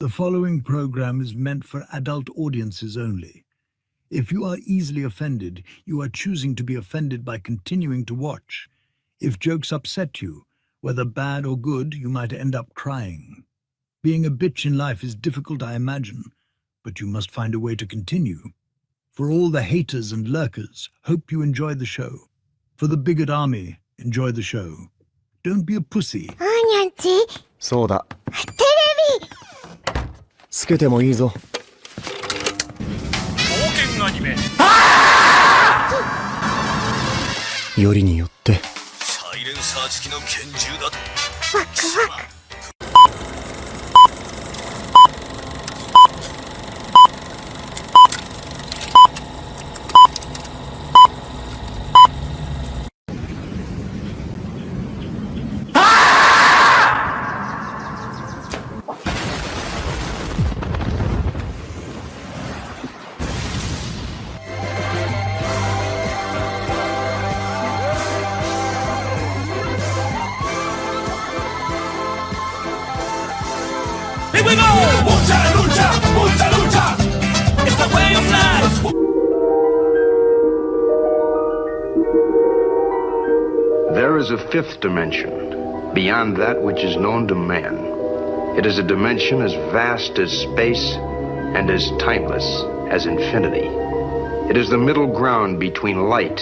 The following program is meant for adult audiences only. If you are easily offended, you are choosing to be offended by continuing to watch. If jokes upset you, whether bad or good, you might end up crying. Being a bitch in life is difficult, I imagine, but you must find a way to continue. For all the haters and lurkers, hope you enjoy the show. For the bigot army, enjoy the show. Don't be a pussy. そうだ。テレビつけてもいいぞ。冒険アニメよりによってサイレンサー付きの拳銃だと。ワクワク。Here we go! Mucha lucha, mucha lucha. It's the way of life. There is a fifth dimension, beyond that which is known to man. It is a dimension as vast as space and as timeless as infinity. It is the middle ground between light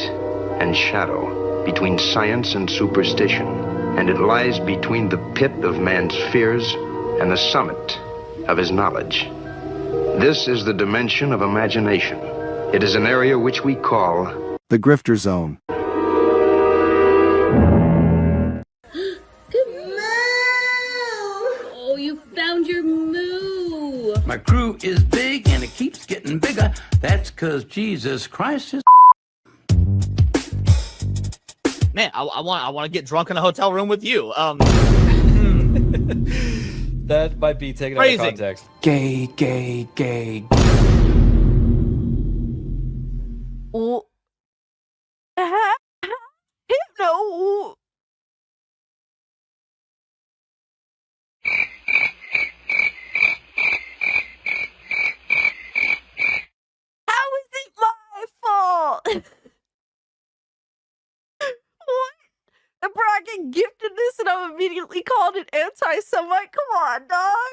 and shadow, between science and superstition, and it lies between the pit of man's fears and the summit of his knowledge. This is the dimension of imagination. It is an area which we call the Grifter Zone. Good moo! Oh, you found your moo! My crew is big and it keeps getting bigger. That's 'cause Jesus Christ is. Man, I want to get drunk in a hotel room with you. That might be taken Phrasing. out of context. Gay, gay, gay. Oh. Hypno. How is it my fault? What? The bragging gifted this and I'm immediately called an anti-Semite? Come on, dog.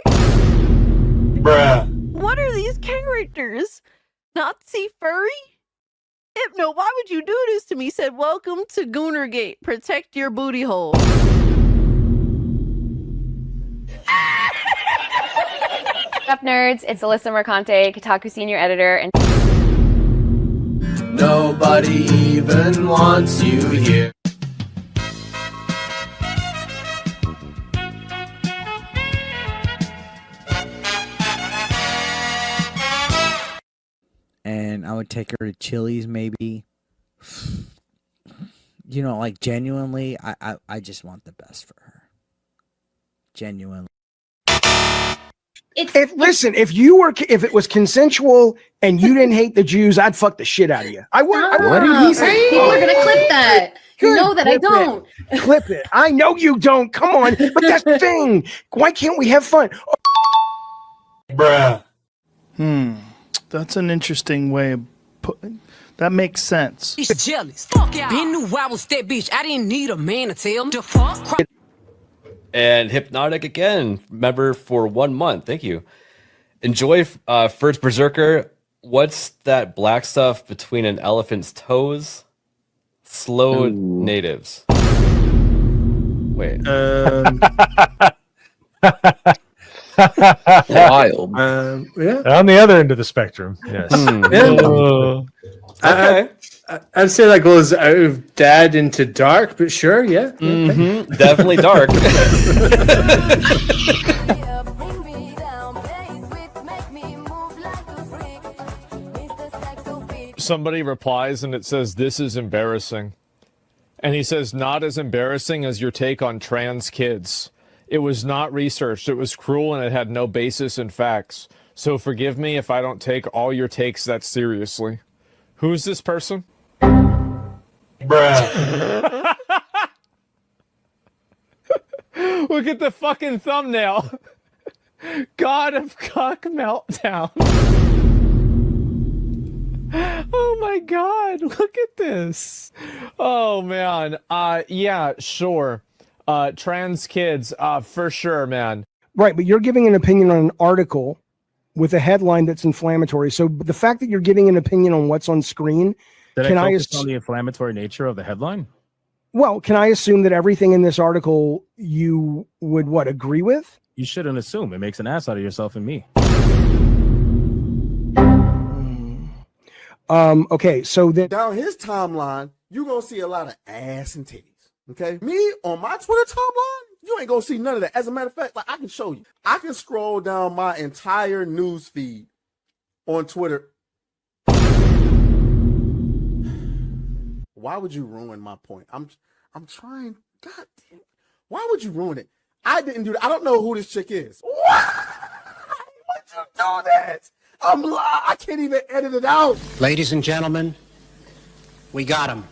Bruh. What are these characters? Nazi furry? Hypno, why would you do this to me? Said, welcome to Goonergate. Protect your booty hole. What's up, nerds? It's Alyssa Mercante, Kotaku senior editor, and nobody even wants you here. And I would take her to Chili's, maybe. You know, like, genuinely, I just want the best for her. Genuinely. Listen, if it was consensual and you didn't hate the Jews, I'd fuck the shit out of you. I would. What did he say? People are gonna clip that. You know that I don't. Clip it. I know you don't. Come on. But that's the thing. Why can't we have fun? Bruh. That's an interesting way of putting. That makes sense. He's jealous. Fuck yeah. Been knew I was that bitch. I didn't need a man to tell him to fuck. And Hypnotic again, member for 1 month. Thank you. Enjoy First Berserker. What's that black stuff between an elephant's toes? Slow natives. Wait. Wild. Yeah. On the other end of the spectrum. Yes. Okay. I'd say that goes out of dad into dark, but sure, yeah. Definitely dark. Somebody replies and it says, "This is embarrassing." And he says, "Not as embarrassing as your take on trans kids. It was not researched. It was cruel and it had no basis in facts. So forgive me if I don't take all your takes that seriously." Who's this person? Bruh. Look at the fucking thumbnail. God of Cock Meltdown. Oh my God, look at this. Oh man. Yeah, sure. Trans kids, for sure, man. Right, but you're giving an opinion on an article with a headline that's inflammatory. So the fact that you're giving an opinion on what's on screen, Did I focus on the inflammatory nature of the headline? Well, can I assume that everything in this article you would agree with? You shouldn't assume. It makes an ass out of yourself and me. Okay, so down his timeline, you're gonna see a lot of ass and titties. Okay, me on my Twitter timeline, you ain't gonna see none of that. As a matter of fact, like I can show you, I can scroll down my entire news feed on Twitter. Why would you ruin my point? I'm trying. God damn, why would you ruin it? I didn't do that. I don't know who this chick is. Why would you do that? I can't even edit it out. Ladies and gentlemen, we got him.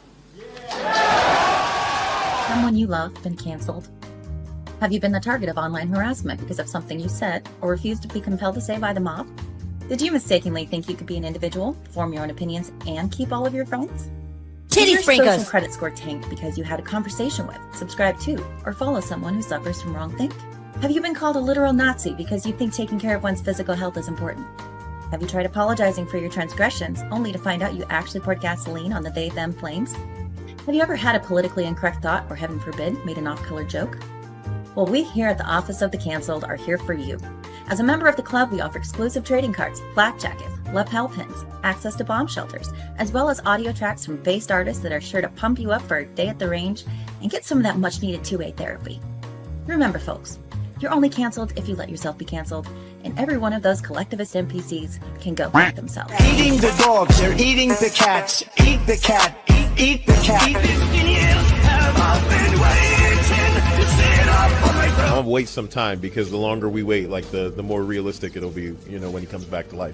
Someone you love been canceled? Have you been the target of online harassment because of something you said or refused to be compelled to say by the mob? Did you mistakenly think you could be an individual, form your own opinions, and keep all of your friends? Titty Did your social freakers. credit score tanked because you had a conversation with, subscribe to, or follow someone who suffers from wrongthink? Have you been called a literal Nazi because you think taking care of one's physical health is important? Have you tried apologizing for your transgressions only to find out you actually poured gasoline on the they-them flames? Have you ever had a politically incorrect thought or, heaven forbid, made an off-color joke? Well, we here at the Office of the Cancelled are here for you. As a member of the club, we offer exclusive trading cards, flak jackets, lapel pins, access to bomb shelters, as well as audio tracks from based artists that are sure to pump you up for a day at the range and get some of that much-needed two-way therapy. Remember, folks, you're only canceled if you let yourself be canceled, and every one of those collectivist NPCs can go fuck themselves. Eating the dogs, they're eating the cats. Eat the cat, eat the cat. I'll wait some time because the longer we wait, like the more realistic it'll be, you know, when he comes back to life.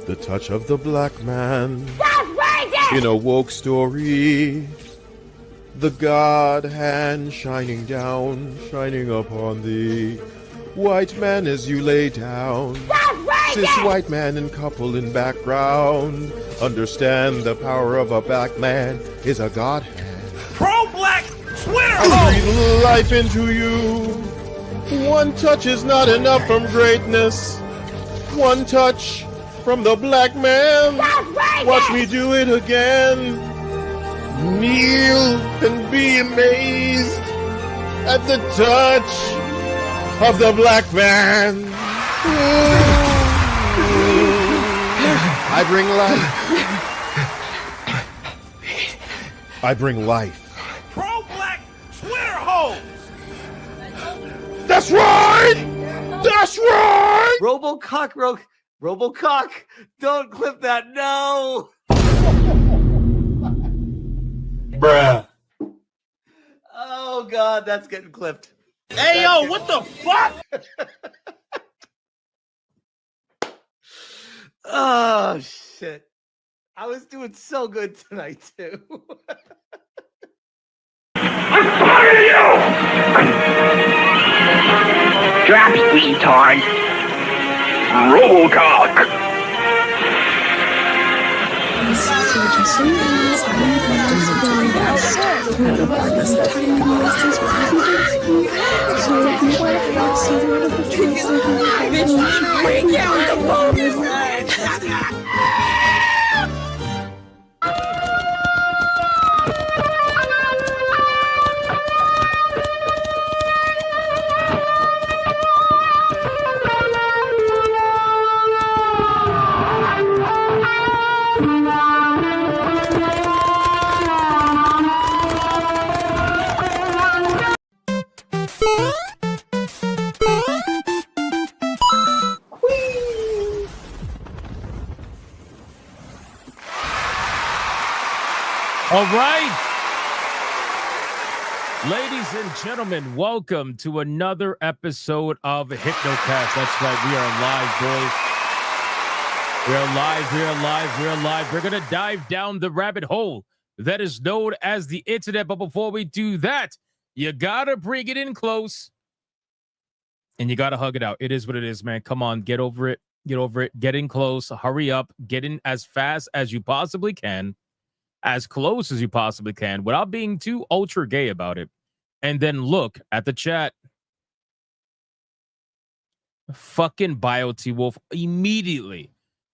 The touch of the black man in a woke story. The God hand shining down, shining upon thee. White man as you lay down. Cis white man and couple in background. Understand the power of a black man is a God hand. Pro-black Twitter! I breathe life into you. One touch is not enough from greatness. One touch from the black man. Watch me do it again. Kneel and be amazed at the touch of the black man. I bring life. I bring life. Pro-black Twitter hoes! That's right! That's right! Robocock, don't clip that, no! Bruh. Oh God, that's getting clipped. Hey, yo, what the fuck? Oh shit. I was doing so good tonight too. I'm tired of you! Drops, retard. Robocock. All right. Ladies and gentlemen, welcome to another episode of Hypnocast. That's right. We are live, boys. We are live. We are live. We are live. We're going to dive down the rabbit hole that is known as the internet. But before we do that, You gotta bring it in close. And you gotta hug it out. It is what it is, man. Come on, get over it. Get over it. Get in close. Hurry up. Get in as fast as you possibly can. As close as you possibly can without being too ultra gay about it. And then look at the chat. Fucking BioT Wolf immediately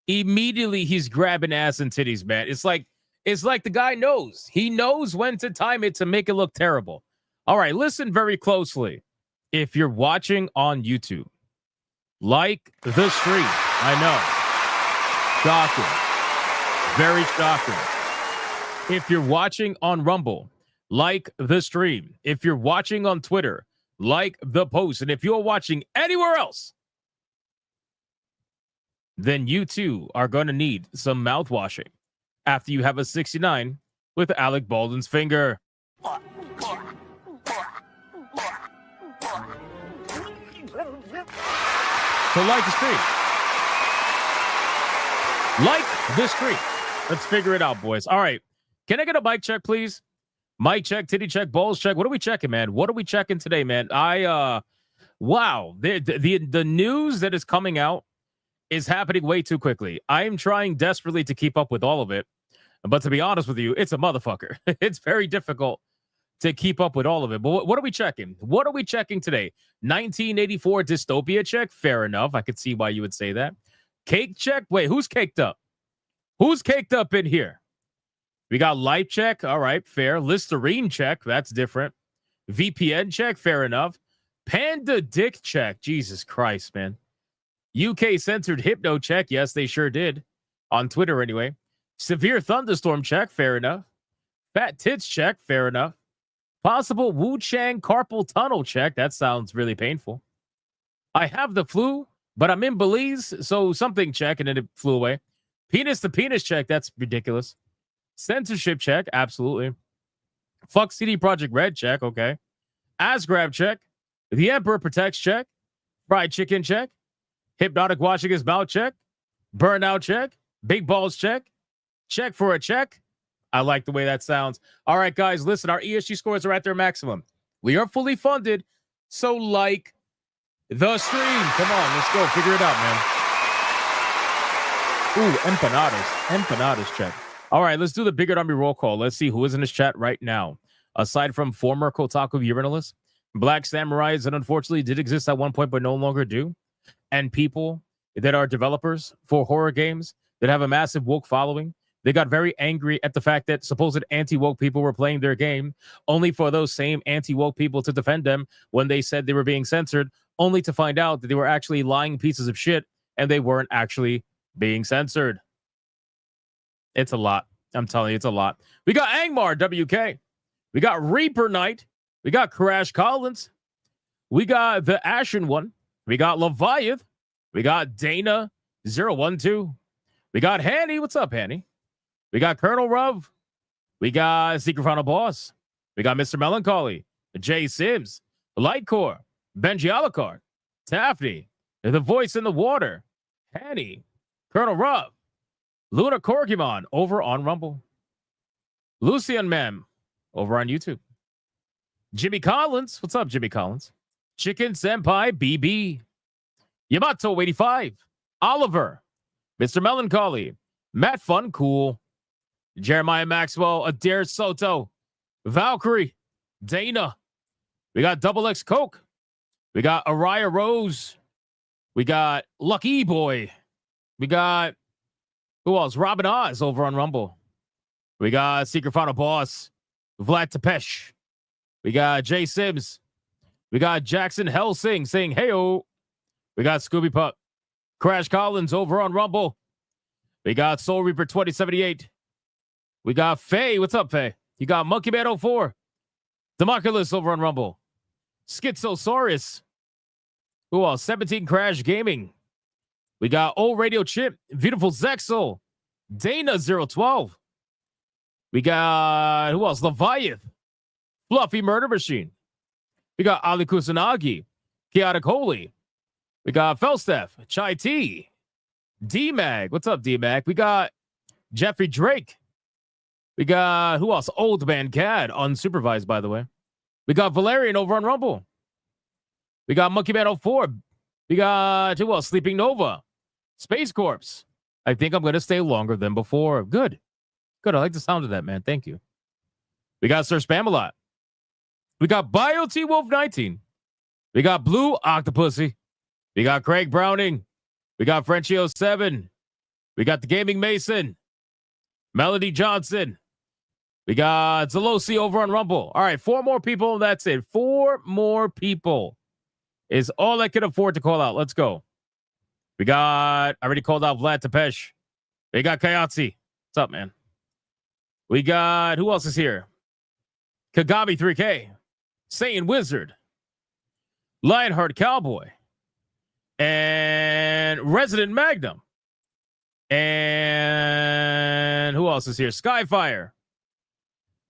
he's grabbing ass and titties, man. It's like the guy knows. He knows when to time it to make it look terrible. All right, listen very closely. If you're watching on YouTube, like the stream. I know. Shocking. Very shocking. If you're watching on Rumble, like the stream. If you're watching on Twitter, like the post. And if you're watching anywhere else, then you too are going to need some mouth washing after you have a 69 with Alec Baldwin's finger. So like the stream. Like the stream. Let's figure it out, boys. All right. Can I get a mic check, please? Mic check, titty check, balls check. What are we checking, man? What are we checking today, man? Wow. The news that is coming out is happening way too quickly. I am trying desperately to keep up with all of it. But to be honest with you, it's a motherfucker. It's very difficult to keep up with all of it. But what are we checking? What are we checking today? 1984 dystopia check? Fair enough. I could see why you would say that. Cake check? Wait, who's caked up? Who's caked up in here? We got life check. All right, fair. Listerine check. That's different. VPN check. Fair enough. Panda dick check. Jesus Christ, man. UK censored hypno check. Yes, they sure did. On Twitter, anyway. Severe thunderstorm check. Fair enough. Fat tits check. Fair enough. Possible Wu Chang carpal tunnel check. That sounds really painful. I have the flu, but I'm in Belize, so something check, and then it flew away. Penis to penis check. That's ridiculous. Censorship check. Absolutely. Fuck CD Projekt Red check. Okay. Ass grab check. The Emperor protects check. Fried chicken check. Hypnotic washing his mouth check. Burnout check. Big balls check. Check for a check. I like the way that sounds. All right, guys, listen, our ESG scores are at their maximum. We are fully funded, so like the stream. Come on, let's go. Figure it out, man. Ooh, empanadas. Empanadas check. All right, let's do the Bigger Army roll call. Let's see who is in this chat right now. Aside from former Kotaku urinalists, Black Samurais that unfortunately did exist at one point but no longer do, and people that are developers for horror games that have a massive woke following. They got very angry at the fact that supposed anti-woke people were playing their game, only for those same anti-woke people to defend them when they said they were being censored, only to find out that they were actually lying pieces of shit and they weren't actually being censored. It's a lot. I'm telling you, it's a lot. We got Angmar WK. We got Reaper Knight. We got Crash Collins. We got the Ashen One. We got Leviath. We got Dana 012. We got Hanny. What's up, Hanny? We got Colonel Ruv. We got Secret Final Boss. We got Mr. Melancholy. Jay Sims. Lightcore. Benji Alucard. Taffy. The Voice in the Water. Hanny. Colonel Ruv. Luna Korgimon over on Rumble. Lucian Mem over on YouTube. Jimmy Collins. What's up, Jimmy Collins? Chicken Senpai BB. Yamato 85. Oliver. Mr. Melancholy. Matt Fun Cool. Jeremiah Maxwell. Adair Soto. Valkyrie. Dana. We got Double X Coke. We got Araya Rose. We got Lucky Boy. We got who else? Robin Oz over on Rumble. We got Secret Final Boss. Vlad Tepesh. We got Jay Sims. We got Jackson Helsing saying, hey-o. We got Scooby Pup. Crash Collins over on Rumble. We got Soul Reaper 2078. We got Faye. What's up, Faye? You got Monkey Man 04. Democulus over on Rumble. Schizosaurus. Who else? 17 Crash Gaming. We got Old Radio Chip. Beautiful Zexel. Dana 012. We got who else? Leviath. Fluffy Murder Machine. We got Ali Kusanagi. Chaotic Holy. We got Felsteph. Chai T. D-Mag. What's up, D-Mag? We got Jeffrey Drake. We got who else? Old Man Cad. Unsupervised, by the way. We got Valerian over on Rumble. We got Monkey Man 04. We got, who else? Sleeping Nova. Space Corpse. I think I'm going to stay longer than before. Good. Good. I like the sound of that, man. Thank you. We got Sir Spamalot. We got Bio T Wolf 19. We got Blue Octopussy. We got Craig Browning. We got Frenchie 07. We got the Gaming Mason. Melody Johnson. We got Zelosi over on Rumble. All right, 4 more people. That's it. 4 more people is all I can afford to call out. Let's go. We got, I already called out Vlad Tepesh. We got Kayatsi. What's up, man? We got, who else is here? Kagami 3K. Saiyan Wizard. Lionheart Cowboy. And Resident Magnum. And who else is here? Skyfire.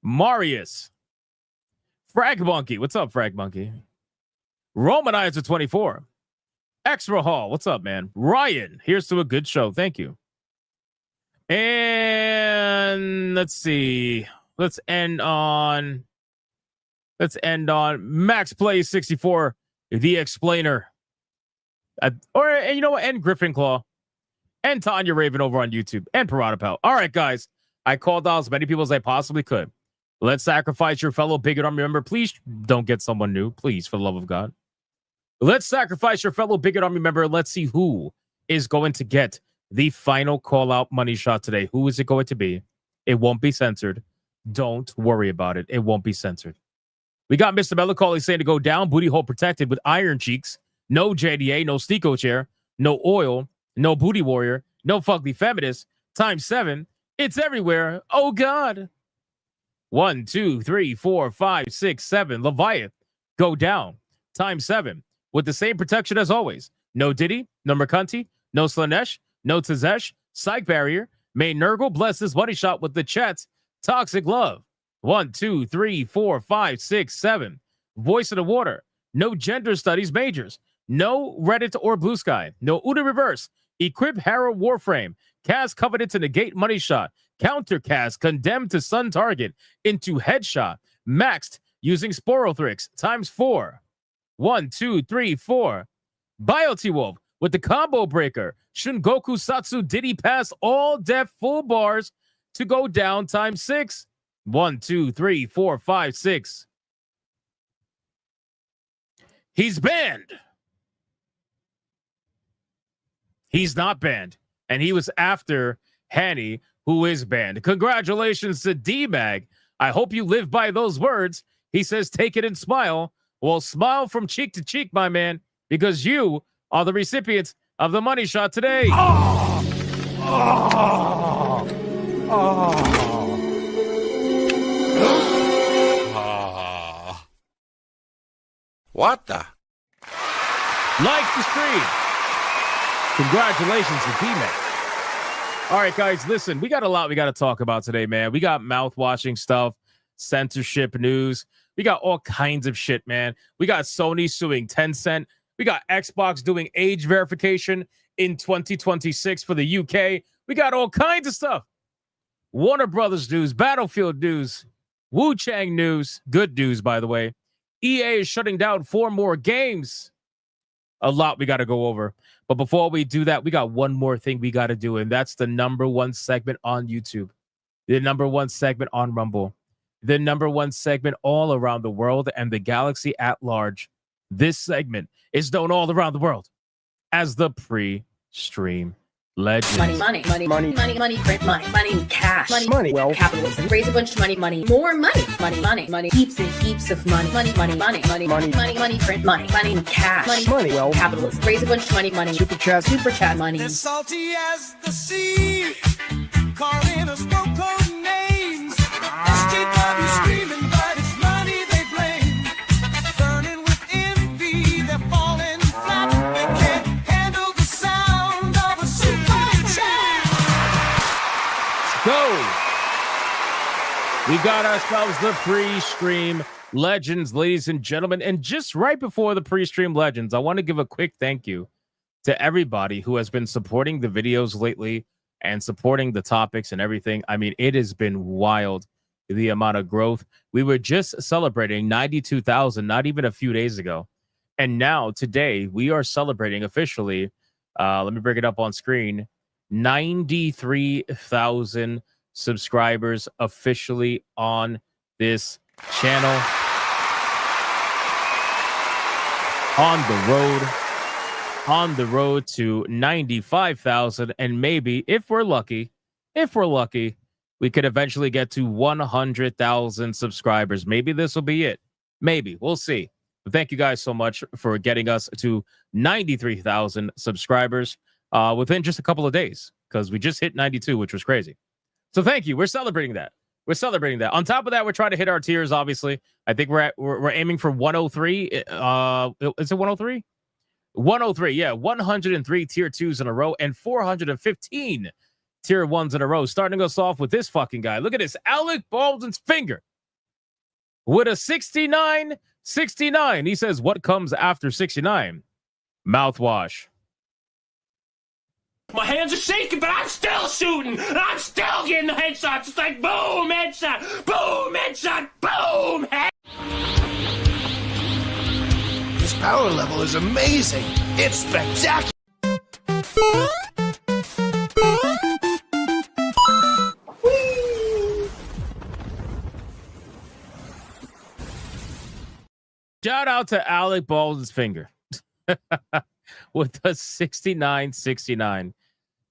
Marius. Frag Monkey. What's up, Frag Monkey? Romanizer 24. Extra Hall. What's up, man? Ryan. Here's to a good show. Thank you. And let's see. Let's end on Max Plays 64, the Explainer. And you know what? And Griffin Claw. And Tanya Raven over on YouTube. And Pirata Pal. All right, guys. I called out as many people as I possibly could. Let's sacrifice your fellow Bigot Army member. Please don't get someone new. Please, for the love of God. Let's sacrifice your fellow Bigot Army member. Let's see who is going to get the final call-out money shot today. Who is it going to be? It won't be censored. Don't worry about it. It won't be censored. We got Mr. Melancholy saying to go down. Booty hole protected with iron cheeks. No JDA. No Steco chair. No oil. No booty warrior. No fugly feminist. Times 7. It's everywhere. Oh, God. 1, 2, 3, 4, 5, 6, 7. Leviathan. Go down. Times 7. With the same protection as always. No Diddy. No Mercanti. No Slanesh. No Tazesh. Psych barrier. May Nurgle bless this money shot with the chat's toxic love. 1, 2, 3, 4, 5, 6, 7. Voice of the water. No gender studies majors. No Reddit or Blue Sky. No Uda reverse. Equip Harrow Warframe. Cast coveted to negate money shot. Countercast condemned to stun target into headshot. Maxed using Sporothrix times 4. 1, 2, 3, 4. Bioti Wolf with the combo breaker. Shungoku Satsu Diddy pass all def full bars to go down times 6. 1, 2, 3, 4, 5, 6. He's banned. He's not banned. And he was after Hanny, who is banned. Congratulations to D-Mag. I hope you live by those words. He says, take it and smile. Well, smile from cheek to cheek, my man, because you are the recipients of the money shot today. What the? Like the stream. Congratulations to D-Man. All right, guys, listen, we got a lot we got to talk about today, man. We got mouthwashing stuff, censorship news. We got all kinds of shit, man. We got Sony suing Tencent. We got Xbox doing age verification in 2026 for the UK. We got all kinds of stuff. Warner Brothers news, Battlefield news, Wu Chang news. Good news, by the way. EA is shutting down 4 more games. A lot we got to go over. But before we do that, we got one more thing we got to do, and that's the #1 segment on YouTube, the #1 segment on Rumble, the #1 segment all around the world and the galaxy at large. This segment is known all around the world as the pre-stream legend. Money, print money, cash, money, capitalism, raise a bunch of money, more money, heaps and heaps of money, print money, cash, capitalism, raise a bunch of money, super chat money. As salty as the sea, calling us code names. SJW screaming, but it's money they blame. Burning with envy, they're falling flat. They can't handle the sound of a super chat. Go! We got ourselves the pre-stream legends, ladies and gentlemen. And just right before the pre-stream legends, I want to give a quick thank you to everybody who has been supporting the videos lately and supporting the topics and everything. I mean, it has been wild the amount of growth. We were just celebrating 92,000 not even a few days ago. And now today we are celebrating officially, let me bring it up on screen, 93,000 subscribers officially on this channel. On the road to 95,000, and maybe if we're lucky, we could eventually get to 100,000 subscribers. Maybe this will be it. Maybe. We'll see. But thank you guys so much for getting us to 93,000 subscribers within just a couple of days, because we just hit 92, which was crazy. So thank you. We're celebrating that. On top of that, we're trying to hit our tiers, obviously. I think we're aiming for 103. Is it 103? 103, yeah. 103 tier 2s in a row and 415 tier 1s in a row. Starting us off with this fucking guy. Look at this. Alec Baldwin's finger with a 69. He says, what comes after 69? Mouthwash. My hands are shaking, but I'm still shooting. I'm still getting the headshots. It's like boom, headshot, boom, headshot, boom, head. This power level is amazing. It's spectacular. Shout out to Alec Baldwin's finger with a 69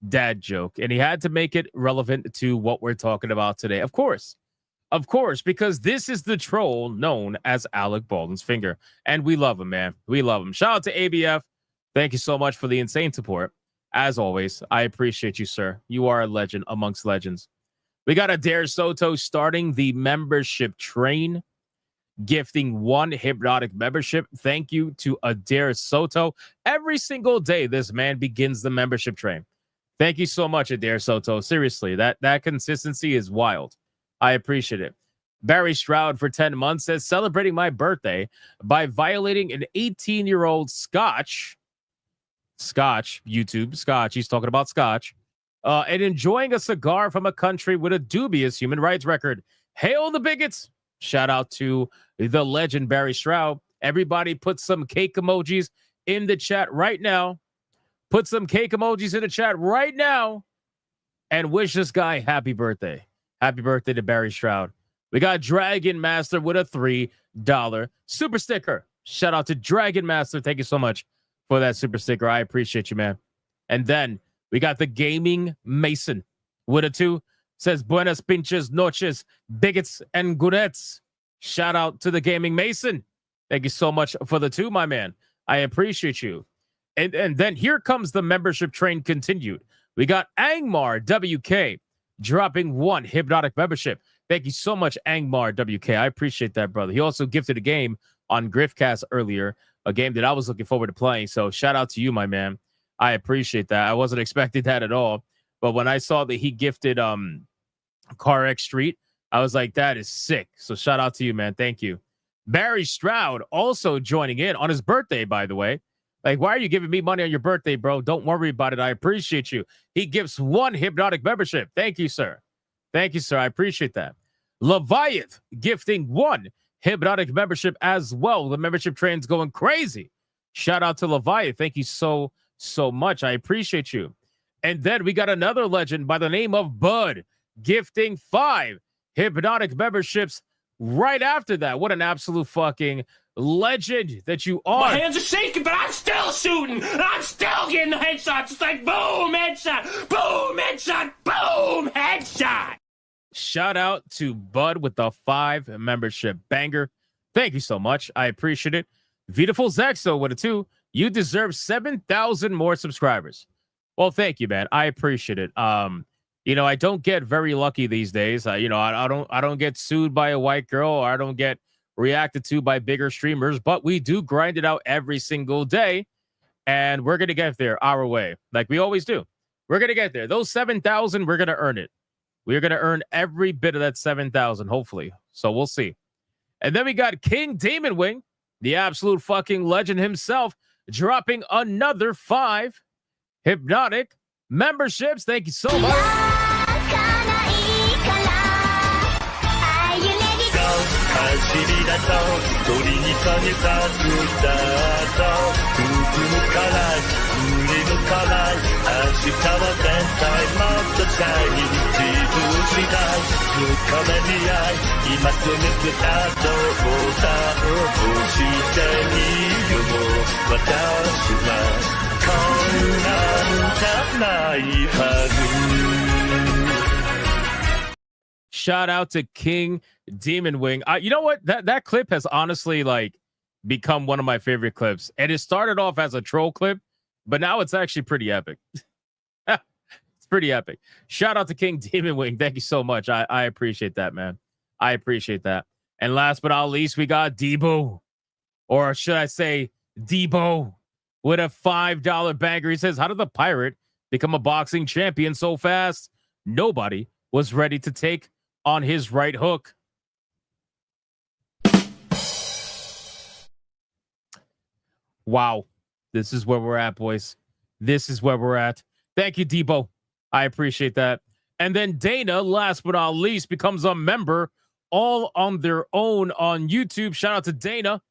dad joke. And he had to make it relevant to what we're talking about today. Of course, because this is the troll known as Alec Baldwin's finger. And we love him, man. We love him. Shout out to ABF. Thank you so much for the insane support. As always, I appreciate you, sir. You are a legend amongst legends. We got Adair Soto starting the membership train, gifting 1 Hypnotic membership. Thank you to Adair Soto. Every single day, this man begins the membership train. Thank you so much, Adair Soto. Seriously, that consistency is wild. I appreciate it. Barry Stroud for 10 months says, celebrating my birthday by violating an 18-year-old Scotch, YouTube, Scotch, he's talking about Scotch, and enjoying a cigar from a country with a dubious human rights record. Hail the bigots. Shout out to the legend Barry Stroud. Everybody put some cake emojis in the chat right now. And wish this guy happy birthday. Happy birthday to Barry Stroud. We got Dragon Master with a $3 super sticker. Shout out to Dragon Master. Thank you so much for that super sticker. I appreciate you, man. And then we got the Gaming Mason with a 2. Says, buenas pinches noches, bigots and gurettes. Shout out to the Gaming Mason. Thank you so much for the 2, my man. I appreciate you. And then here comes the membership train continued. We got Angmar WK dropping 1 Hypnotic membership. Thank you so much, Angmar WK. I appreciate that, brother. He also gifted a game on Griffcast earlier, a game that I was looking forward to playing. So shout out to you, my man. I appreciate that. I wasn't expecting that at all. But when I saw that he gifted CarX Street, I was like, that is sick. So shout out to you, man. Thank you. Barry Stroud also joining in on his birthday, by the way. Like, why are you giving me money on your birthday, bro? Don't worry about it. I appreciate you. He gives 1 Hypnotic membership. Thank you, sir. Thank you, sir. I appreciate that. Leviath gifting 1 Hypnotic membership as well. The membership train's going crazy. Shout out to Leviath. Thank you so much. I appreciate you. And then we got another legend by the name of Bud gifting 5 Hypnotic memberships right after that. What an absolute fucking legend that you are. My hands are shaking, but I'm still shooting. I'm still getting the headshots. It's like boom, headshot, boom, headshot, boom, headshot. Shout out to Bud with the 5 membership banger. Thank you so much. I appreciate it. Beautiful Zexo with a 2. You deserve 7,000 more subscribers. Well, thank you, man. I appreciate it. I don't get very lucky these days. I don't get sued by a white girl, or I don't get reacted to by bigger streamers, but we do grind it out every single day, and we're going to get there our way, like we always do. We're going to get there. Those 7,000, we're going to earn it. We're going to earn every bit of that 7,000, hopefully. So we'll see. And then we got King Demon Wing, the absolute fucking legend himself, dropping another 5 Hypnotic memberships. Thank you so much. 尻だと鳥にさげたくだと吹くから売れるから明日は絶対もっとシャイニー自分次第深めに合い今すぐスタートボタンを押してみるも私はこんなんじゃないはず Shout out to King Demon Wing. You know what? That clip has honestly like become one of my favorite clips. And it started off as a troll clip, but now it's actually pretty epic. It's pretty epic. Shout out to King Demon Wing. Thank you so much. I appreciate that, man. I appreciate that. And last but not least, we got Debo. Or should I say Debo with a $5 banger. He says, how did the pirate become a boxing champion so fast? Nobody was ready to take on his right hook. Wow. This is where we're at, boys. This is where we're at. Thank you, Debo. I appreciate that. And then Dana, last but not least, becomes a member all on their own on YouTube. Shout out to Dana.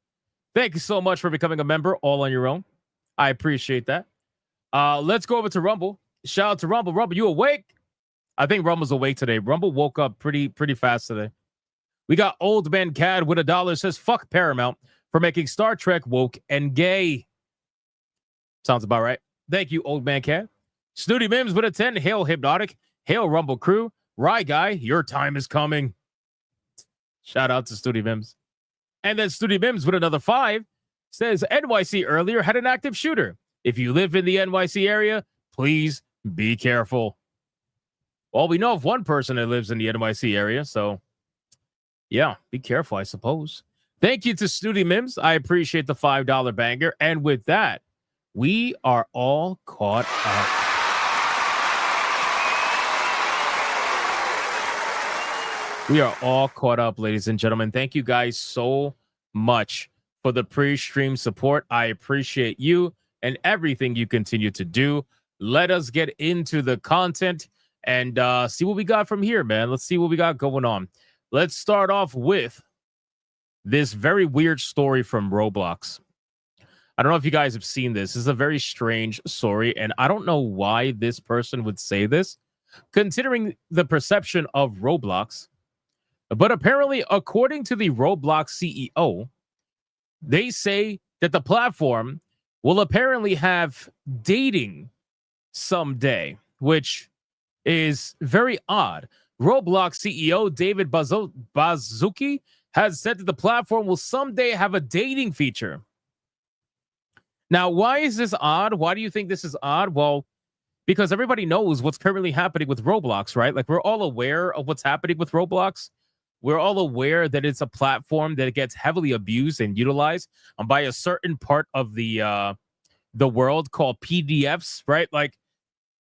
Thank you so much for becoming a member all on your own. I appreciate that. Let's go over to Rumble. Shout out to Rumble. Rumble, you awake? I think Rumble's awake today. Rumble woke up pretty fast today. We got Old Man Cad with $1 says, fuck Paramount for making Star Trek woke and gay. Sounds about right. Thank you, Old Man Cad. Snooty Mims with a 10. Hail Hypnotic. Hail Rumble Crew. Rye Guy, your time is coming. Shout out to Snooty Mims. And then Snooty Mims with another 5 says, NYC earlier had an active shooter. If you live in the NYC area, please be careful. Well, we know of one person that lives in the NYC area, so yeah, be careful, I suppose. Thank you to Snooty Mims. I appreciate the $5 banger. And with that, we are all caught up. We are all caught up, ladies and gentlemen. Thank you guys so much for the pre-stream support. I appreciate you and everything you continue to do. Let us get into the content and see what we got from here, man. Let's see what we got going on. Let's start off with this very weird story from Roblox. I don't know if you guys have seen this. This is a very strange story, and I don't know why this person would say this, considering the perception of Roblox. But apparently, according to the Roblox CEO, they say that the platform will apparently have dating someday, which is very odd. Roblox CEO David Baszucki has said that the platform will someday have a dating feature. Now, why is this odd? Why do you think this is odd? Well, because everybody knows what's currently happening with Roblox, right? Like, we're all aware of what's happening with Roblox. We're all aware that it's a platform that gets heavily abused and utilized by a certain part of the world called PDFs, right? Like,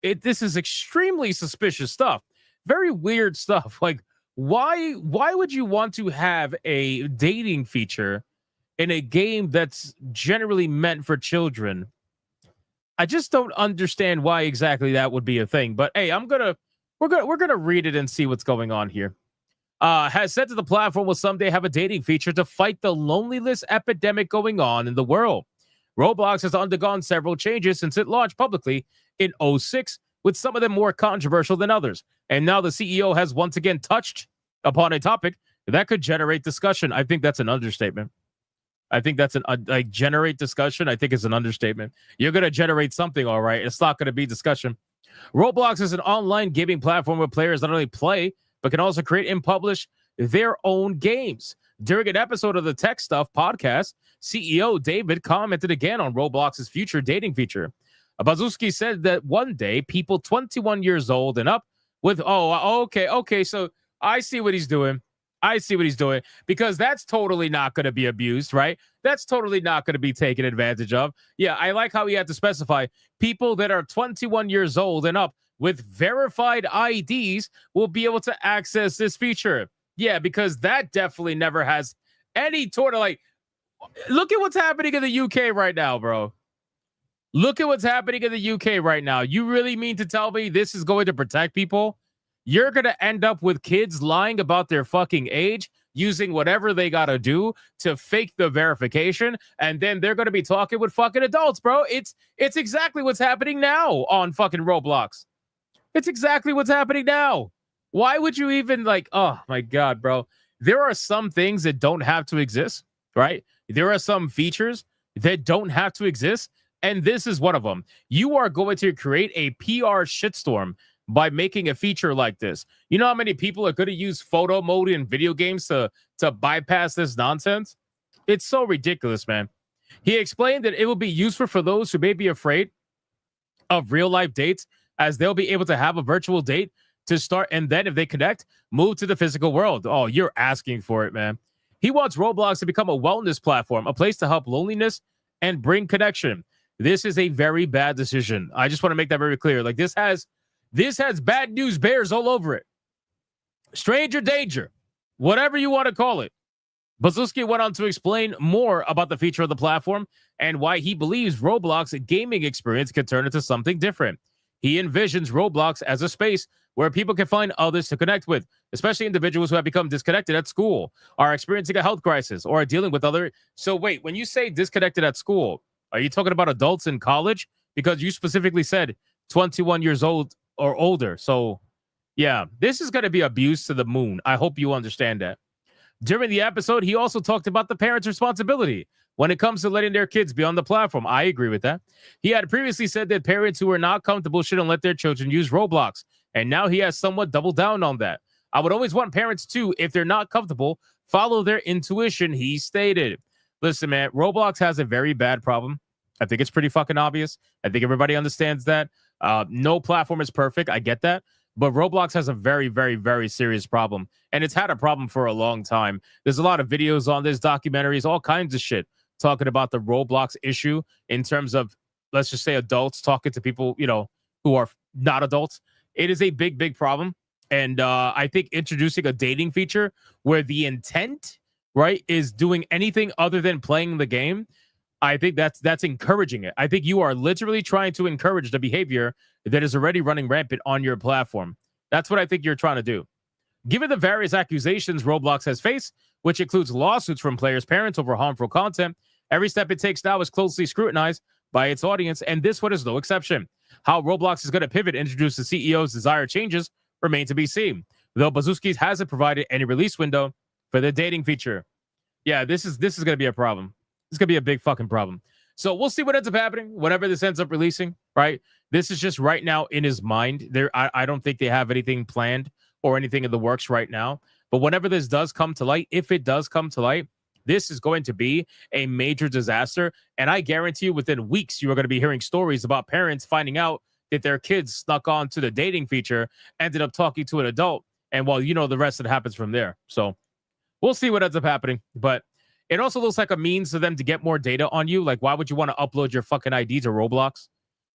this is extremely suspicious stuff. Very weird stuff. Like, why would you want to have a dating feature in a game that's generally meant for children? I just don't understand why exactly that would be a thing. But hey, we're gonna read it and see what's going on here. Has said that the platform will someday have a dating feature to fight the loneliness epidemic going on in the world. Roblox has undergone several changes since it launched publicly in 2006, with some of them more controversial than others. And now the CEO has once again touched upon a topic that could generate discussion. I think that's an understatement. I think that's generate discussion. I think it's an understatement. You're going to generate something, all right. It's not going to be discussion. Roblox is an online gaming platform where players not only play, but can also create and publish their own games. During an episode of the Tech Stuff podcast, CEO David commented again on Roblox's future dating feature. Bazuski said that one day, people 21 years old and up with, okay, so I see what he's doing. Because that's totally not going to be abused, right? That's totally not going to be taken advantage of. Yeah, I like how he had to specify people that are 21 years old and up with verified IDs will be able to access this feature. Yeah, because that definitely never has any sort of like, look at what's happening in the UK right now, bro. Look at what's happening in the UK right now. You really mean to tell me this is going to protect people? You're going to end up with kids lying about their fucking age using whatever they got to do to fake the verification. And then they're going to be talking with fucking adults, bro. It's exactly what's happening now on fucking Roblox. It's exactly what's happening now. Why would you even like, oh my God, bro. There are some things that don't have to exist, right? There are some features that don't have to exist. And this is one of them. You are going to create a PR shitstorm by making a feature like this. You know how many people are going to use photo mode in video games to bypass this nonsense? It's so ridiculous, man. He explained that it will be useful for those who may be afraid of real life dates, as they'll be able to have a virtual date to start, and then if they connect, move to the physical world. Oh, you're asking for it, man. He wants Roblox to become a wellness platform, a place to help loneliness and bring connection. This is a very bad decision. I just want to make that very clear. Like, this has bad news bears all over it. Stranger danger, whatever you want to call it. Bazuski went on to explain more about the feature of the platform and why he believes Roblox gaming experience could turn into something different. He envisions Roblox as a space where people can find others to connect with, especially individuals who have become disconnected at school, are experiencing a health crisis, or are dealing with other. So wait, when you say disconnected at school, are you talking about adults in college? Because you specifically said 21 years old or older. So yeah, this is going to be abuse to the moon. I hope you understand that. During the episode, he also talked about the parents' responsibility when it comes to letting their kids be on the platform. I agree with that. He had previously said that parents who are not comfortable shouldn't let their children use Roblox, and now he has somewhat doubled down on that. I would always want parents to, if they're not comfortable, follow their intuition, he stated. Listen, man, Roblox has a very bad problem. I think it's pretty fucking obvious. I think everybody understands that. No platform is perfect. I get that. But Roblox has a very, very, very serious problem. And it's had a problem for a long time. There's a lot of videos on this, documentaries, all kinds of shit talking about the Roblox issue in terms of, let's just say, adults talking to people, you know, who are not adults. It is a big, big problem. And I think introducing a dating feature where the intent, right, is doing anything other than playing the game, I think that's encouraging it. I think you are literally trying to encourage the behavior that is already running rampant on your platform. That's what I think you're trying to do. Given the various accusations Roblox has faced, which includes lawsuits from players' parents over harmful content, every step it takes now is closely scrutinized by its audience, and this one is no exception. How Roblox is going to pivot and introduce the CEO's desired changes remain to be seen, though Bazuski hasn't provided any release window for the dating feature. Yeah, this is going to be a problem. It's going to be a big fucking problem. So we'll see what ends up happening whenever this ends up releasing, right? This is just right now in his mind. I don't think they have anything planned or anything in the works right now. But whenever this does come to light, if it does come to light, this is going to be a major disaster. And I guarantee you within weeks, you are going to be hearing stories about parents finding out that their kids snuck on to the dating feature, ended up talking to an adult. And well, you know, the rest that happens from there. So we'll see what ends up happening. But it also looks like a means for them to get more data on you. Like, why would you want to upload your fucking ID to Roblox?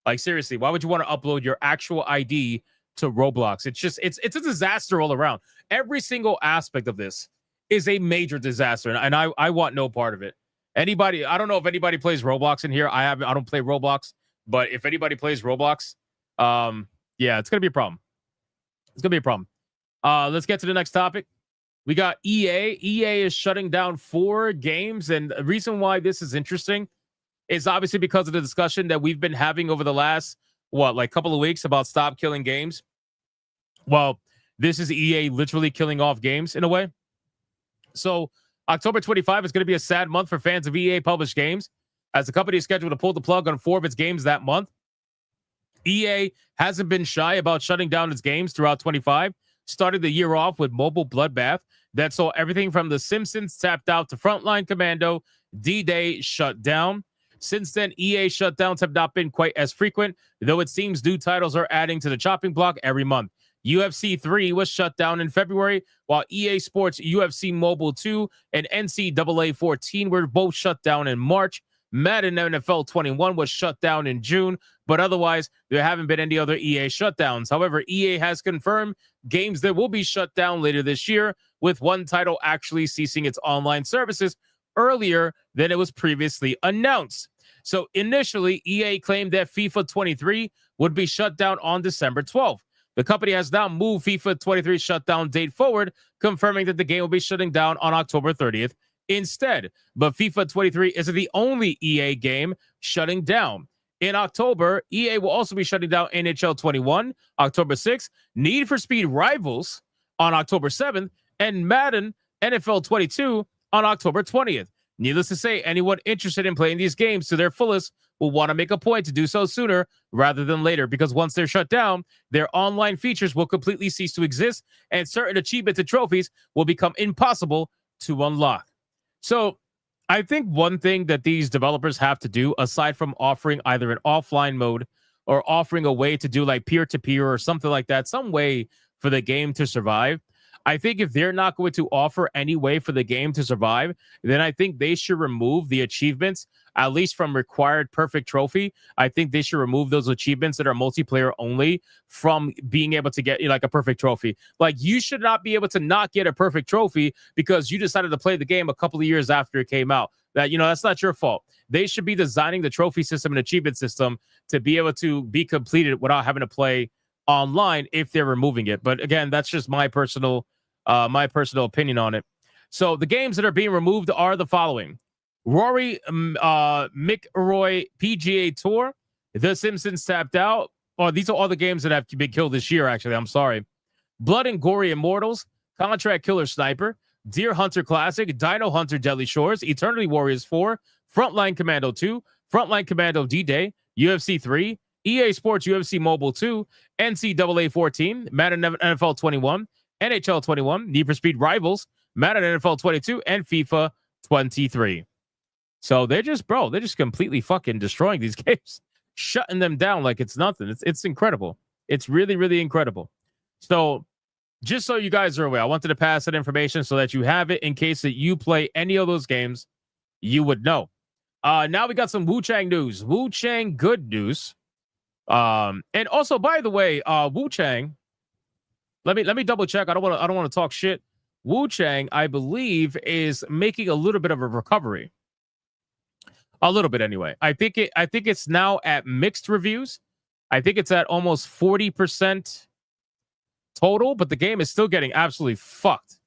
Like, seriously, why would you want to upload your actual ID to Roblox? It's a disaster all around. Every single aspect of this is a major disaster, and I want no part of it. Anybody, I don't know if anybody plays Roblox in here. I don't play Roblox, but if anybody plays Roblox, yeah, it's gonna be a problem. It's gonna be a problem. Let's get to the next topic. We got EA. EA is shutting down 4 games, and the reason why this is interesting is obviously because of the discussion that we've been having over the last, couple of weeks about stop killing games. Well, this is EA literally killing off games in a way. So October 25 is going to be a sad month for fans of EA published games, as the company is scheduled to pull the plug on 4 of its games that month. EA hasn't been shy about shutting down its games throughout 25. Started the year off with Mobile Bloodbath that saw everything from The Simpsons tapped out to Frontline Commando, D-Day shut down. Since then, EA shutdowns have not been quite as frequent, though it seems new titles are adding to the chopping block every month. UFC 3 was shut down in February, while EA Sports UFC Mobile 2 and NCAA 14 were both shut down in March. Madden NFL 21 was shut down in June, but otherwise, there haven't been any other EA shutdowns. However, EA has confirmed games that will be shut down later this year, with one title actually ceasing its online services earlier than it was previously announced. So initially, EA claimed that FIFA 23 would be shut down on December 12th. The company has now moved FIFA 23 shutdown date forward, confirming that the game will be shutting down on October 30th instead. But FIFA 23 isn't the only EA game shutting down. In October, EA will also be shutting down NHL 21, October 6th, Need for Speed Rivals on October 7th, and Madden NFL 22 on October 20th. Needless to say, anyone interested in playing these games to their fullest will want to make a point to do so sooner rather than later, because once they're shut down, their online features will completely cease to exist, and certain achievements and trophies will become impossible to unlock. So I think one thing that these developers have to do, aside from offering either an offline mode or offering a way to do like peer-to-peer or something like that, some way for the game to survive, I think if they're not going to offer any way for the game to survive, then I think they should remove the achievements, at least from required perfect trophy. I think they should remove those achievements that are multiplayer only from being able to get like a perfect trophy. Like, you should not be able to not get a perfect trophy because you decided to play the game a couple of years after it came out. That's not your fault. They should be designing the trophy system and achievement system to be able to be completed without having to play online if they're removing it. But again, that's just my personal opinion on it. So the games that are being removed are the following: Rory McIlroy PGA Tour, The Simpsons Tapped Out. These are all the games that have been killed this year, actually. I'm sorry. Blood and Gory Immortals, Contract Killer Sniper, Deer Hunter Classic, Dino Hunter Deadly Shores, Eternity Warriors 4, Frontline Commando 2, Frontline Commando D-Day, UFC 3, EA Sports UFC Mobile 2, NCAA 14, Madden NFL 21, NHL 21, Need for Speed Rivals, Madden NFL 22, and FIFA 23. So they're just completely fucking destroying these games, shutting them down like it's nothing. It's incredible. It's really, really incredible. So just so you guys are aware, I wanted to pass that information so that you have it in case that you play any of those games, you would know. Now we got some Wu-Chang news. Wu-Chang good news. And also, by the way, Wu-Chang, let me double check. I don't want to talk shit. Wu-Chang, I believe, is making a little bit of a recovery. A little bit anyway. I think it's now at mixed reviews. I think it's at almost 40% total, but the game is still getting absolutely fucked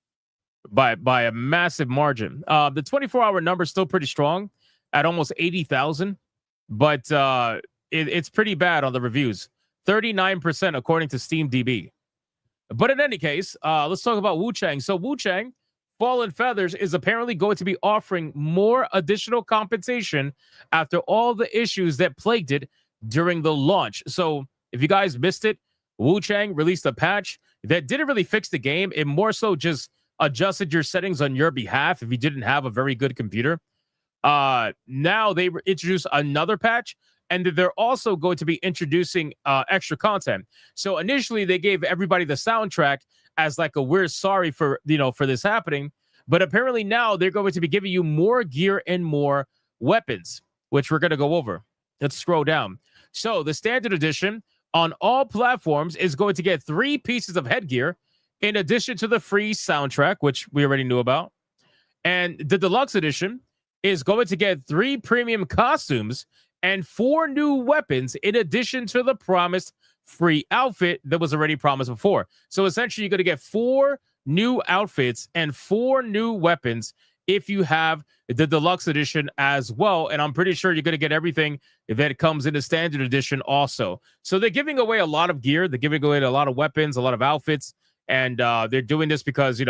by a massive margin. The 24-hour number is still pretty strong at almost 80,000, but it's pretty bad on the reviews. 39% according to SteamDB. But in any case, let's talk about Wu-Chang. So Wu-Chang, Fallen Feathers, is apparently going to be offering more additional compensation after all the issues that plagued it during the launch. So if you guys missed it, Wu-Chang released a patch that didn't really fix the game. It more so just adjusted your settings on your behalf if you didn't have a very good computer. Now they introduced another patch, and they're also going to be introducing extra content. So initially they gave everybody the soundtrack as like a we're sorry for this happening, but apparently now they're going to be giving you more gear and more weapons, which we're going to go over. Let's scroll down. So the standard edition on all platforms is going to get 3 pieces of headgear in addition to the free soundtrack, which we already knew about. And the deluxe edition is going to get 3 premium costumes and 4 new weapons in addition to the promised free outfit that was already promised before. So essentially, you're going to get 4 new outfits and 4 new weapons if you have the deluxe edition as well. And I'm pretty sure you're going to get everything that comes in the standard edition also. So they're giving away a lot of gear. They're giving away a lot of weapons, a lot of outfits. And they're doing this because,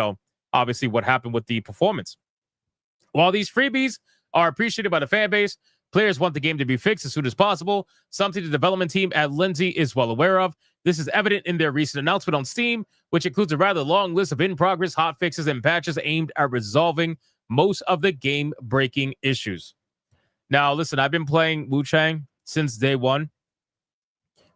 obviously what happened with the performance. While these freebies are appreciated by the fan base, players want the game to be fixed as soon as possible, something the development team at Lindsay is well aware of. This is evident in their recent announcement on Steam, which includes a rather long list of in-progress hotfixes and patches aimed at resolving most of the game-breaking issues. Now, listen, I've been playing Wu-Chang since day one.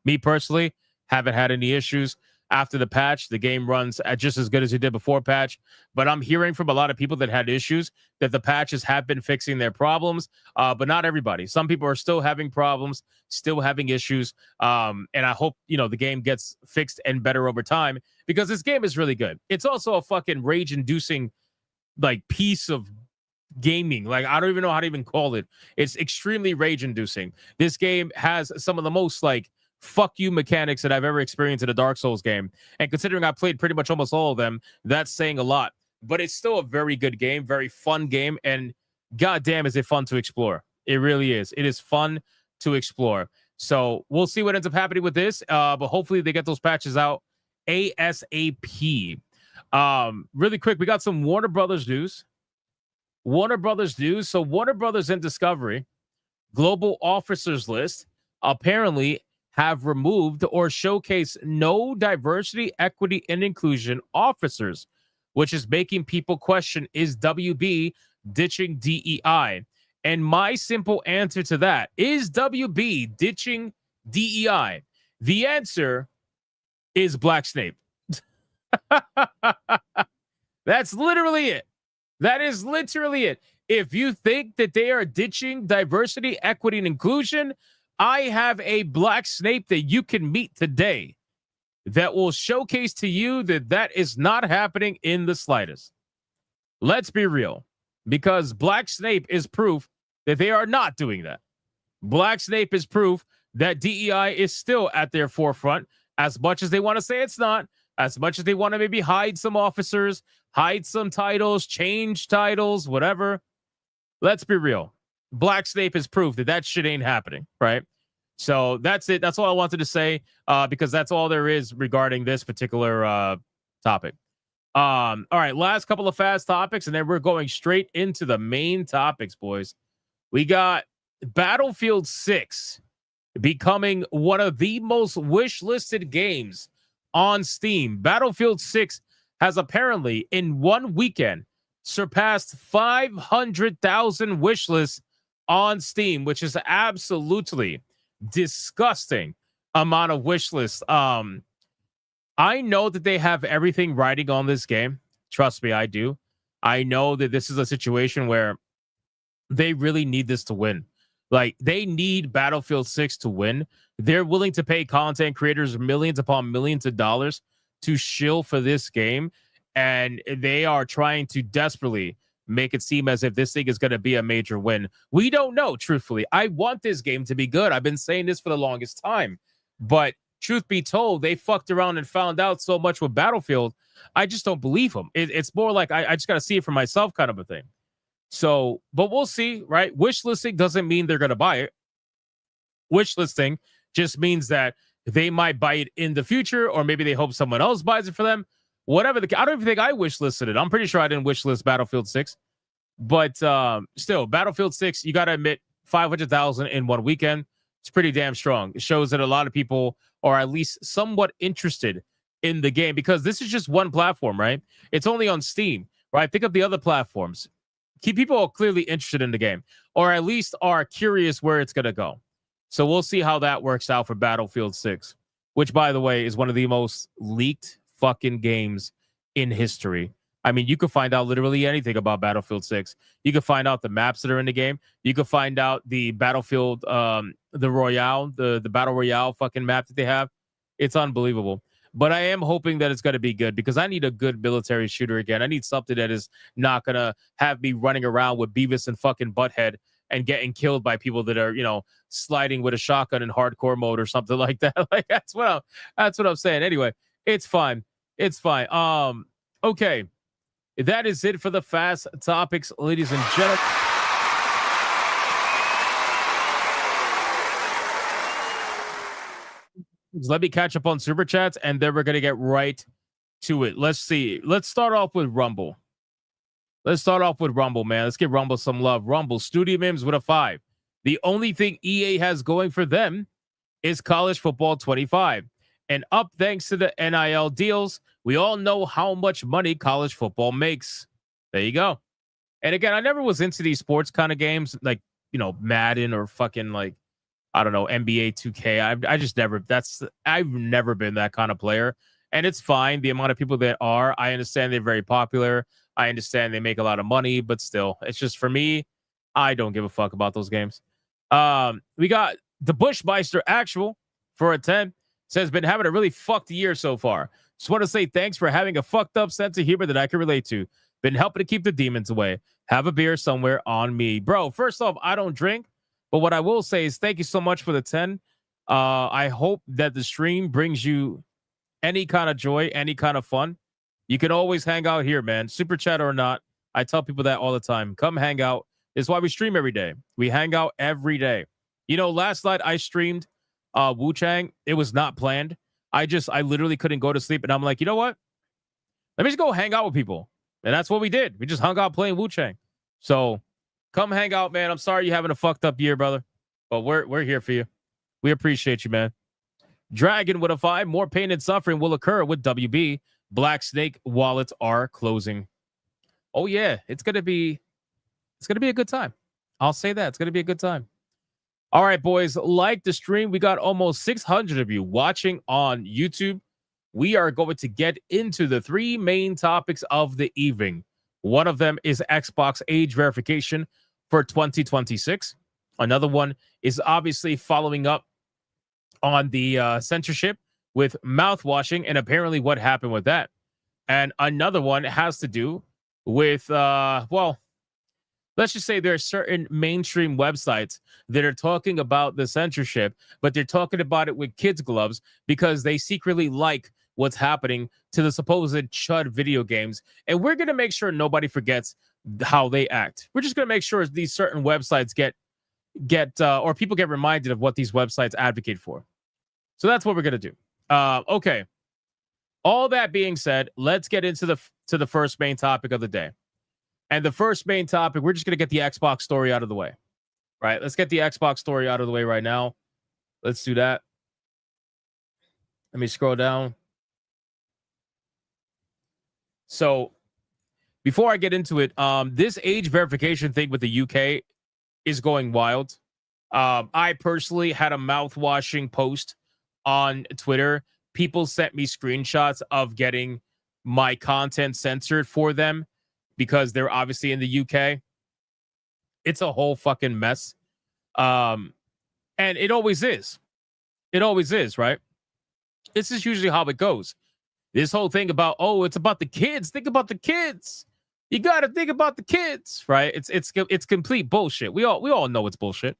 Me personally, haven't had any issues. After the patch, the game runs just as good as it did before patch. But I'm hearing from a lot of people that had issues that the patches have been fixing their problems, but not everybody. Some people are still having problems, still having issues. And I hope, the game gets fixed and better over time, because this game is really good. It's also a fucking rage-inducing, piece of gaming. I don't even know how to even call it. It's extremely rage-inducing. This game has some of the most, fuck you mechanics that I've ever experienced in a Dark Souls game. And considering I played pretty much almost all of them, that's saying a lot. But it's still a very good game, very fun game, and goddamn is it fun to explore. It really is. It is fun to explore. So we'll see what ends up happening with this, but hopefully they get those patches out ASAP. Really quick, we got some Warner Brothers news. So Warner Brothers and Discovery global officers list apparently have removed or showcased no diversity, equity, and inclusion officers, which is making people question, is WB ditching DEI? And my simple answer to that, is WB ditching DEI? The answer is Black Snape. That's literally it. That is literally it. If you think that they are ditching diversity, equity, and inclusion, I have a Black Snape that you can meet today that will showcase to you that that is not happening in the slightest. Let's be real, because Black Snape is proof that they are not doing that. Black Snape is proof that DEI is still at their forefront, as much as they want to say it's not, as much as they want to maybe hide some officers, hide some titles, change titles, whatever. Let's be real. Black Snape is proof that that shit ain't happening, right? So that's it. That's all I wanted to say, because that's all there is regarding this particular topic. All right, last couple of fast topics, and then we're going straight into the main topics, boys. We got Battlefield 6 becoming one of the most wish-listed games on Steam. Battlefield 6 has apparently, in one weekend, surpassed 500,000 wish lists on Steam, which is absolutely disgusting amount of wish lists. I know that they have everything riding on this game. Trust me, I do. I know that this is a situation where they really need this to win. Like, they need Battlefield 6 to win. They're willing to pay content creators millions upon millions of dollars to shill for this game, and they are trying to desperately make it seem as if this thing is going to be a major win. We don't know, truthfully. I want this game to be good. I've been saying this for the longest time. But truth be told, they fucked around and found out so much with Battlefield. I just don't believe them. It's more like I just got to see it for myself kind of a thing. So, but we'll see, right? Wish listing doesn't mean they're going to buy it. Wish listing just means that they might buy it in the future, or maybe they hope someone else buys it for them. Whatever I don't even think I wish listed it. I'm pretty sure I didn't wish list Battlefield 6. But still, Battlefield 6, you got to admit, 500,000 in one weekend. It's pretty damn strong. It shows that a lot of people are at least somewhat interested in the game, because this is just one platform, right? It's only on Steam, right? Think of the other platforms. People are clearly interested in the game, or at least are curious where it's going to go. So we'll see how that works out for Battlefield 6, which, by the way, is one of the most leaked fucking games in history. I mean, you could find out literally anything about Battlefield 6. You could find out the maps that are in the game. You could find out the Battlefield, the Royale, the Battle Royale fucking map that they have. It's unbelievable. But I am hoping that it's going to be good, because I need a good military shooter again. I need something that is not going to have me running around with Beavis and fucking Butthead and getting killed by people that are, sliding with a shotgun in hardcore mode or something like that. Like, that's what I'm saying. Anyway, it's fine. It's fine. Okay. That is it for the fast topics, ladies and gentlemen. Let me catch up on super chats, and then we're going to get right to it. Let's see. Let's start off with Rumble. Man. Let's give Rumble some love. Rumble, Studio Mims with a 5. The only thing EA has going for them is College Football 25. And up thanks to the NIL deals, we all know how much money college football makes. There you go. And again, I never was into these sports kind of games, like, Madden or fucking, like, I don't know, NBA 2K. I've never been that kind of player. And it's fine. The amount of people that are, I understand they're very popular. I understand they make a lot of money, but still, it's just, for me, I don't give a fuck about those games. We got the Bushmeister Actual for a 10. Says, been having a really fucked year so far. Just want to say thanks for having a fucked up sense of humor that I can relate to. Been helping to keep the demons away. Have a beer somewhere on me. Bro, first off, I don't drink. But what I will say is thank you so much for the 10. I hope that the stream brings you any kind of joy, any kind of fun. You can always hang out here, man. Super chat or not. I tell people that all the time. Come hang out. It's why we stream every day. We hang out every day. You know, last night I streamed Wu Chang. It was not planned. I literally couldn't go to sleep. And I'm like, you know what? Let me just go hang out with people. And that's what we did. We just hung out playing Wu Chang. So come hang out, man. I'm sorry you're having a fucked up year, brother. But we're here for you. We appreciate you, man. Dragon with a 5. More pain and suffering will occur with WB. Black Snake wallets are closing. Oh, yeah. It's gonna be a good time. I'll say that. It's gonna be a good time. All right, boys. Like the stream. We got almost 600 of you watching on YouTube. We are going to get into the 3 main topics of the evening. One of them is Xbox age verification for 2026. Another one is obviously following up on the censorship with mouthwashing and apparently what happened with that. And another one has to do with, well, let's just say there are certain mainstream websites that are talking about the censorship, but they're talking about it with kids' gloves because they secretly like what's happening to the supposed chud video games. And we're going to make sure nobody forgets how they act. We're just going to make sure these certain websites get or people get reminded of what these websites advocate for. So that's what we're going to do. Okay. All that being said, let's get into the first main topic of the day. And the first main topic, we're just going to get the Xbox story out of the way. Right? Let's get the Xbox story out of the way right now. Let's do that. Let me scroll down. So before I get into it, this age verification thing with the UK is going wild. I personally had a mouthwashing post on Twitter. People sent me screenshots of getting my content censored for them because they're obviously in the UK. It's a whole fucking mess. And it always is. It always is, right? This is usually how it goes. This whole thing about, oh, it's about the kids. Think about the kids. You got to think about the kids, right? It's complete bullshit. We all know it's bullshit.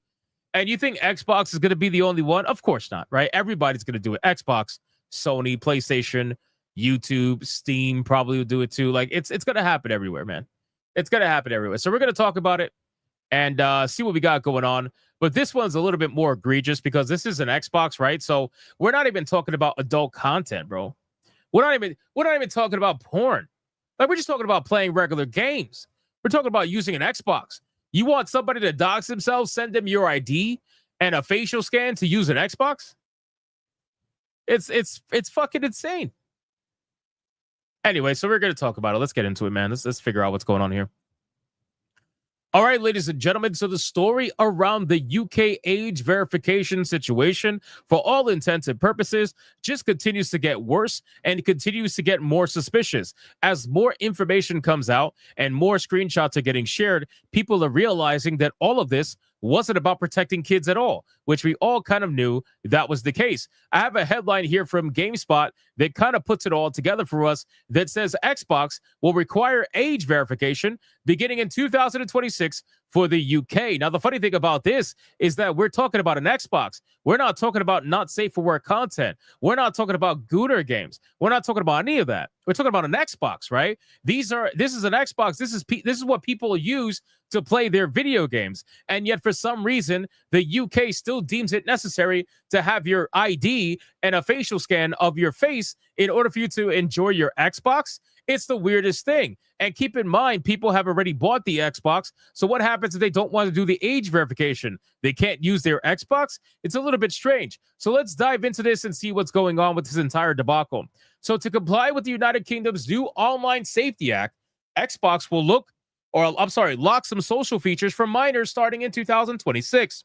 And you think Xbox is going to be the only one? Of course not, right? Everybody's going to do it. Xbox, Sony, PlayStation, YouTube, Steam probably will do it too. Like it's going to happen everywhere, man. It's going to happen everywhere. So we're going to talk about it and see what we got going on. But this one's a little bit more egregious because this is an Xbox, right? So we're not even talking about adult content, bro. We're not even talking about porn. Like, we're just talking about playing regular games. We're talking about using an Xbox. You want somebody to dox themselves, send them your ID and a facial scan to use an Xbox? It's fucking insane. Anyway, so we're going to talk about it. Let's get into it, man. Let's figure out what's going on here. All right, ladies and gentlemen, so the story around the UK age verification situation, for all intents and purposes, just continues to get worse and continues to get more suspicious. As more information comes out and more screenshots are getting shared, people are realizing that all of this wasn't about protecting kids at all, which we all kind of knew that was the case. I have a headline here from GameSpot that kind of puts it all together for us that says Xbox will require age verification beginning in 2026 for the UK. Now, the funny thing about this is that we're talking about an Xbox. We're not talking about not safe for work content. We're not talking about Gooter games. We're not talking about any of that. We're talking about an Xbox, right? This is an Xbox. This is what people use to play their video games. And yet, for some reason, the UK still deems it necessary to have your ID and a facial scan of your face in order for you to enjoy your Xbox. It's the weirdest thing. And keep in mind, people have already bought the Xbox. So what happens if they don't want to do the age verification? They can't use their Xbox? It's a little bit strange. So let's dive into this and see what's going on with this entire debacle. So to comply with the United Kingdom's new Online Safety Act, Xbox will lock some social features for minors starting in 2026.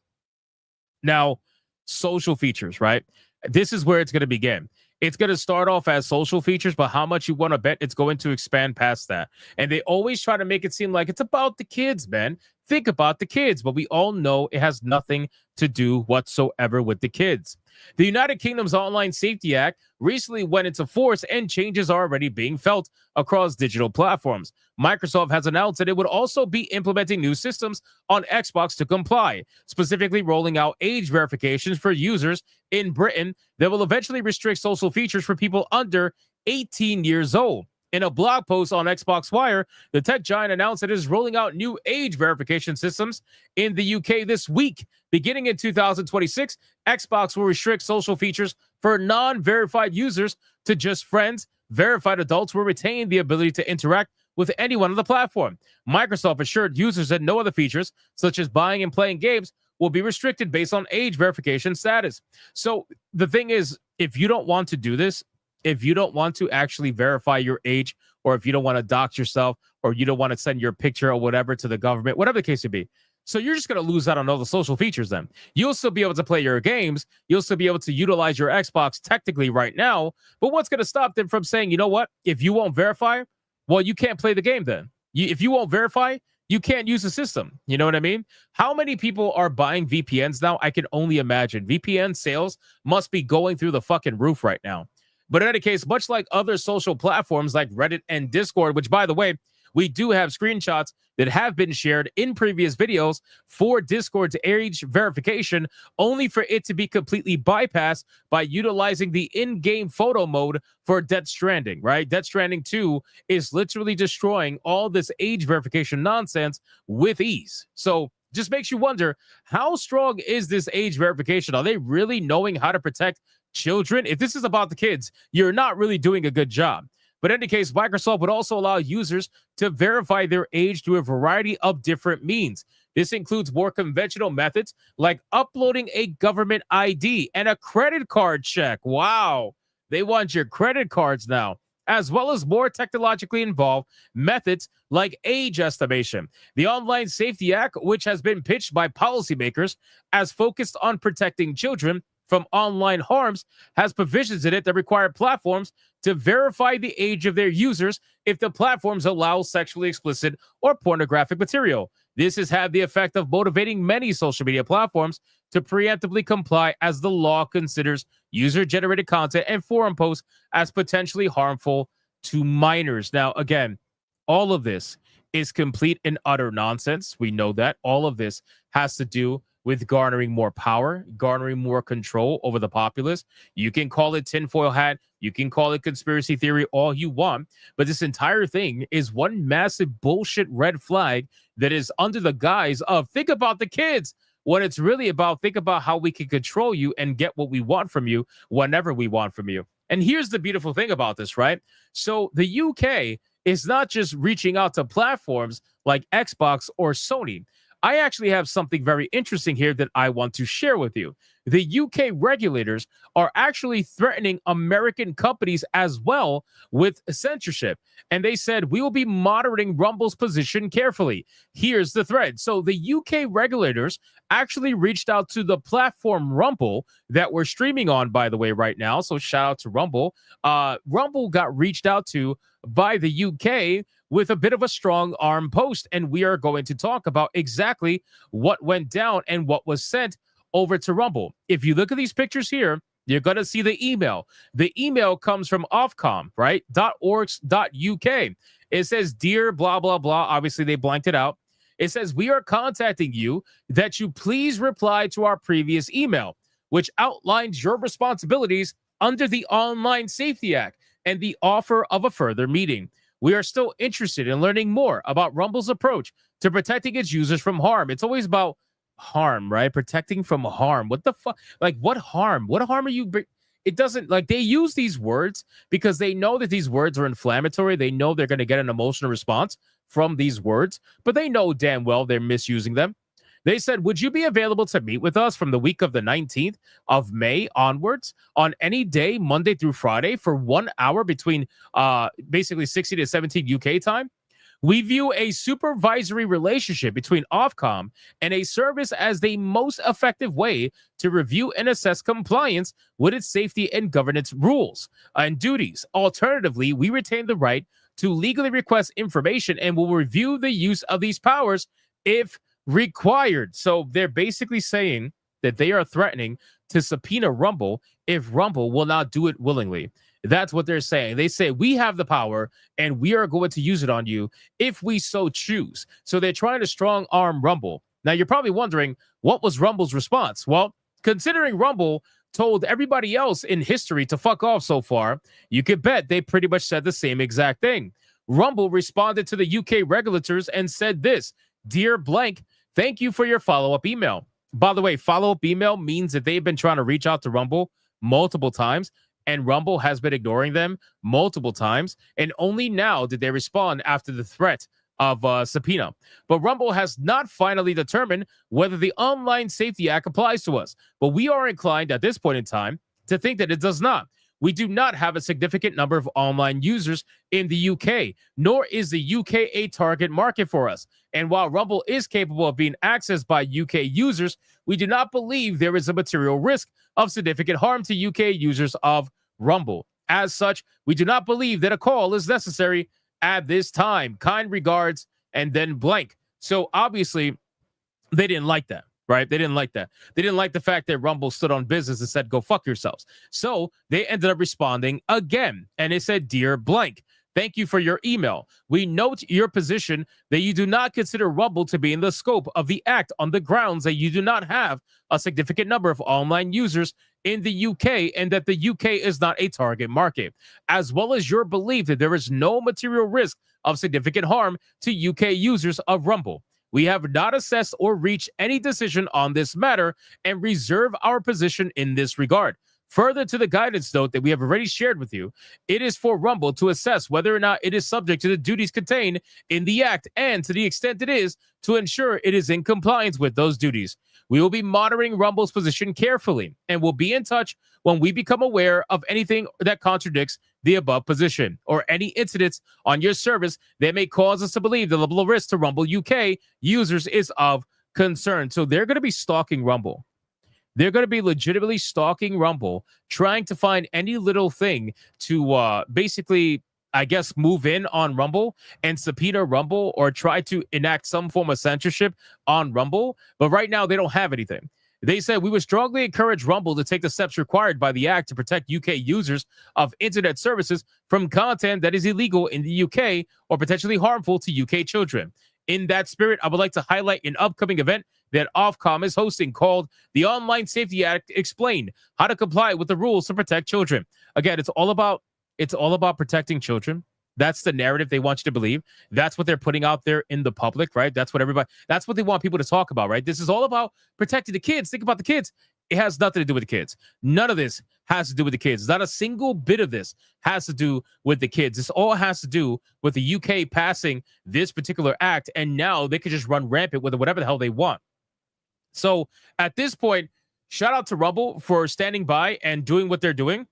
Now, social features, right? This is where it's going to begin. It's going to start off as social features, but how much you want to bet it's going to expand past that. And they always try to make it seem like it's about the kids, man. think about the kids, but we all know it has nothing to do whatsoever with the kids. The United Kingdom's Online Safety Act recently went into force, and changes are already being felt across digital platforms. Microsoft has announced that it would also be implementing new systems on Xbox to comply, specifically rolling out age verifications for users in Britain that will eventually restrict social features for people under 18 years old. In a blog post on Xbox Wire, the tech giant announced that it is rolling out new age verification systems in the UK this week. Beginning in 2026, Xbox will restrict social features for non-verified users to just friends. Verified adults will retain the ability to interact with anyone on the platform. Microsoft assured users that no other features, such as buying and playing games, will be restricted based on age verification status. So the thing is, if you don't want to do this, if you don't want to actually verify your age, or if you don't want to dox yourself, or you don't want to send your picture or whatever to the government, whatever the case may be, so you're just going to lose out on all the social features then. You'll still be able to play your games. You'll still be able to utilize your Xbox technically right now. But what's going to stop them from saying, you know what? If you won't verify, well, you can't play the game then. If you won't verify, you can't use the system. You know what I mean? How many people are buying VPNs now? I can only imagine. VPN sales must be going through the fucking roof right now. But in any case, much like other social platforms like Reddit and Discord, which, by the way, we do have screenshots that have been shared in previous videos for Discord's age verification, only for it to be completely bypassed by utilizing the in-game photo mode for Death Stranding, right? Death Stranding 2 is literally destroying all this age verification nonsense with ease. So just makes you wonder, how strong is this age verification? Are they really knowing how to protect children? If this is about the kids, you're not really doing a good job. But in any case, Microsoft would also allow users to verify their age through a variety of different means. This includes more conventional methods like uploading a government ID and a credit card check. Wow, they want your credit cards now, as well as more technologically involved methods like age estimation. The Online Safety Act, which has been pitched by policymakers as focused on protecting children from online harms, has provisions in it that require platforms to verify the age of their users if the platforms allow sexually explicit or pornographic material. This has had the effect of motivating many social media platforms to preemptively comply, as the law considers user-generated content and forum posts as potentially harmful to minors. Now, again, all of this is complete and utter nonsense. We know that. All of this has to do with garnering more power, garnering more control over the populace. You can call it tinfoil hat, you can call it conspiracy theory all you want, but this entire thing is one massive bullshit red flag that is under the guise of think about the kids, when it's really about think about how we can control you and get what we want from you whenever we want from you. And here's the beautiful thing about this, right? So the UK is not just reaching out to platforms like Xbox or Sony. I actually have something very interesting here that I want to share with you. The UK regulators are actually threatening American companies as well with censorship. And they said, we will be monitoring Rumble's position carefully. Here's the thread. So the UK regulators actually reached out to the platform Rumble that we're streaming on, by the way, right now. So shout out to Rumble. Rumble got reached out to by the UK with a bit of a strong arm post. And we are going to talk about exactly what went down and what was sent over to Rumble. If you look at these pictures here, you're going to see the email. The email comes from Ofcom, right? .org.uk. It says, dear blah, blah, blah. Obviously, they blanked it out. It says, we are contacting you that you please reply to our previous email, which outlines your responsibilities under the Online Safety Act and the offer of a further meeting. We are still interested in learning more about Rumble's approach to protecting its users from harm. It's always about harm, right? Protecting from harm. What the fuck? Like, what harm? What harm are you? It doesn't, like, they use these words because they know that these words are inflammatory. They know they're going to get an emotional response from these words, but they know damn well they're misusing them. They said, would you be available to meet with us from the week of the 19th of May onwards on any day, Monday through Friday, for 1 hour between basically 60 to 17 UK time? We view a supervisory relationship between Ofcom and a service as the most effective way to review and assess compliance with its safety and governance rules and duties. Alternatively, we retain the right to legally request information and will review the use of these powers if required. So they're basically saying that they are threatening to subpoena Rumble if Rumble will not do it willingly. That's what they're saying. They say we have the power and we are going to use it on you if we so choose. So they're trying to strong arm Rumble. Now you're probably wondering, what was Rumble's response? Well, considering Rumble told everybody else in history to fuck off so far, you could bet they pretty much said the same exact thing. Rumble responded to the UK regulators and said this: "Dear blank, thank you for your follow-up email." By the way, follow-up email means that they've been trying to reach out to Rumble multiple times, and Rumble has been ignoring them multiple times, and only now did they respond after the threat of subpoena. But Rumble has not finally determined whether the Online Safety Act applies to us, but we are inclined at this point in time to think that it does not. We do not have a significant number of online users in the UK, nor is the UK a target market for us. And while Rumble is capable of being accessed by UK users, we do not believe there is a material risk of significant harm to UK users of Rumble. As such, we do not believe that a call is necessary at this time. Kind regards, and then blank. So obviously, they didn't like that. Right? They didn't like that. They didn't like the fact that Rumble stood on business and said, go fuck yourselves. So they ended up responding again. And it said, "Dear blank, thank you for your email. We note your position that you do not consider Rumble to be in the scope of the act on the grounds that you do not have a significant number of online users in the UK and that the UK is not a target market, as well as your belief that there is no material risk of significant harm to UK users of Rumble. We have not assessed or reached any decision on this matter and reserve our position in this regard. Further to the guidance note that we have already shared with you, it is for Rumble to assess whether or not it is subject to the duties contained in the Act, and to the extent it is, to ensure it is in compliance with those duties. We will be monitoring Rumble's position carefully and will be in touch when we become aware of anything that contradicts the above position or any incidents on your service that may cause us to believe the level of risk to Rumble UK users is of concern." So they're going to be stalking Rumble. They're going to be legitimately stalking Rumble, trying to find any little thing to basically, I guess, move in on Rumble and subpoena Rumble or try to enact some form of censorship on Rumble. But right now, they don't have anything. They said, "We would strongly encourage Rumble to take the steps required by the Act to protect UK users of internet services from content that is illegal in the UK or potentially harmful to UK children. In that spirit, I would like to highlight an upcoming event that Ofcom is hosting called the Online Safety Act Explained: How to Comply with the Rules to Protect Children." Again, it's all about protecting children. That's the narrative they want you to believe. That's what they're putting out there in the public, right? That's what they want people to talk about, right? This is all about protecting the kids. Think about the kids. It has nothing to do with the kids. None of this has to do with the kids. Not a single bit of this has to do with the kids. This all has to do with the UK passing this particular act, and now they can just run rampant with whatever the hell they want. So at this point, shout out to Rumble for standing by and doing what they're doing,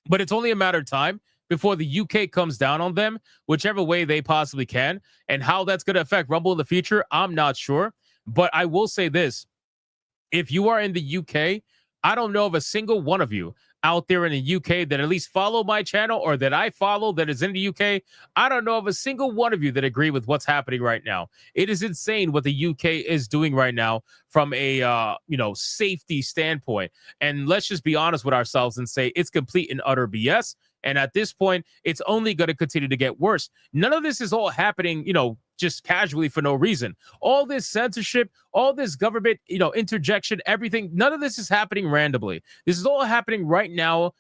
but it's only a matter of time before the UK comes down on them, whichever way they possibly can. And how that's going to affect Rumble in the future, I'm not sure. But I will say this: if you are in the UK, I don't know of a single one of you out there in the UK that at least follow my channel or that I follow that is in the UK. I don't know of a single one of you that agree with what's happening right now. It is insane what the UK is doing right now from a safety standpoint. And let's just be honest with ourselves and say it's complete and utter BS. And at this point, it's only going to continue to get worse. None of this is all happening, just casually for no reason. All this censorship, all this government, interjection, everything, none of this is happening randomly. This is all happening right now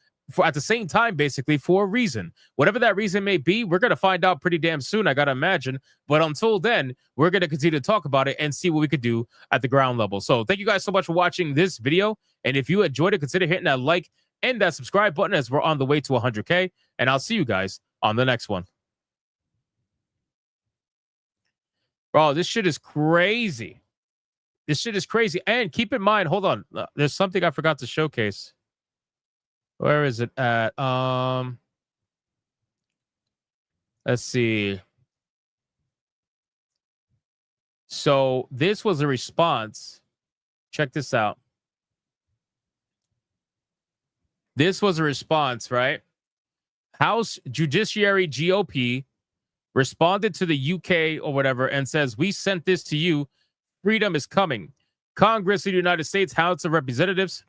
at the same time, basically, for a reason. Whatever that reason may be, we're going to find out pretty damn soon, I got to imagine. But until then, we're going to continue to talk about it and see what we could do at the ground level. So thank you guys so much for watching this video. And if you enjoyed it, consider hitting that like and that subscribe button as we're on the way to 100K. And I'll see you guys on the next one. Bro, this shit is crazy. This shit is crazy. And keep in mind, hold on. There's something I forgot to showcase. Where is it at? Let's see. So this was a response. Check this out. This was a response, right? House Judiciary GOP responded to the UK or whatever and says, "We sent this to you freedom is coming. Congress of the United States House of Representatives.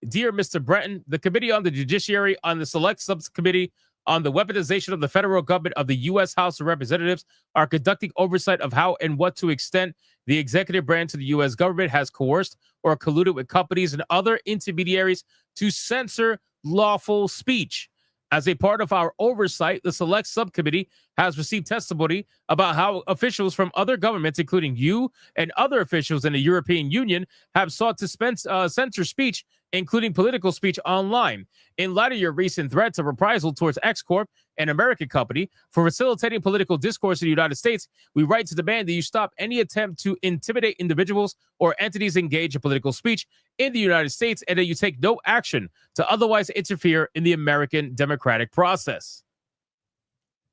Dear Mr. Breton, the Committee on the Judiciary on the Select Subcommittee on the Weaponization of the Federal Government of the U.S. House of Representatives are conducting oversight of how and what to extent the executive branch of the U.S. government has coerced or colluded with companies and other intermediaries to censor lawful speech. As a part of our oversight, the Select Subcommittee has received testimony about how officials from other governments, including you and other officials in the European Union, have sought to censor speech, including political speech online. In light of your recent threats of reprisal towards X Corp, an American company, for facilitating political discourse in the United States, we write to demand that you stop any attempt to intimidate individuals or entities engaged in political speech in the United States, and that you take no action to otherwise interfere in the American democratic process.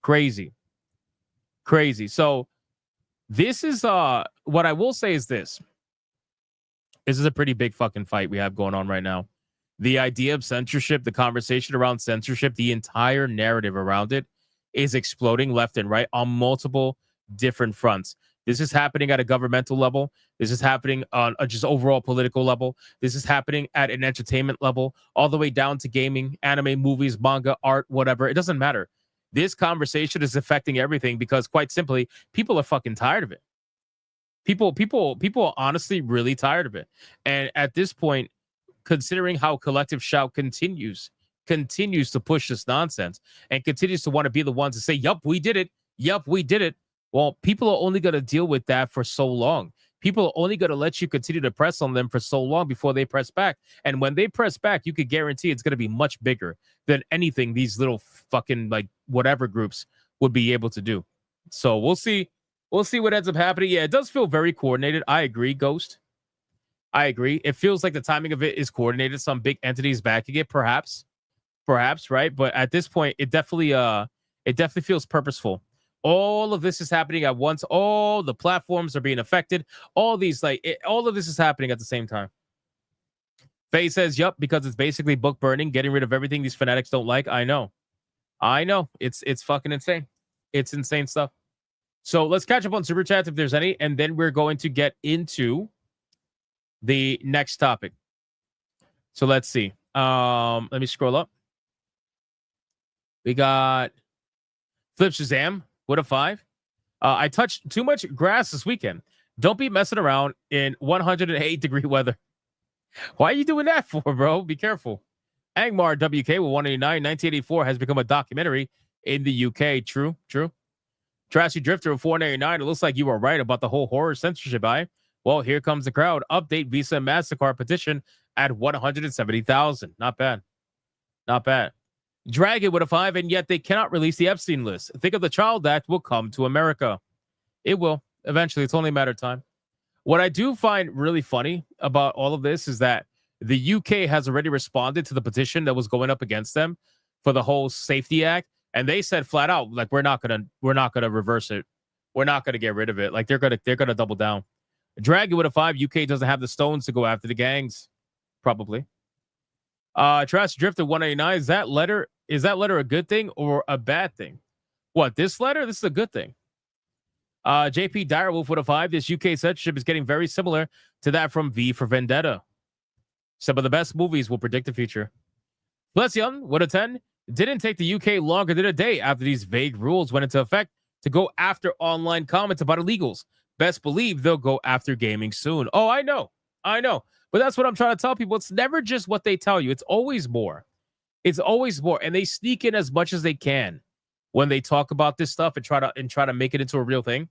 Crazy. So this is what I will say is this. This is a pretty big fucking fight we have going on right now. The idea of censorship, the conversation around censorship, the entire narrative around it is exploding left and right on multiple different fronts. This is happening at a governmental level. This is happening on a just overall political level. This is happening at an entertainment level, all the way down to gaming, anime, movies, manga, art, whatever. It doesn't matter. This conversation is affecting everything because, quite simply, people are fucking tired of it. People are honestly really tired of it. And at this point, considering how Collective Shout continues to push this nonsense and continues to want to be the ones to say, yup, we did it. Yup, we did it. Well, people are only going to deal with that for so long. People are only going to let you continue to press on them for so long before they press back. And when they press back, you could guarantee it's going to be much bigger than anything these little fucking like whatever groups would be able to do. So we'll see. We'll see what ends up happening. Yeah, it does feel very coordinated. I agree, Ghost. I agree. It feels like the timing of it is coordinated. Some big entities backing it, perhaps, right? But at this point, it definitely feels purposeful. All of this is happening at once. All the platforms are being affected. All of this is happening at the same time. Faye says, yup, because it's basically book burning, getting rid of everything these fanatics don't like. I know. It's fucking insane. It's insane stuff. So let's catch up on Super Chats if there's any, and then we're going to get into the next topic. So let's see. Let me scroll up. We got Flip Shazam. What a 5. I touched too much grass this weekend. Don't be messing around in 108-degree weather. Why are you doing that for, bro? Be careful. Angmar WK with 189. 1984 has become a documentary in the UK. True. Trashy Drifter with 499. It looks like you were right about the whole horror censorship, Well, here comes the crowd. Update Visa and MasterCard petition at 170,000. Not bad. Dragon with a 5, and yet they cannot release the Epstein list. Think of the Child Act will come to America. It will. Eventually. It's only a matter of time. What I do find really funny about all of this is that the UK has already responded to the petition that was going up against them for the whole Safety Act. And they said flat out, like, we're not gonna reverse it. We're not gonna get rid of it. Like, they're gonna double down. Dragon with a 5. UK doesn't have the stones to go after the gangs. Probably. Trash Drifter 189. Is that letter a good thing or a bad thing? What, this letter? This is a good thing. JP Direwolf with a 5. This UK censorship is getting very similar to that from V for Vendetta. Some of the best movies will predict the future. Blession with a 10. Didn't take the UK longer than a day after these vague rules went into effect to go after online comments about illegals. Best believe they'll go after gaming soon. Oh, I know. But that's what I'm trying to tell people. It's never just what they tell you. It's always more. And they sneak in as much as they can when they talk about this stuff and try to make it into a real thing.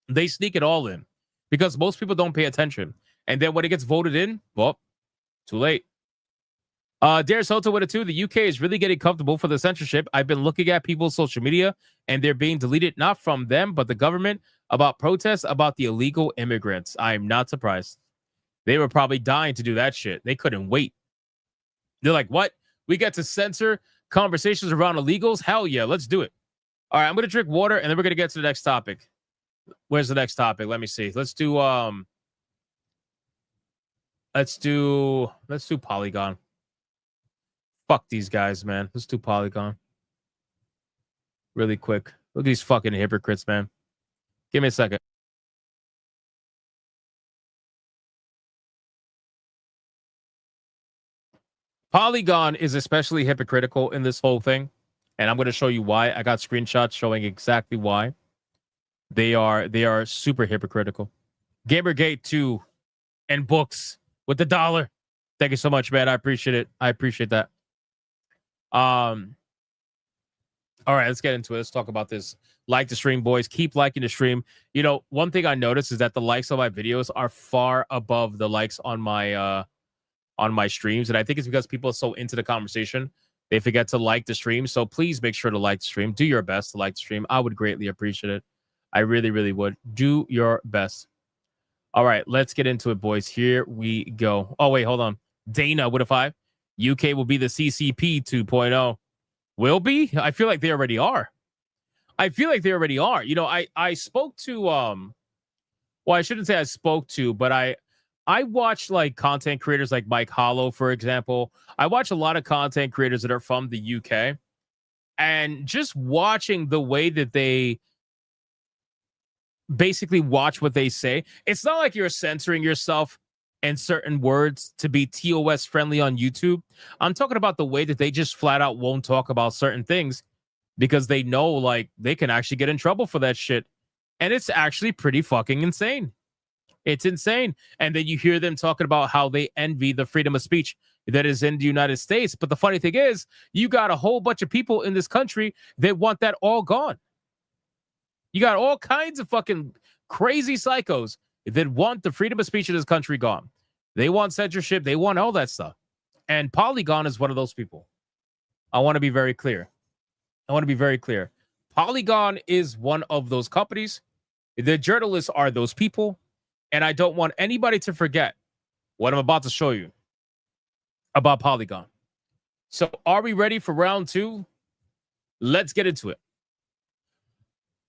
They sneak it all in because most people don't pay attention. And then when it gets voted in, well, too late. Dare Soto with a 2. The UK is really getting comfortable for the censorship. I've been looking at people's social media and they're being deleted, not from them, but the government, about protests about the illegal immigrants. I am not surprised. They were probably dying to do that shit. They couldn't wait. They're like, what? We get to censor conversations around illegals? Hell yeah, let's do it. All right, I'm going to drink water and then we're going to get to the next topic. Where's the next topic? Let me see. Let's do Polygon. Fuck these guys, man. Let's do Polygon. Really quick. Look at these fucking hypocrites, man. Give me a second. Polygon is especially hypocritical in this whole thing, and I'm going to show you why. I got screenshots showing exactly why. They are super hypocritical. Gamergate 2 and books with the $1. Thank you so much, man. I appreciate it. I appreciate that. All right, let's get into it. Let's talk about this. Like the stream, boys. Keep liking the stream. You know, one thing I noticed is that the likes on my videos are far above the likes on my streams, and I think it's because people are so into the conversation they forget to like the stream. So please make sure to like the stream. Do your best to like the stream. I would greatly appreciate it. I really, really would. Do your best. All right, let's get into it, boys. Here we go. Oh, wait, hold on. Dana with a 5. UK will be the CCP 2.0. Will be? I feel like they already are. You know, I spoke to well, I shouldn't say I spoke to, but I watch like content creators like Mike Hollow, for example. I watch a lot of content creators that are from the UK, and just watching the way that they basically watch what they say. It's not like you're censoring yourself and certain words to be TOS friendly on YouTube. I'm talking about the way that they just flat out won't talk about certain things because they know like they can actually get in trouble for that shit. And it's actually pretty fucking insane. It's insane. And then you hear them talking about how they envy the freedom of speech that is in the United States. But the funny thing is, you got a whole bunch of people in this country that want that all gone. You got all kinds of fucking crazy psychos that want the freedom of speech in this country gone. They want censorship. They want all that stuff. And Polygon is one of those people. I want to be very clear. Polygon is one of those companies. The journalists are those people. And I don't want anybody to forget what I'm about to show you about Polygon. So are we ready for round 2? Let's get into it.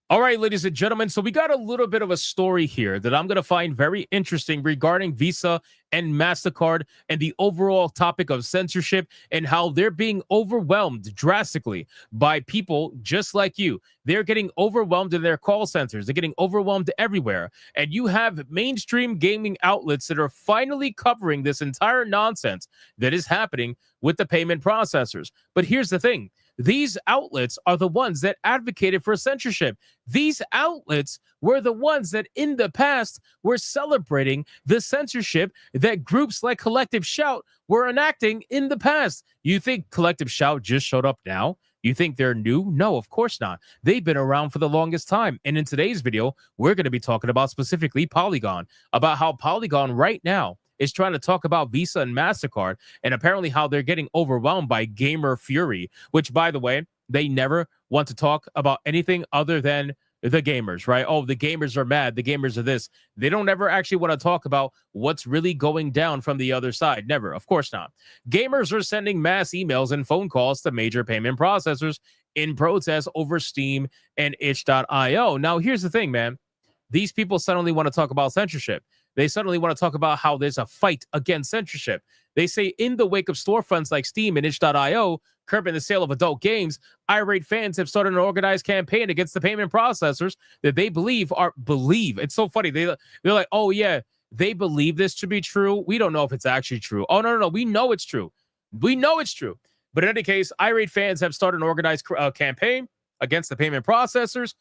All right, ladies and gentlemen, so we got a little bit of a story here that I'm going to find very interesting regarding Visa and MasterCard and the overall topic of censorship and how they're being overwhelmed drastically by people just like you. They're getting overwhelmed in their call centers. They're getting overwhelmed everywhere. And you have mainstream gaming outlets that are finally covering this entire nonsense that is happening with the payment processors. But here's the thing. These outlets are the ones that advocated for censorship. These outlets were the ones that in the past were celebrating the censorship that groups like Collective Shout were enacting in the past. You think Collective Shout just showed up now? You think they're new? No, of course not. They've been around for the longest time. And in today's video, we're going to be talking about specifically Polygon, about how Polygon right now is trying to talk about Visa and MasterCard and apparently how they're getting overwhelmed by gamer fury, which, by the way, they never want to talk about anything other than the gamers, right? Oh, the gamers are mad. The gamers are this. They don't ever actually want to talk about what's really going down from the other side. Never. Of course not. Gamers are sending mass emails and phone calls to major payment processors in protest over Steam and itch.io. Now, here's the thing, man. These people suddenly want to talk about censorship. They suddenly want to talk about how there's a fight against censorship. They say in the wake of storefronts like Steam and itch.io curbing the sale of adult games, irate fans have started an organized campaign against the payment processors that they believe. It's so funny. They're like, oh yeah, they believe this to be true. We don't know if it's actually true. Oh, no. We know it's true. But in any case, irate fans have started an organized campaign against the payment processors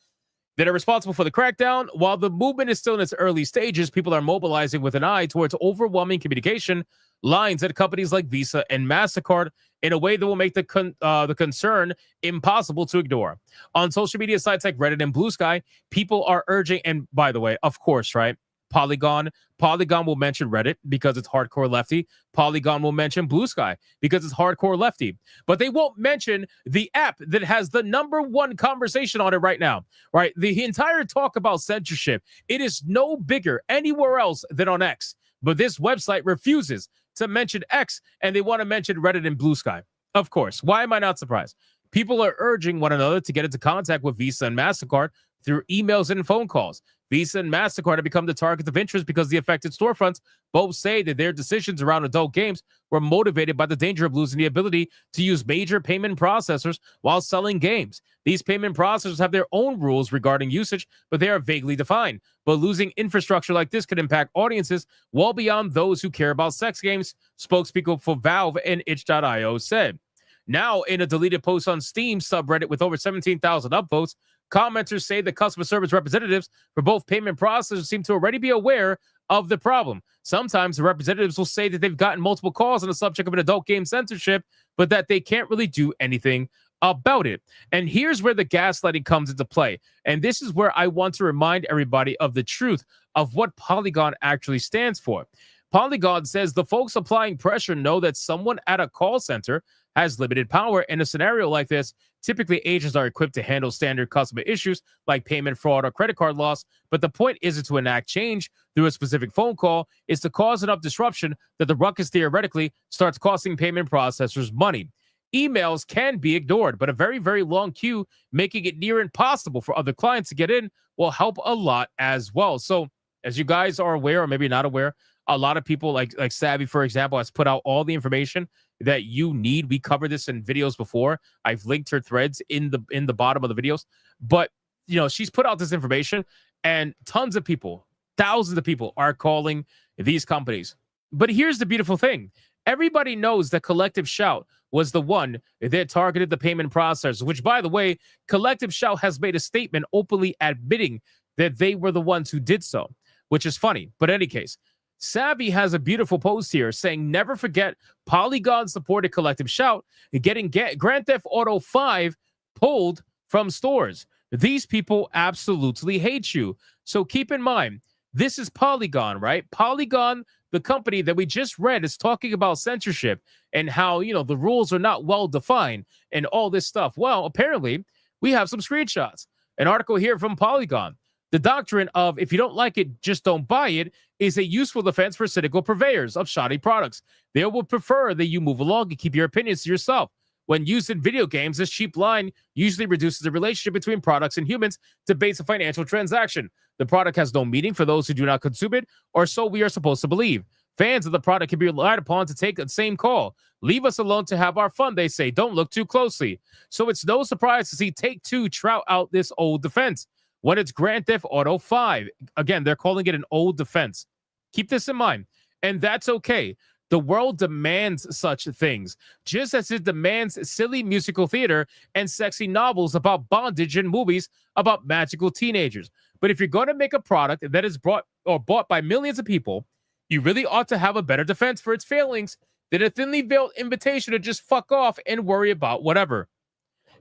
that are responsible for the crackdown. While the movement is still in its early stages, people are mobilizing with an eye towards overwhelming communication lines at companies like Visa and MasterCard in a way that will make the concern impossible to ignore. On social media sites like Reddit and Blue Sky, people are urging, and by the way, of course, right? Polygon will mention Reddit because it's hardcore lefty. Polygon will mention Blue Sky because it's hardcore lefty. But they won't mention the app that has the #1 conversation on it right now, right? The entire talk about censorship, it is no bigger anywhere else than on X. But this website refuses to mention X, and they want to mention Reddit and Blue Sky. Of course. Why am I not surprised? People are urging one another to get into contact with Visa and MasterCard through emails and phone calls. Visa and MasterCard have become the targets of interest because the affected storefronts both say that their decisions around adult games were motivated by the danger of losing the ability to use major payment processors while selling games. These payment processors have their own rules regarding usage, but they are vaguely defined. But losing infrastructure like this could impact audiences well beyond those who care about sex games, spokespeople for Valve and itch.io said. Now, in a deleted post on Steam subreddit with over 17,000 upvotes, commenters say the customer service representatives for both payment processors seem to already be aware of the problem. Sometimes the representatives will say that they've gotten multiple calls on the subject of an adult game censorship, but that they can't really do anything about it. And here's where the gaslighting comes into play. And this is where I want to remind everybody of the truth of what Polygon actually stands for. Polygon says the folks applying pressure know that someone at a call center has limited power. In a scenario like this, typically agents are equipped to handle standard customer issues like payment fraud or credit card loss. But the point isn't to enact change through a specific phone call. It's to cause enough disruption that the ruckus theoretically starts costing payment processors money. Emails can be ignored, but a very, very long queue, making it near impossible for other clients to get in, will help a lot as well. So as you guys are aware, or maybe not aware, a lot of people like Savvy, for example, has put out all the information that you need. We covered this in videos before. I've linked her threads in the bottom of the videos. But, you know, she's put out this information and tons of people, thousands of people are calling these companies. But here's the beautiful thing. Everybody knows that Collective Shout was the one that targeted the payment processors, which, by the way, Collective Shout has made a statement openly admitting that they were the ones who did so, which is funny. But in any case, Savvy has a beautiful post here saying, never forget Polygon supported Collective Shout getting Grand Theft Auto 5 pulled from stores. These people absolutely hate you. So keep in mind, this is Polygon, right? Polygon, the company that we just read, is talking about censorship and how, you know, the rules are not well defined and all this stuff. Well, apparently we have some screenshots. An article here from Polygon. The doctrine of if you don't like it, just don't buy it is a useful defense for cynical purveyors of shoddy products. They will prefer that you move along and keep your opinions to yourself. When used in video games, this cheap line usually reduces the relationship between products and humans to base a financial transaction. The product has no meaning for those who do not consume it, or so we are supposed to believe. Fans of the product can be relied upon to take the same call. Leave us alone to have our fun, they say. Don't look too closely. So it's no surprise to see Take-Two trout out this old defense. When it's Grand Theft Auto 5, again, they're calling it an old defense. Keep this in mind, and that's okay. The world demands such things, just as it demands silly musical theater and sexy novels about bondage and movies about magical teenagers. But if you're going to make a product that is bought by millions of people, you really ought to have a better defense for its failings than a thinly veiled invitation to just fuck off and worry about whatever.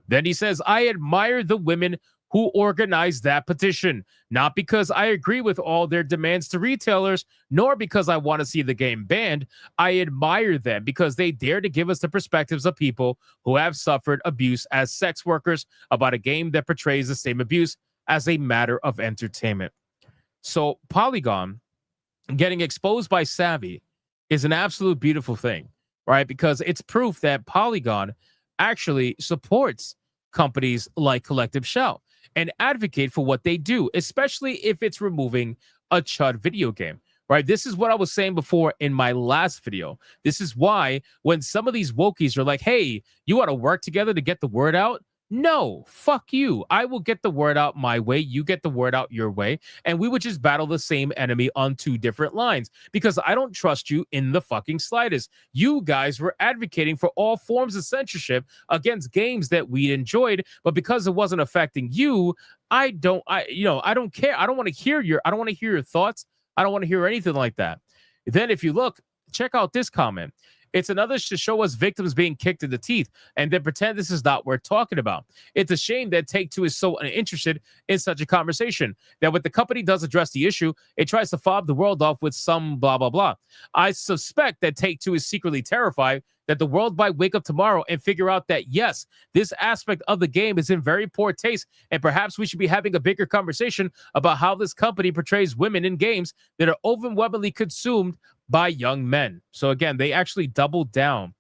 Then he says, I admire the women who organized that petition, not because I agree with all their demands to retailers, nor because I want to see the game banned. I admire them because they dare to give us the perspectives of people who have suffered abuse as sex workers about a game that portrays the same abuse as a matter of entertainment. So Polygon getting exposed by Savvy is an absolute beautiful thing, right? Because it's proof that Polygon actually supports companies like Collective Shout and advocate for what they do, especially if it's removing a chud video game, right? This is what I was saying before in my last video. This is why when some of these wokies are like, hey, you want to work together to get the word out? No, fuck you. I will get the word out my way. You get the word out your way. And we would just battle the same enemy on two different lines because I don't trust you in the fucking slightest. You guys were advocating for all forms of censorship against games that we enjoyed, but because it wasn't affecting you, I don't care. I don't want to hear your thoughts. I don't want to hear anything like that. Then if you look, check out this comment. It's another to show us victims being kicked in the teeth and then pretend this is not worth talking about. It's a shame that Take-Two is so uninterested in such a conversation that when the company does address the issue, it tries to fob the world off with some blah, blah, blah. I suspect that Take-Two is secretly terrified that the world might wake up tomorrow and figure out that, yes, this aspect of the game is in very poor taste, and perhaps we should be having a bigger conversation about how this company portrays women in games that are overwhelmingly consumed by young men. So again, they actually doubled down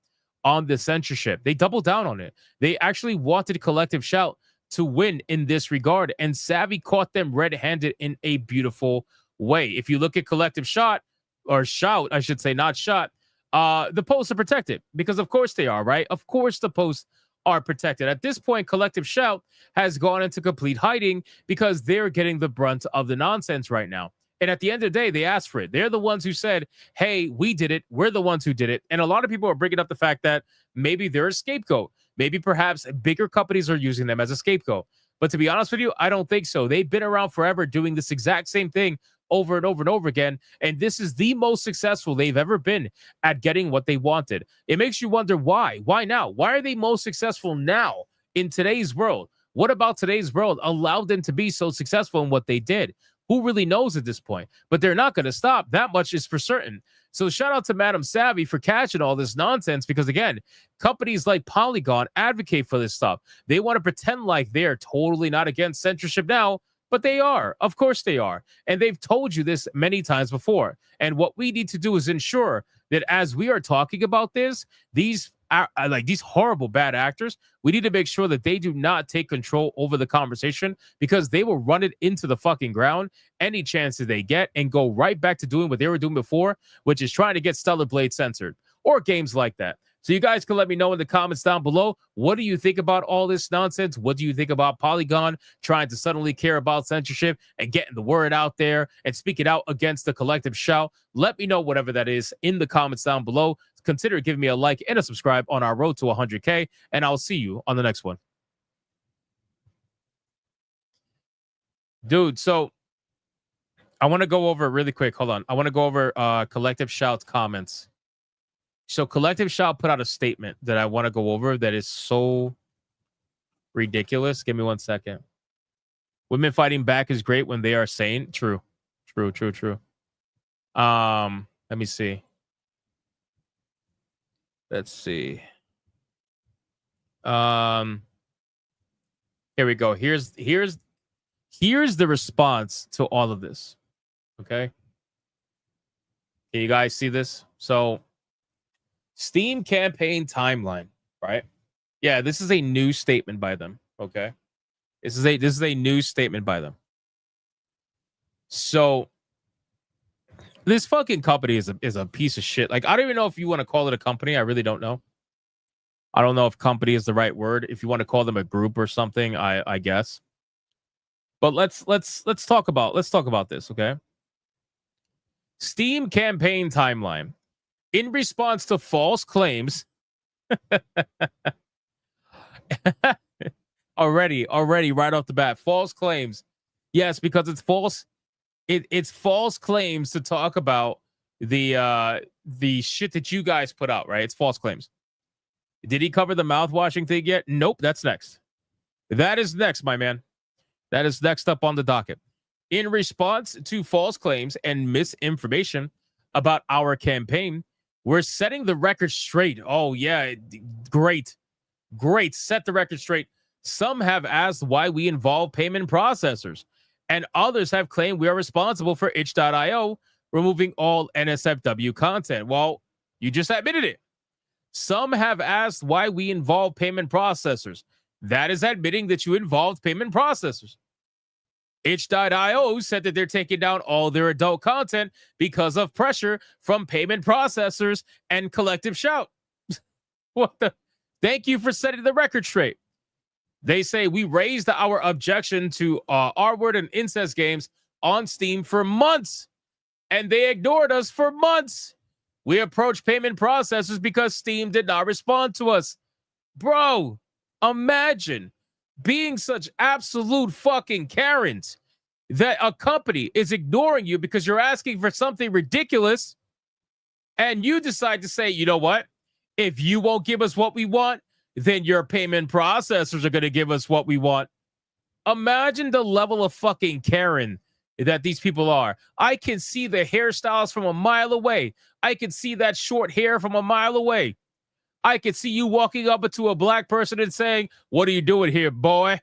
on the censorship. They doubled down on it. They actually wanted Collective Shout to win in this regard. And Savvy caught them red-handed in a beautiful way. If you look at Collective Shot, or Shout, I should say, not Shot, the posts are protected because of course they are, right? Of course the posts are protected. At this point, Collective Shout has gone into complete hiding because they're getting the brunt of the nonsense right now. And at the end of the day, they asked for it. They're the ones who said, hey, we did it. We're the ones who did it. And a lot of people are bringing up the fact that maybe they're a scapegoat. Maybe perhaps bigger companies are using them as a scapegoat. But to be honest with you, I don't think so. They've been around forever doing this exact same thing over and over and over again. And this is the most successful they've ever been at getting what they wanted. It makes you wonder why. Why now? Why are they most successful now in today's world? What about today's world allowed them to be so successful in what they did? Who really knows at this point? But they're not going to stop. That much is for certain. So shout out to Madam Savvy for catching all this nonsense because, again, companies like Polygon advocate for this stuff. They want to pretend like they're totally not against censorship now, but they are. Of course they are. And they've told you this many times before. And what we need to do is ensure that as we are talking about this, these horrible bad actors, we need to make sure that they do not take control over the conversation because they will run it into the fucking ground any chance that they get and go right back to doing what they were doing before, which is trying to get Stellar Blade censored or games like that. So you guys can let me know in the comments down below. What do you think about all this nonsense? What do you think about Polygon trying to suddenly care about censorship and getting the word out there and speaking out against the Collective Shout? Let me know whatever that is in the comments down below. Consider giving me a like and a subscribe on our road to 100K, and I'll see you on the next one. Dude, so I want to go over really quick. Hold on. I want to go over Collective Shout's comments. So Collective Shout put out a statement that I want to go over that is so ridiculous. Give me 1 second. Women fighting back is great when they are sane. True. Let me see. Let's see. Here we go. Here's the response to all of this. Okay. Can you guys see this? So Steam campaign timeline, right? Yeah, this is a new statement by them. Okay. This is a new statement by them. So this fucking company is a piece of shit. Like, I don't even know if you want to call it a company. I really don't know. I don't know if company is the right word. If you want to call them a group or something, I guess. But let's talk about this, okay? Steam campaign timeline. In response to false claims. already right off the bat, false claims. Yes, because it's false. It's false claims to talk about the shit that you guys put out, right? It's false claims. Did he cover the mouthwashing thing yet? Nope, that's next. That is next, my man. That is next up on the docket. In response to false claims and misinformation about our campaign, we're setting the record straight. Oh, yeah, great. Set the record straight. Some have asked why we involve payment processors, and others have claimed we are responsible for itch.io removing all NSFW content. Well, you just admitted it. Some have asked why we involve payment processors. That is admitting that you involved payment processors. Itch.io said that they're taking down all their adult content because of pressure from payment processors and Collective Shout. What the? Thank you for setting the record straight. They say we raised our objection to R-word and incest games on Steam for months, and they ignored us for months. We approached payment processors because Steam did not respond to us. Bro, imagine being such absolute fucking Karens that a company is ignoring you because you're asking for something ridiculous, and you decide to say, you know what? If you won't give us what we want, then your payment processors are going to give us what we want. Imagine the level of fucking Karen that these people are. I can see the hairstyles from a mile away. I can see that short hair from a mile away. I could see you walking up to a black person and saying, what are you doing here, boy?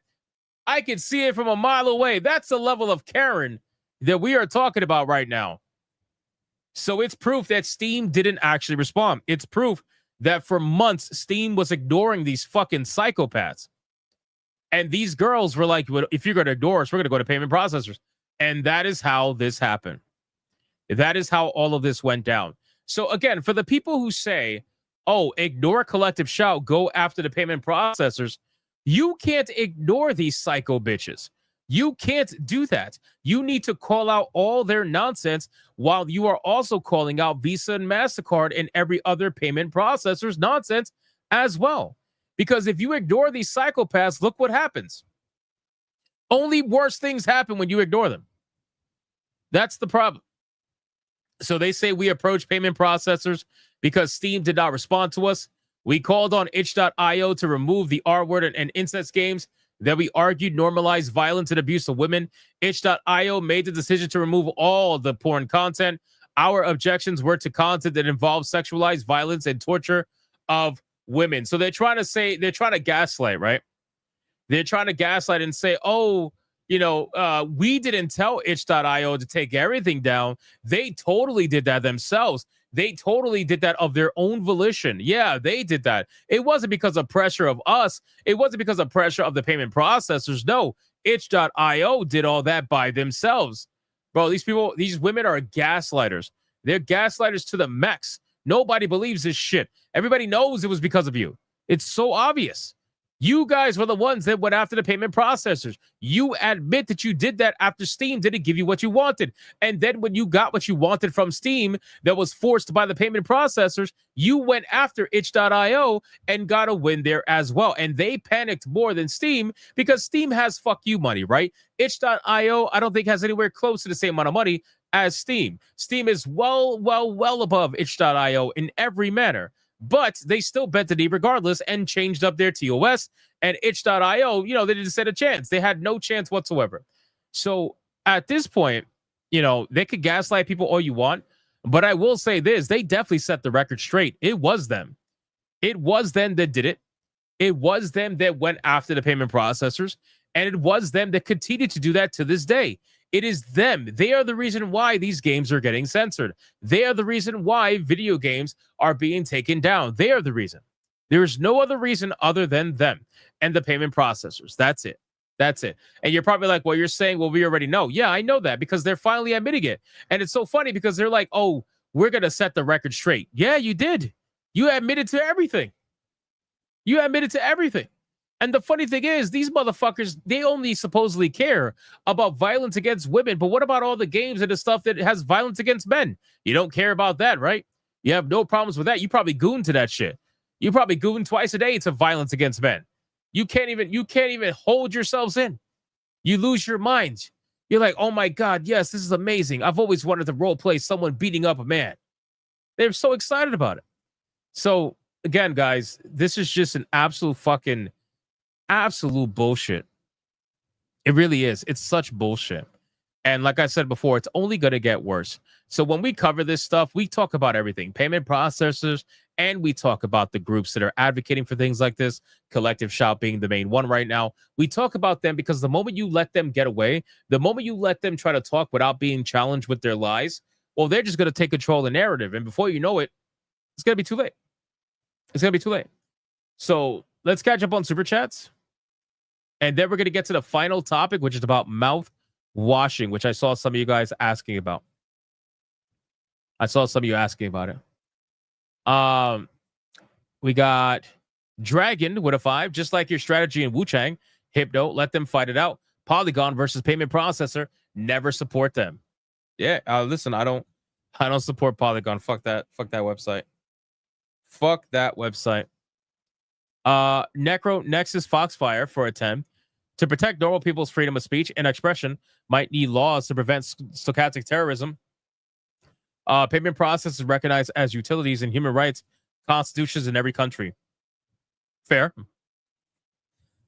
I can see it from a mile away. That's the level of Karen that we are talking about right now. So it's proof that Steam didn't actually respond. It's proof that for months, Steam was ignoring these fucking psychopaths. And these girls were like, well, if you're going to ignore us, we're going to go to payment processors. And that is how this happened. That is how all of this went down. So again, for the people who say, oh, ignore collective shout, go after the payment processors, you can't ignore these psycho bitches. You can't do that. You need to call out all their nonsense while you are also calling out Visa and MasterCard and every other payment processor's nonsense as well. Because if you ignore these psychopaths, look what happens. Only worse things happen when you ignore them. That's the problem. So they say we approached payment processors because Steam did not respond to us. We called on itch.io to remove the R word and incest games that we argued normalized violence and abuse of women. Itch.io made the decision to remove all the porn content. Our objections were to content that involves sexualized violence and torture of women. So they're trying to gaslight, right? They're trying to gaslight and say, oh, we didn't tell itch.io to take everything down. They totally did that themselves. They totally did that of their own volition. Yeah, they did that. It wasn't because of pressure of us. It wasn't because of pressure of the payment processors. No, itch.io did all that by themselves. Bro, these women are gaslighters. They're gaslighters to the max. Nobody believes this shit. Everybody knows it was because of you. It's so obvious. You guys were the ones that went after the payment processors. You admit that you did that after Steam didn't give you what you wanted. And then when you got what you wanted from Steam that was forced by the payment processors, you went after itch.io and got a win there as well. And they panicked more than Steam because Steam has fuck you money, right? Itch.io, I don't think has anywhere close to the same amount of money as Steam. Steam is well above itch.io in every manner. But they still bent the knee regardless and changed up their TOS. And itch.io, they didn't stand a chance. They had no chance whatsoever. So at this point, they could gaslight people all you want. But I will say this, they definitely set the record straight. It was them. It was them that did it. It was them that went after the payment processors. And it was them that continued to do that to this day. It is them. They are the reason why these games are getting censored. They are the reason why video games are being taken down. They are the reason. There is no other reason other than them and the payment processors. That's it. That's it. And you're probably like, well, you're saying, well, we already know. Yeah, I know that because they're finally admitting it. And it's so funny because they're like, oh, we're going to set the record straight. Yeah, you did. You admitted to everything. You admitted to everything. And the funny thing is, these motherfuckers, they only supposedly care about violence against women. But what about all the games and the stuff that has violence against men? You don't care about that, right? You have no problems with that. You probably goon to that shit. You probably goon twice a day to violence against men. You can't even hold yourselves in. You lose your mind. You're like, oh my God, yes, this is amazing. I've always wanted to role play someone beating up a man. They're so excited about it. So again, guys, this is just an absolute bullshit. It really is. It's such bullshit. And like I said before, it's only going to get worse. So when we cover this stuff, we talk about everything, payment processors, and we talk about the groups that are advocating for things like this, Collective Shout being the main one right now. We talk about them because the moment you let them get away, the moment you let them try to talk without being challenged with their lies, well, they're just going to take control of the narrative. And before you know it, it's going to be too late. It's going to be too late. So let's catch up on Super Chats. And then we're going to get to the final topic, which is about mouth washing, which I saw some of you guys asking about. I saw some of you asking about it. We got Dragon with a 5, just like your strategy in Wu-Chang. Hypno, let them fight it out. Polygon versus payment processor, never support them. Yeah, listen, I don't support Polygon. Fuck that website. Fuck that website. Necro Nexus Foxfire for a 10. To protect normal people's freedom of speech and expression might need laws to prevent stochastic terrorism. Payment processes recognized as utilities and human rights constitutions in every country. Fair.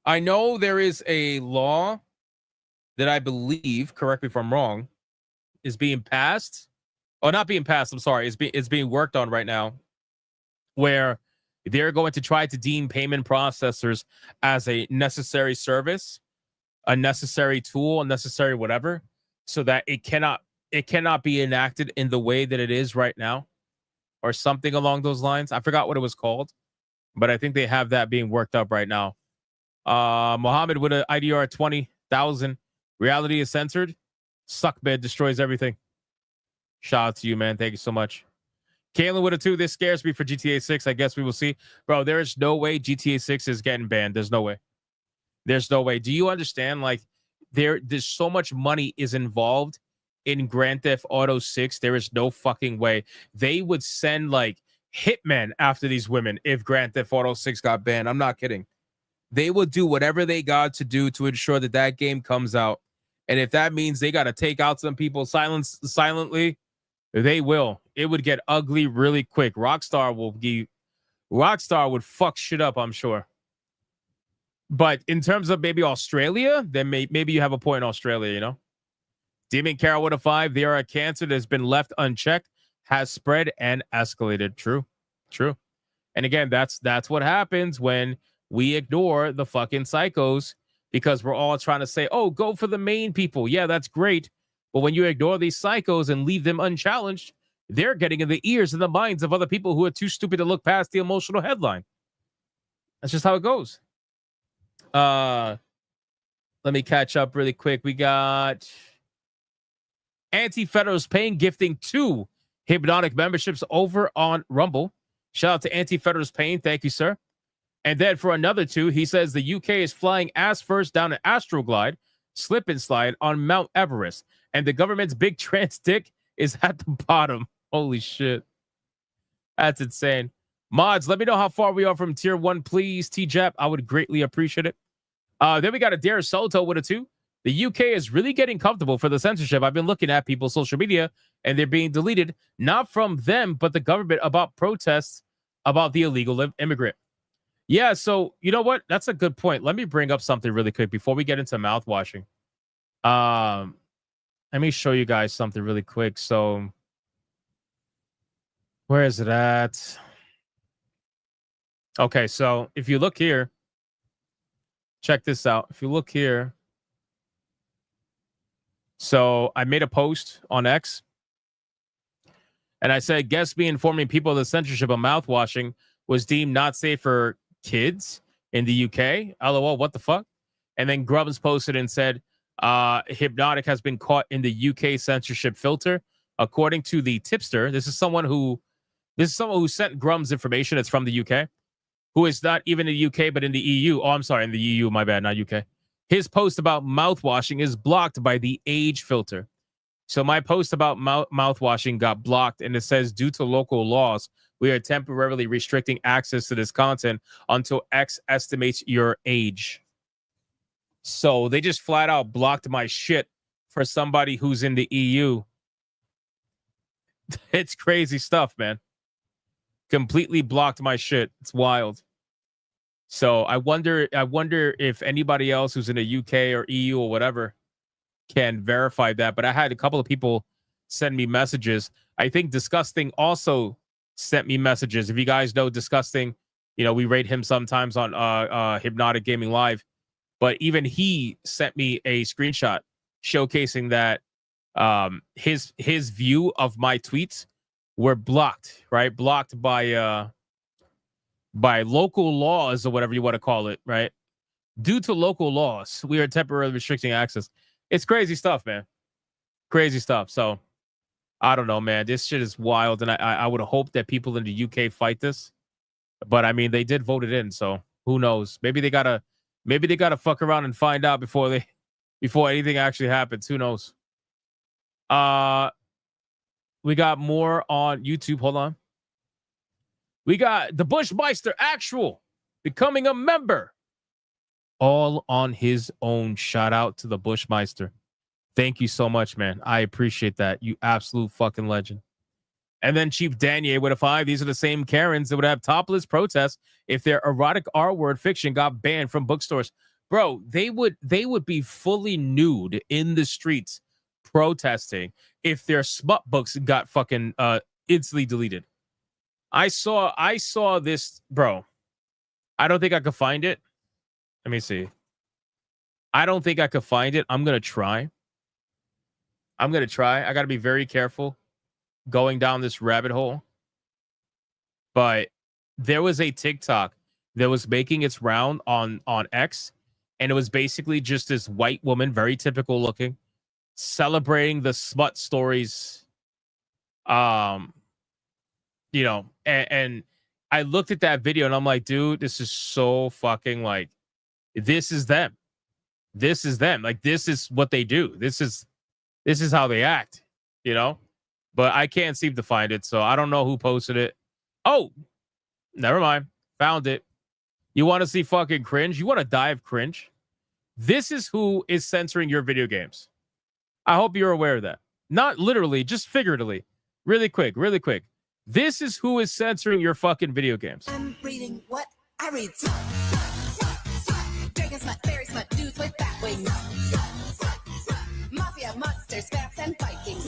I know there is a law that I believe, correct me if I'm wrong, is being passed. Oh, not being passed. I'm sorry. It's being worked on right now, where they're going to try to deem payment processors as a necessary service, a necessary tool, a necessary whatever, so that it cannot be enacted in the way that it is right now, or something along those lines. I forgot what it was called, but I think they have that being worked up right now. Mohammed with an IDR 20,000. Reality is censored. Suckbed destroys everything. Shout out to you, man. Thank you so much. Kalen with a 2. This scares me for GTA 6. I guess we will see. Bro, there is no way GTA 6 is getting banned. There's no way. There's no way. Do you understand? Like, there's so much money is involved in Grand Theft Auto 6. There is no fucking way. They would send, like, hitmen after these women if Grand Theft Auto 6 got banned. I'm not kidding. They would do whatever they got to do to ensure that that game comes out. And if that means they got to take out some people silently, they will. It would get ugly really quick. Rockstar would fuck shit up, I'm sure. But in terms of maybe Australia, then maybe you have a point in Australia, you know? Demon Carol with a 5. They are a cancer that has been left unchecked, has spread and escalated. True. And again, that's what happens when we ignore the fucking psychos, because we're all trying to say, oh, go for the main people. Yeah, that's great. But when you ignore these psychos and leave them unchallenged, they're getting in the ears and the minds of other people who are too stupid to look past the emotional headline. That's just how it goes. Let me catch up really quick. We got Anti-Federals paying gifting 2 Hypnotic memberships over on Rumble. Shout out to Anti-Federals paying. Thank you, sir. And then for another 2, he says the UK is flying ass first down an Astroglide, slip and slide on Mount Everest. And the government's big trans dick is at the bottom. Holy shit. That's insane. Mods, let me know how far we are from tier 1, please. T-Jap, I would greatly appreciate it. Then we got Adair Soto with a 2. The UK is really getting comfortable for the censorship. I've been looking at people's social media, and they're being deleted, not from them, but the government, about protests about the illegal immigrant. Yeah, so you know what? That's a good point. Let me bring up something really quick before we get into mouthwashing. Let me show you guys something really quick. So, where is it at? Okay, so if you look here, check this out. If you look here, so I made a post on X, and I said, guests be informing people of the censorship of mouthwashing was deemed not safe for kids in the UK. LOL, what the fuck? And then Grubbs posted and said, Hypnotic has been caught in the UK censorship filter. According to the tipster, this is someone who sent Grum's information. It's from the UK, who is not even in the UK, but in the EU. Oh, I'm sorry, in the EU, my bad, not UK. His post about mouthwashing is blocked by the age filter. So my post about mouthwashing got blocked, and it says, due to local laws, we are temporarily restricting access to this content until X estimates your age. So they just flat out blocked my shit for somebody who's in the EU. It's crazy stuff, man. Completely blocked my shit. It's wild. So I wonder if anybody else who's in the UK or EU or whatever can verify that. But I had a couple of people send me messages. I think Disgusting also sent me messages. If you guys know Disgusting, you know, we rate him sometimes on Hypnotic Gaming Live. But even he sent me a screenshot showcasing that his view of my tweets were blocked, right? Blocked by local laws or whatever you want to call it, right? Due to local laws, we are temporarily restricting access. It's crazy stuff, man. Crazy stuff. So I don't know, man. This shit is wild, and I would hope that people in the UK fight this. But I mean, they did vote it in, so who knows? Maybe they gotta fuck around and find out before anything actually happens. Who knows? We got more on YouTube. Hold on. We got the Bushmeister Actual becoming a member. All on his own. Shout out to the Bushmeister. Thank you so much, man. I appreciate that. You absolute fucking legend. And then Chief Danier with a 5. These are the same Karens that would have topless protests if their erotic R-word fiction got banned from bookstores. Bro, they would be fully nude in the streets protesting if their smut books got fucking instantly deleted. I saw this, bro. I don't think I could find it. Let me see. I don't think I could find it. I'm going to try. I got to be very careful going down this rabbit hole. But there was a TikTok that was making its round on X, and it was basically just this white woman, very typical looking, celebrating the smut stories. You know, and I looked at that video and I'm like, dude, this is so fucking like, this is them. This is them. Like, this is what they do. This is how they act, you know? But I can't seem to find it, so I don't know who posted it. Oh, never mind. Found it. You want to see fucking cringe? You want to die of cringe? This is who is censoring your video games. I hope you're aware of that. Not literally, just figuratively. Really quick, really quick. This is who is censoring your fucking video games. I'm reading what I read. Dragons, smut, fairy smut, dudes with bat wings. Mafia, monsters, scraps, and Vikings.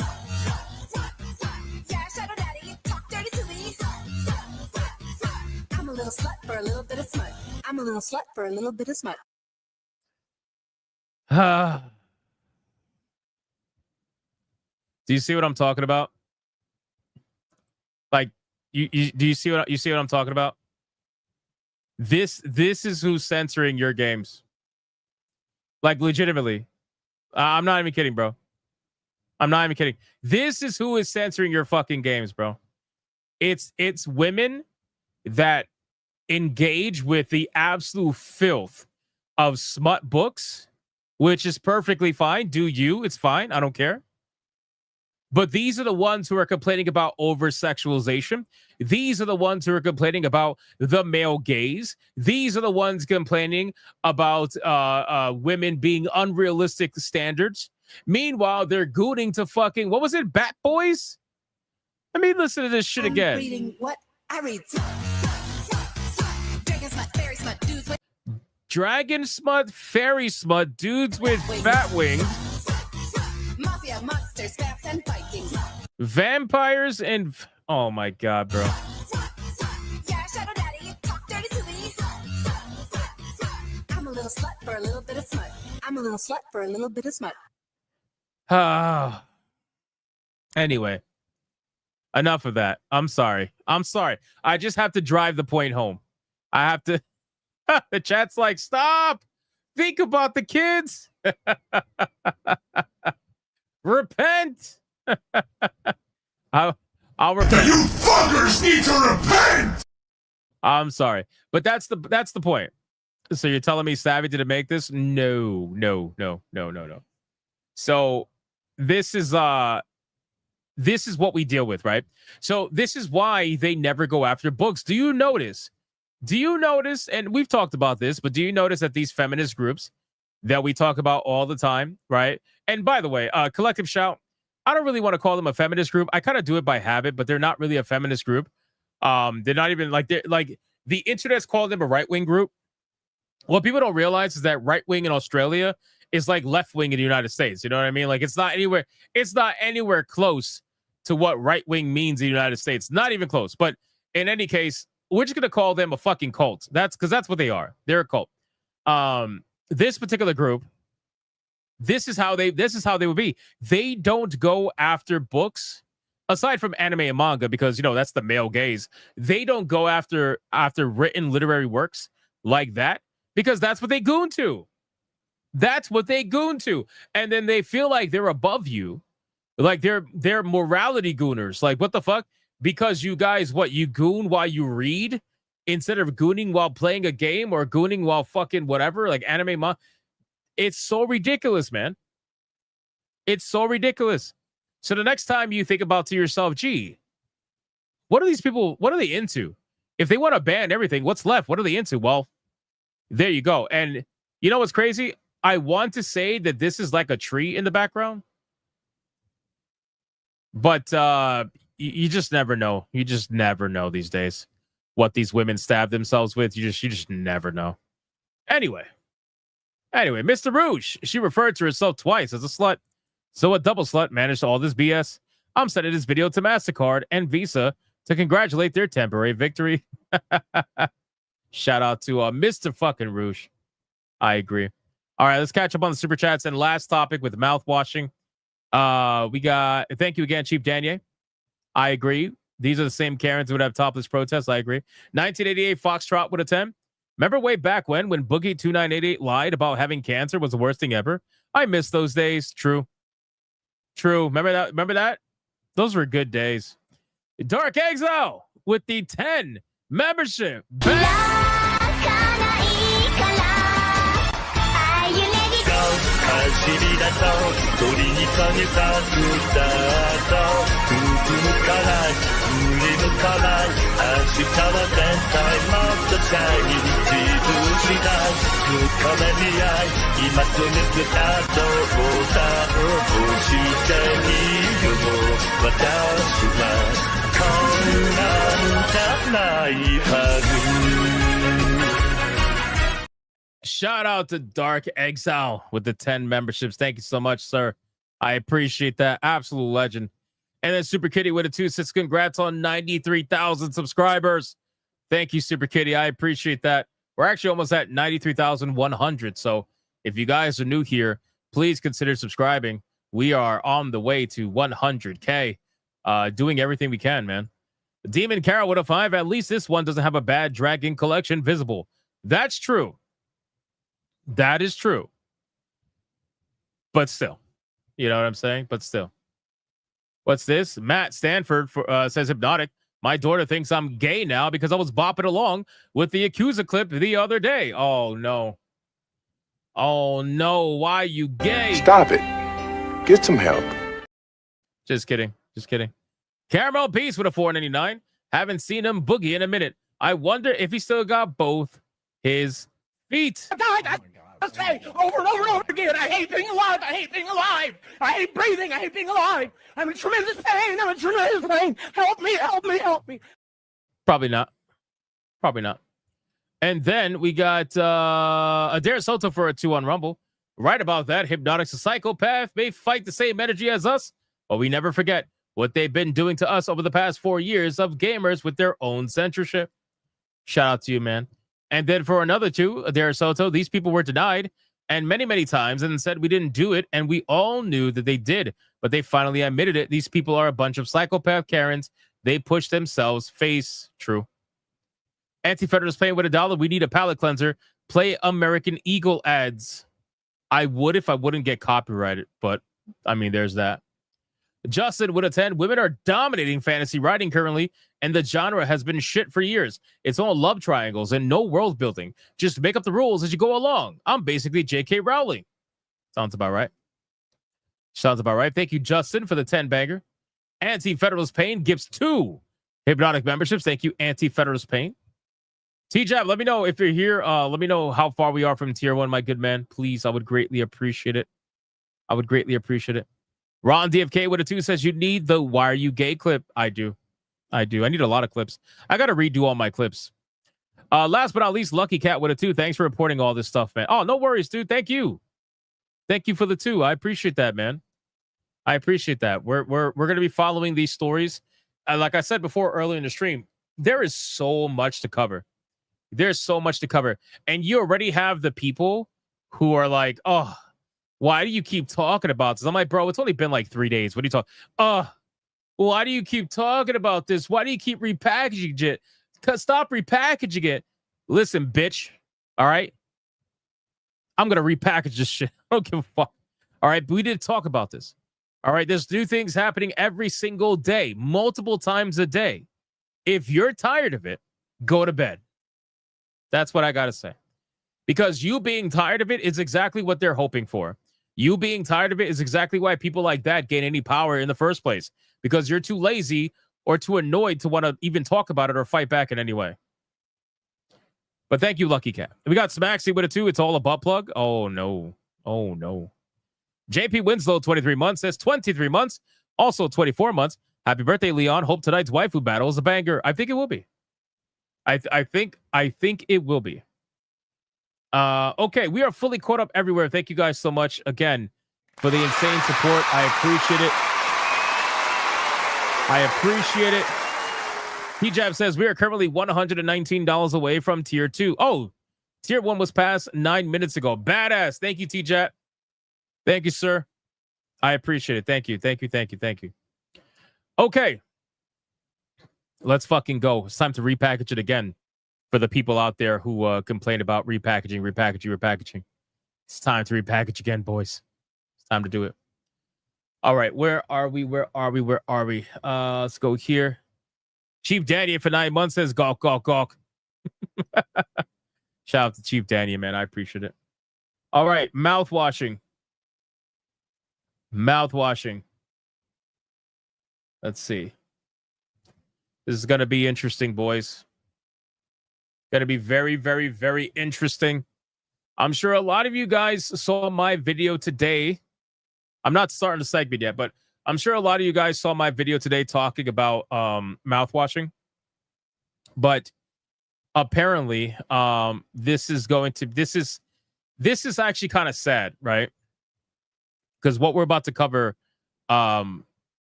Yeah, Shadow Daddy, talk dirty to me. I'm a little slut for a little bit of smut. I'm a little slut for a little bit of smut. Do you see what I'm talking about? Like, do you see what I'm talking about? This is who's censoring your games. Like, legitimately. I'm not even kidding, bro. I'm not even kidding. This is who is censoring your fucking games, bro. It's women that engage with the absolute filth of smut books, which is perfectly fine. Do you? It's fine. I don't care. But these are the ones who are complaining about over-sexualization. These are the ones who are complaining about the male gaze. These are the ones complaining about women being unrealistic standards. Meanwhile, they're gooning to fucking, what was it, Bat Boys? Let me listen to this shit again. I'm reading what I read. Dragon smut, fairy smut, dudes with Dragon smut, fairy smut, dudes with fat wings. Mafia, monsters, scraps, and Vikings. Vampires and... Oh my god, bro. Yeah, Shadow Daddy, talk dirty to me. I'm a little slut for a little bit of smut. I'm a little slut for a little bit of smut. Anyway. Enough of that. I'm sorry. I just have to drive the point home. I have to... The chat's like, stop! Think about the kids! Repent! I'll repent. You fuckers need to repent! I'm sorry. But that's the point. So you're telling me Savvy didn't make this? No. So this is what we deal with, right? So this is why they never go after books. Do you notice, and we've talked about this, but do you notice that these feminist groups that we talk about all the time, right? And by the way, Collective Shout, I don't really want to call them a feminist group. I kind of do it by habit, but they're not really a feminist group. They're not even they're like the internet's called them a right-wing group. What people don't realize is that right-wing in Australia is like left-wing in the United States. You know what I mean? Like it's not anywhere close to what right-wing means in the United States. Not even close. But in any case, we're just gonna call them a fucking cult. That's because that's what they are. They're a cult. This particular group, this is how they would be. They don't go after books aside from anime and manga because that's the male gaze. They don't go after written literary works like that because that's what they goon to. That's what they goon to. And then they feel like they're above you. Like they're morality gooners. Like what the fuck? Because you guys, you goon while you read instead of gooning while playing a game or gooning while fucking whatever, like anime manga. It's so ridiculous, man. It's so ridiculous. So the next time you think about to yourself, gee, what are these people, what are they into? If they want to ban everything, what's left? What are they into? Well, there you go. And you know what's crazy? I want to say that this is like a tree in the background. But you just never know. You just never know these days what these women stab themselves with. You just never know. Anyway, Mr. Rouge, she referred to herself twice as a slut. So a double slut managed all this BS. I'm sending this video to MasterCard and Visa to congratulate their temporary victory. Shout out to Mr. fucking Rouge. I agree. All right, let's catch up on the super chats. And last topic with mouthwashing. We got, thank you again, Chief Danier. I agree. These are the same Karens who would have topless protests. I agree. 1988 Foxtrot with a 10. Remember way back when Boogie2988 lied about having cancer was the worst thing ever? I miss those days. True. Remember that? Those were good days. Dark Exile with the 10 membership. Shout out to Dark Exile with the 10 memberships. Thank you so much, sir. I appreciate that. Absolute legend. And then Super Kitty with a 2-6. Congrats on 93,000 subscribers. Thank you, Super Kitty. I appreciate that. We're actually almost at 93,100. So if you guys are new here, please consider subscribing. We are on the way to 100K. Doing everything we can, man. Demon Carol with a 5. At least this one doesn't have a bad Dragon Collection visible. That's true. That is true. But still. You know what I'm saying? But still. What's this? Matt Stanford says Hypnotic. My daughter thinks I'm gay now because I was bopping along with the Accuser clip the other day. Oh, no. Oh, no. Why are you gay? Stop it. Get some help. Just kidding. Caramel Beast with a 4.99. Haven't seen him boogie in a minute. I wonder if he still got both his feet. I say over and over and over again, I hate being alive. I hate being alive. I hate breathing. I hate being alive. I'm in tremendous pain. Help me. Probably not. And then we got Adair Soto for a 2 on Rumble. Right about that, Hypnotic's a psychopath, may fight the same energy as us, but we never forget what they've been doing to us over the past 4 years of gamers with their own censorship. Shout out to you, man. And then for another 2, Adair Soto, these people were denied and many, many times and said we didn't do it, and we all knew that they did, but they finally admitted it. These people are a bunch of psychopath Karens. They push themselves. Face. True. Anti-Federalist paying with $1. We need a palate cleanser. Play American Eagle ads. I would if I wouldn't get copyrighted, but I mean, there's that. Justin with a 10. Women are dominating fantasy writing currently, and the genre has been shit for years. It's all love triangles and no world building. Just make up the rules as you go along. I'm basically J.K. Rowling. Sounds about right. Thank you, Justin, for the 10 banger. Anti-Federalist Pain gives 2 Hypnotic memberships. Thank you, Anti-Federalist Pain. T-Jab, let me know if you're here. Let me know how far we are from tier 1, my good man. Please, I would greatly appreciate it. Ron DFK with a 2 says you need the Why Are You Gay clip. I do. I need a lot of clips. I got to redo all my clips. Last but not least, Lucky Cat with a 2. Thanks for reporting all this stuff, man. Oh, no worries, dude. Thank you. Thank you for the 2. I appreciate that, man. I appreciate that. We're going to be following these stories. Like I said before earlier in the stream, there is so much to cover. And you already have the people who are like, oh, why do you keep talking about this? I'm like, bro, it's only been like 3 days. What are you talking? Why do you keep talking about this? Why do you keep repackaging it? Stop repackaging it. Listen, bitch. All right. I'm going to repackage this shit. I don't give a fuck. All right. But we didn't talk about this. All right. There's new things happening every single day, multiple times a day. If you're tired of it, go to bed. That's what I got to say. Because you being tired of it is exactly what they're hoping for. You being tired of it is exactly why people like that gain any power in the first place. Because you're too lazy or too annoyed to want to even talk about it or fight back in any way. But thank you, Lucky Cat. We got Smaxy with a 2. It's all a butt plug. Oh, no. JP Winslow, 23 months, says 23 months. Also 24 months. Happy birthday, Leon. Hope tonight's Waifu Battle is a banger. I think it will be. I think it will be. Okay, we are fully caught up everywhere. Thank you guys so much again for the insane support. I appreciate it. T-Jab says we are currently $119 away from tier 2. Oh, tier 1 was passed 9 minutes ago. Badass. Thank you, T-Jab. Thank you, sir. I appreciate it. Thank you. Okay. Let's fucking go. It's time to repackage it again for the people out there who complain about repackaging. It's time to repackage again, boys. It's time to do it. All right, where are we? Let's go here. Chief Danny for 9 months says gawk, gawk, gawk. Shout out to Chief Danny, man. I appreciate it. All right, mouthwashing. Let's see. This is going to be interesting, boys. Going to be very, very, very interesting. I'm sure a lot of you guys saw my video today. I'm not starting the segment yet, but I'm sure a lot of you guys saw my video today talking about mouthwashing. But apparently, this is actually kind of sad, right? Because what we're about to cover,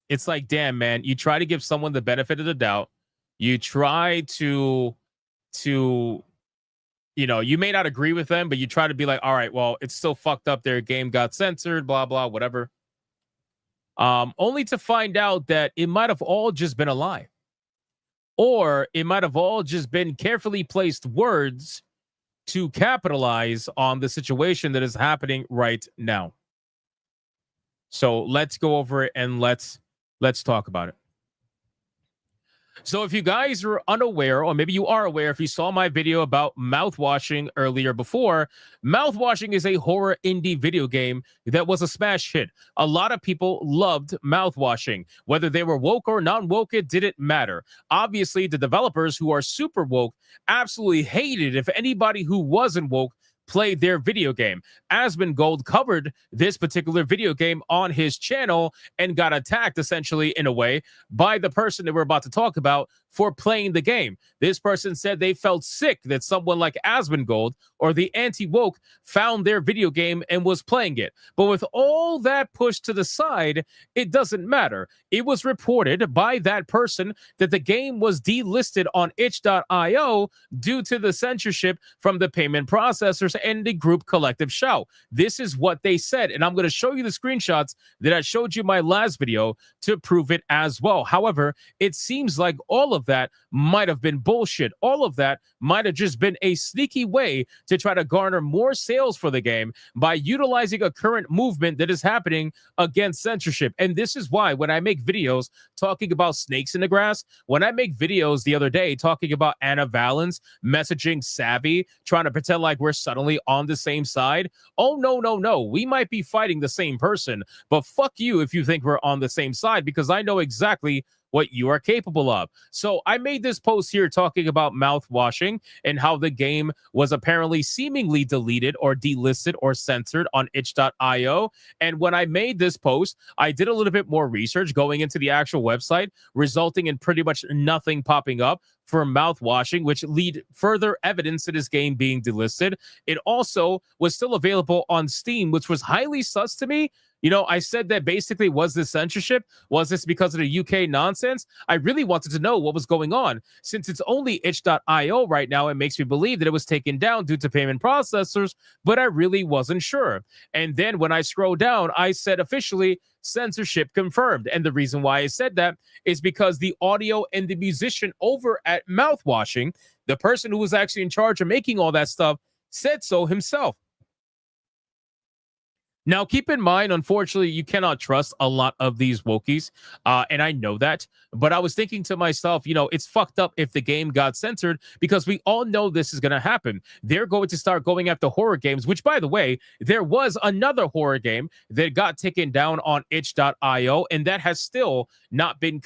it's like, damn, man, you try to give someone the benefit of the doubt. You try to you may not agree with them, but you try to be like, all right, well, it's still fucked up. Their game got censored, blah, blah, whatever. Only to find out that it might have all just been a lie. Or it might have all just been carefully placed words to capitalize on the situation that is happening right now. So let's go over it and let's talk about it. So if you guys are unaware, or maybe you are aware, if you saw my video about Mouthwashing earlier before, Mouthwashing is a horror indie video game that was a smash hit. A lot of people loved Mouthwashing. Whether they were woke or non-woke, it didn't matter. Obviously, the developers who are super woke absolutely hated if anybody who wasn't woke played their video game. Asmongold covered this particular video game on his channel and got attacked essentially in a way by the person that we're about to talk about for playing the game. This person said they felt sick that someone like Asmongold or the anti-woke found their video game and was playing it. But with all that pushed to the side, it doesn't matter. It was reported by that person that the game was delisted on itch.io due to the censorship from the payment processors and the group Collective Shout. This is what they said, and I'm going to show you the screenshots that I showed you in my last video to prove it as well. However, it seems like all of that might have been bullshit. All of that might have just been a sneaky way to try to garner more sales for the game by utilizing a current movement that is happening against censorship. And this is why when I make videos talking about snakes in the grass, when I make videos the other day talking about Anna Valens messaging Savvy, trying to pretend like we're suddenly on the same side, oh, no. We might be fighting the same person, but fuck you if you think we're on the same side, because I know exactly what you are capable of. So I made this post here talking about Mouthwashing and how the game was apparently seemingly deleted or delisted or censored on itch.io. And when I made this post, I did a little bit more research going into the actual website, resulting in pretty much nothing popping up for Mouthwashing, which lead further evidence to this game being delisted. It also was still available on Steam, which was highly sus to me. You know, I said that basically, was this censorship? Was this because of the UK nonsense? I really wanted to know what was going on. Since it's only itch.io right now, it makes me believe that it was taken down due to payment processors, but I really wasn't sure. And then when I scroll down, I said officially, censorship confirmed. And the reason why I said that is because the audio and the musician over at Mouthwashing, the person who was actually in charge of making all that stuff, said so himself. Now, keep in mind, unfortunately, you cannot trust a lot of these wokies, and I know that. But I was thinking to myself, you know, it's fucked up if the game got censored, because we all know this is going to happen. They're going to start going after horror games, which, by the way, there was another horror game that got taken down on itch.io, and that has still not been,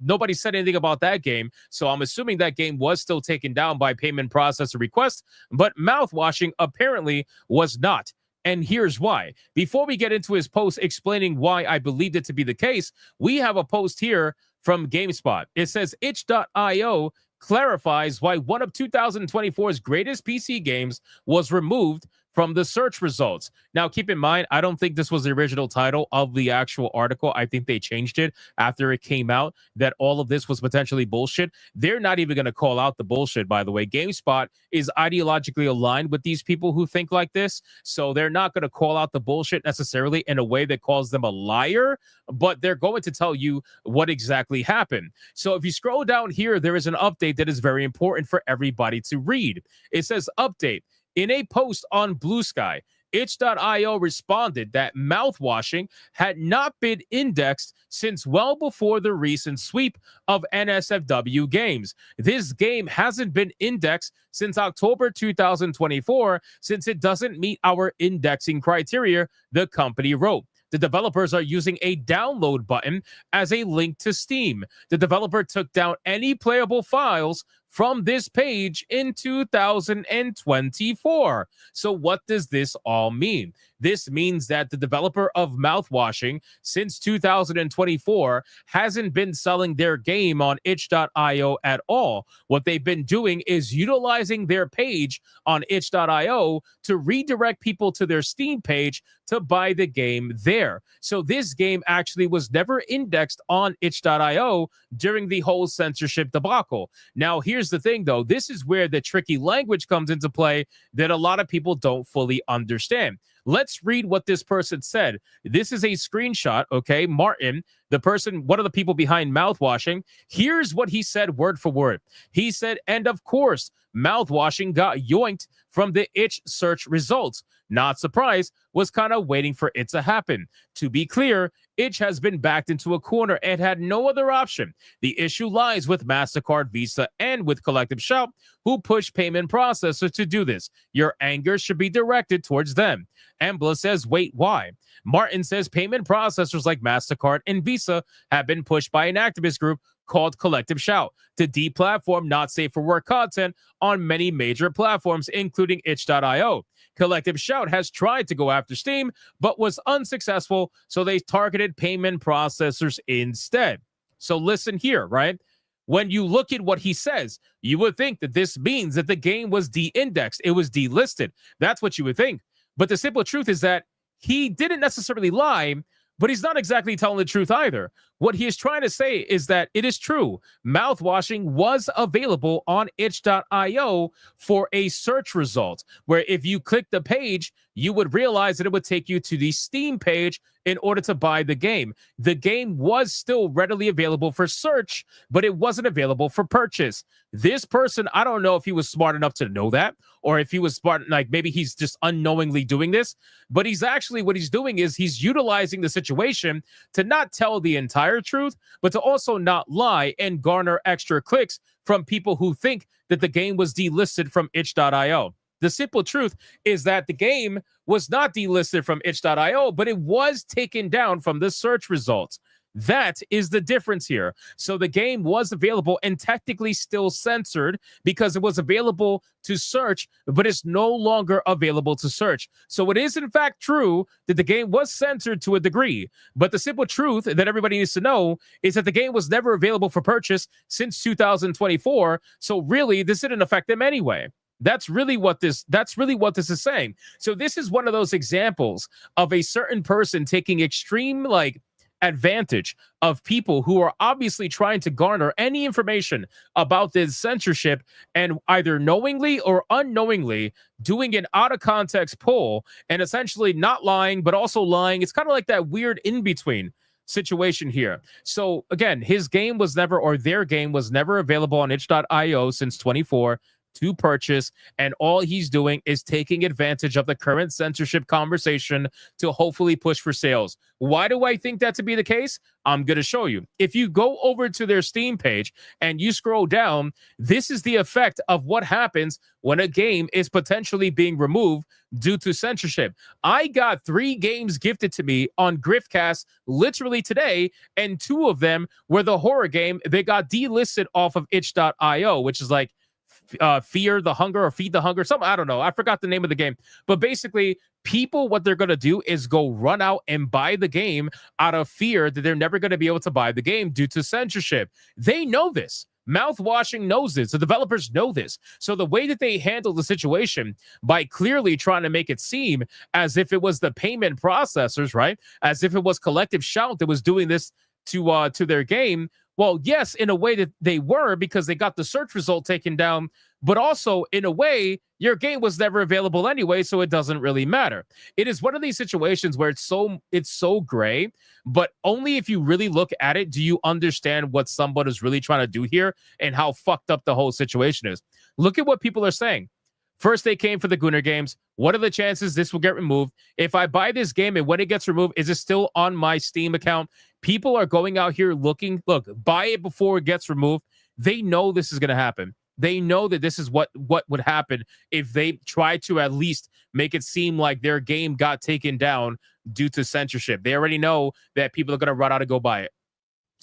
nobody said anything about that game. So I'm assuming that game was still taken down by payment processor request, but Mouthwashing apparently was not. And here's why. Before we get into his post explaining why I believed it to be the case, we have a post here from GameSpot. It says itch.io clarifies why one of 2024's greatest PC games was removed from the search results. Now, keep in mind, I don't think this was the original title of the actual article. I think they changed it after it came out that all of this was potentially bullshit. They're not even going to call out the bullshit, by the way. GameSpot is ideologically aligned with these people who think like this, so they're not going to call out the bullshit necessarily in a way that calls them a liar, but they're going to tell you what exactly happened. So if you scroll down here, there is an update that is very important for everybody to read. It says, update. In a post on Blue Sky, itch.io responded that Mouthwashing had not been indexed since well before the recent sweep of NSFW games. This game hasn't been indexed since October 2024 since it doesn't meet our indexing criteria, the company wrote. The developers are using a download button as a link to Steam. The developer took down any playable files from this page in 2024. So what does this all mean? This means that the developer of Mouthwashing since 2024 hasn't been selling their game on itch.io at all. What they've been doing is utilizing their page on itch.io to redirect people to their Steam page to buy the game there. So this game actually was never indexed on itch.io during the whole censorship debacle. Now, here's the thing, though. This is where the tricky language comes into play that a lot of people don't fully understand. Let's read what this person said. This is a screenshot, okay? Martin, the person, one of the people behind Mouthwashing, here's what he said word for word. He said, and of course, Mouthwashing got yoinked from the itch search results. Not surprised, was kind of waiting for it to happen. To be clear, itch has been backed into a corner and had no other option. The issue lies with MasterCard, Visa, and with Collective Shout, who push payment processors to do this. Your anger should be directed towards them. Embla says, wait, why? Martin says payment processors like MasterCard and Visa have been pushed by an activist group called Collective Shout to deplatform not safe for work content on many major platforms, including itch.io. Collective Shout has tried to go after Steam, but was unsuccessful, so they targeted payment processors instead. So listen here, right? When you look at what he says, you would think that this means that the game was de-indexed. It was delisted. That's what you would think. But the simple truth is that he didn't necessarily lie, but he's not exactly telling the truth either. What he is trying to say is that it is true. Mouthwashing was available on itch.io for a search result, where if you click the page, you would realize that it would take you to the Steam page in order to buy the game. The game was still readily available for search, but it wasn't available for purchase. This person, I don't know if he was smart enough to know that, or if he was smart, like maybe he's just unknowingly doing this, but he's actually, what he's doing is he's utilizing the situation to not tell the entire truth, but to also not lie and garner extra clicks from people who think that the game was delisted from itch.io. The simple truth is that the game was not delisted from itch.io, but it was taken down from the search results. That is the difference here. So the game was available and technically still censored because it was available to search, but it's no longer available to search. So it is in fact true that the game was censored to a degree, but the simple truth that everybody needs to know is that the game was never available for purchase since 2024. So really, this didn't affect them anyway. That's really what this is saying. So this is one of those examples of a certain person taking extreme advantage of people who are obviously trying to garner any information about this censorship and either knowingly or unknowingly doing an out of context poll and essentially not lying, but also lying. It's kind of like that weird in between situation here. So again, his game was never, or their game was never available on itch.io since 24 to purchase, and all he's doing is taking advantage of the current censorship conversation to hopefully push for sales. Why do I think that to be the case? I'm going to show you. If you go over to their Steam page and you scroll down, this is the effect of what happens when a game is potentially being removed due to censorship. I got 3 games gifted to me on Griftcast literally today, and 2 of them were the horror game. They got delisted off of itch.io, which is like Fear the Hunger or Feed the Hunger, something, I don't know, I forgot the name of the game. But basically, people, what they're going to do is go run out and buy the game out of fear that they're never going to be able to buy the game due to censorship. They know this. Mouthwashing knows this. The developers know this. So the way that they handled the situation by clearly trying to make it seem as if it was the payment processors, right? As if it was Collective Shout that was doing this to their game. Well, yes, in a way that they were, because they got the search result taken down, but also in a way your game was never available anyway, so it doesn't really matter. It is one of these situations where it's so gray, but only if you really look at it do you understand what someone is really trying to do here and how fucked up the whole situation is. Look at what people are saying. First, they came for the Gunnar games. What are the chances this will get removed? If I buy this game and when it gets removed, is it still on my Steam account? People are going out here looking. Look, buy it before it gets removed. They know this is going to happen. They know that this is what would happen if they try to at least make it seem like their game got taken down due to censorship. They already know that people are going to run out and go buy it.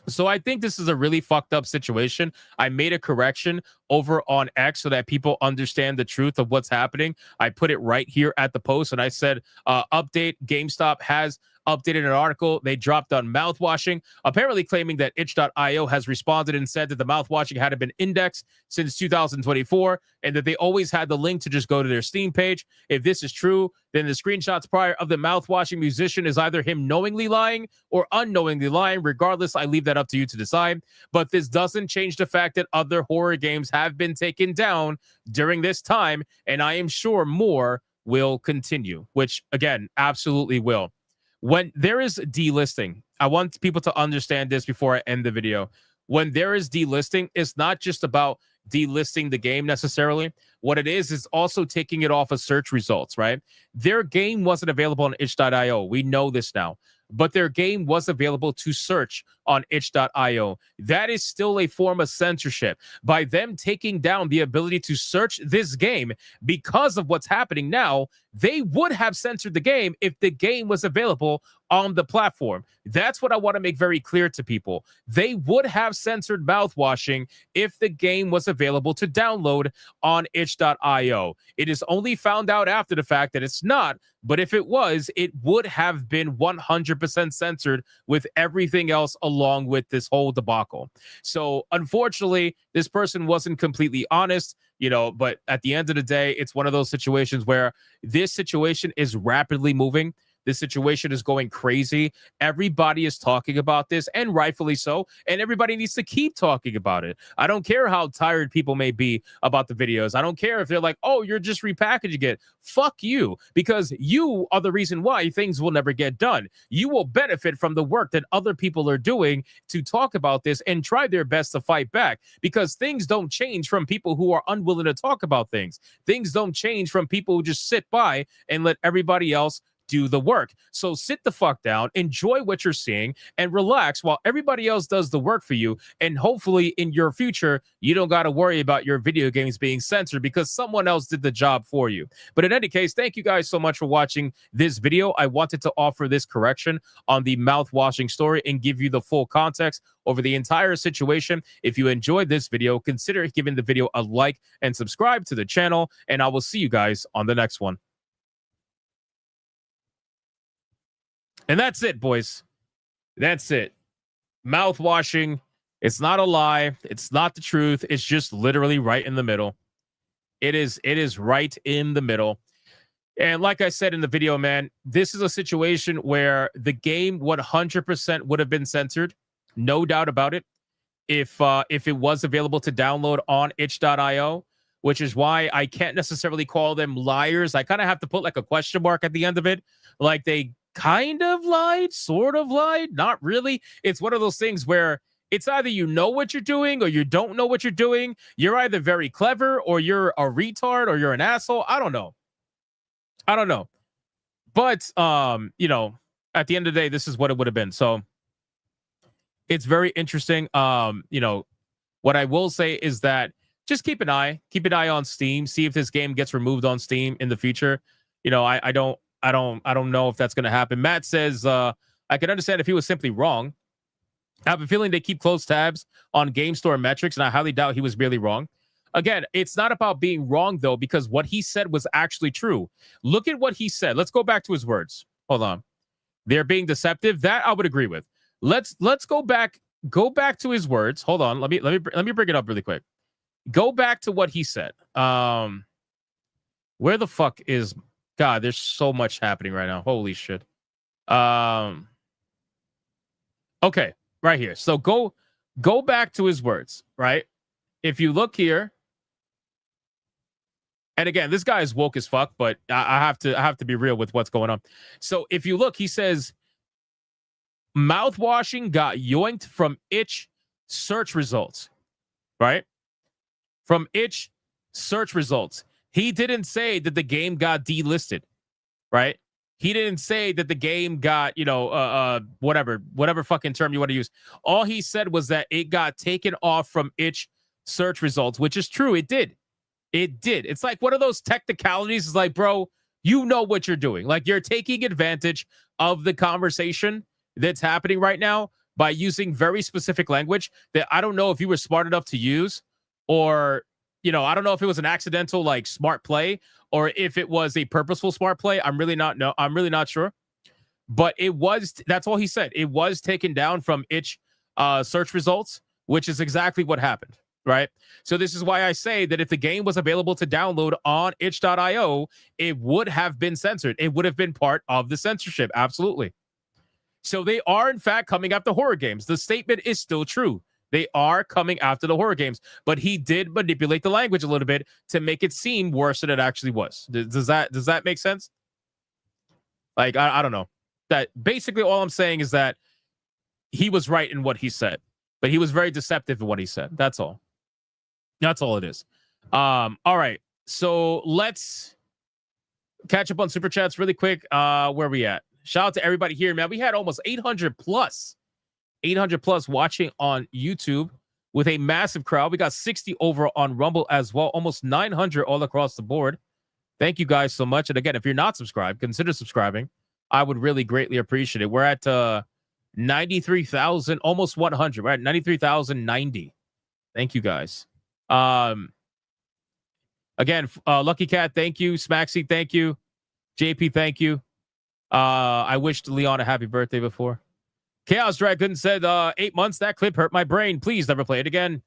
So I think this is a really fucked up situation. I made a correction over on X so that people understand the truth of what's happening. I put it right here at the post, and I said, update, GameStop has updated an article they dropped on mouthwashing, apparently claiming that itch.io has responded and said that the mouthwashing hadn't been indexed since 2024 and that they always had the link to just go to their Steam page. If this is true, then the screenshots prior of the mouthwashing musician is either him knowingly lying or unknowingly lying. Regardless, I leave that up to you to decide. But this doesn't change the fact that other horror games have been taken down during this time, and I am sure more will continue, which, again, absolutely will. When there is delisting, I want people to understand this before I end the video. When there is delisting, it's not just about delisting the game necessarily. What it is also taking it off of search results, right? Their game wasn't available on itch.io. We know this now. But their game was available to search on itch.io. That is still a form of censorship. By them taking down the ability to search this game because of what's happening now, they would have censored the game if the game was available on the platform. That's what I want to make very clear to people. They would have censored mouthwashing if the game was available to download on itch.io. It is only found out after the fact that it's not, but if it was, it would have been 100% censored with everything else along with this whole debacle. So unfortunately, this person wasn't completely honest, but at the end of the day, it's one of those situations where this situation is rapidly moving. This situation is going crazy. Everybody is talking about this, and rightfully so. And everybody needs to keep talking about it. I don't care how tired people may be about the videos. I don't care if they're like, oh, you're just repackaging it. Fuck you, because you are the reason why things will never get done. You will benefit from the work that other people are doing to talk about this and try their best to fight back, because things don't change from people who are unwilling to talk about things. Things don't change from people who just sit by and let everybody else do the work. So sit the fuck down, enjoy what you're seeing, and relax while everybody else does the work for you. And hopefully in your future, you don't got to worry about your video games being censored because someone else did the job for you. But in any case, thank you guys so much for watching this video. I wanted to offer this correction on the mouthwashing story and give you the full context over the entire situation. If you enjoyed this video, consider giving the video a like and subscribe to the channel, and I will see you guys on the next one. And that's it, boys. That's it. Mouthwashing. It's not a lie. It's not the truth. It's just literally right in the middle. It is right in the middle. And like I said in the video, man, this is a situation where the game 100% would have been censored. No doubt about it. If it was available to download on itch.io, which is why I can't necessarily call them liars. I kind of have to put like a question mark at the end of it. Like they kind of lied, sort of lied, not really. It's one of those things where it's either you know what you're doing or you don't know what you're doing. You're either very clever or you're a retard or you're an asshole. I don't know. But, at the end of the day, this is what it would have been. So it's very interesting. What I will say is that just keep an eye on Steam. See if this game gets removed on Steam in the future. I don't know if that's going to happen. Matt says, I can understand if he was simply wrong. I have a feeling they keep close tabs on Game Store metrics, and I highly doubt he was merely wrong. Again, it's not about being wrong, though, because what he said was actually true. Look at what he said. Let's go back to his words. Hold on. They're being deceptive. That I would agree with. Let's go back go back to his words. Hold on. Let me bring it up really quick. Go back to what he said. Where the fuck is God? There's so much happening right now. Holy shit. Okay, right here. So go back to his words, right? If you look here, and again, this guy is woke as fuck, but I have to be real with what's going on. So if you look, he says, Mouthwashing got yoinked from itch search results, right? From itch search results. He didn't say that the game got delisted, right? He didn't say that the game got, whatever fucking term you want to use. All he said was that it got taken off from itch search results, which is true. It did. It did. It's like one of those technicalities. It's like, bro, you know what you're doing. Like, you're taking advantage of the conversation that's happening right now by using very specific language that I don't know if you were smart enough to use, or, I don't know if it was an accidental, like, smart play, or if it was a purposeful smart play. I'm really not sure. But that's all he said. It was taken down from itch search results, which is exactly what happened, right? So this is why I say that if the game was available to download on itch.io, it would have been censored. It would have been part of the censorship. Absolutely. So they are, in fact, coming after horror games. The statement is still true. They are coming after the horror games, but he did manipulate the language a little bit to make it seem worse than it actually was. Does that make sense? Like, I don't know. That basically all I'm saying is that he was right in what he said, but he was very deceptive in what he said. That's all. That's all it is. All right. So let's catch up on super chats really quick. Where are we at? Shout out to everybody here, man. We had almost 800 plus watching on YouTube with a massive crowd. We got 60 over on Rumble as well, almost 900 all across the board. Thank you guys so much. And again, if you're not subscribed, consider subscribing. I would really greatly appreciate it. We're at 93,000, almost 100. We're at 93,090. Thank you guys. Again, Lucky Cat, thank you. Smaxy, thank you. JP, thank you. I wished Leon a happy birthday before. Chaos Dragon said, 8 months, that clip hurt my brain. Please never play it again.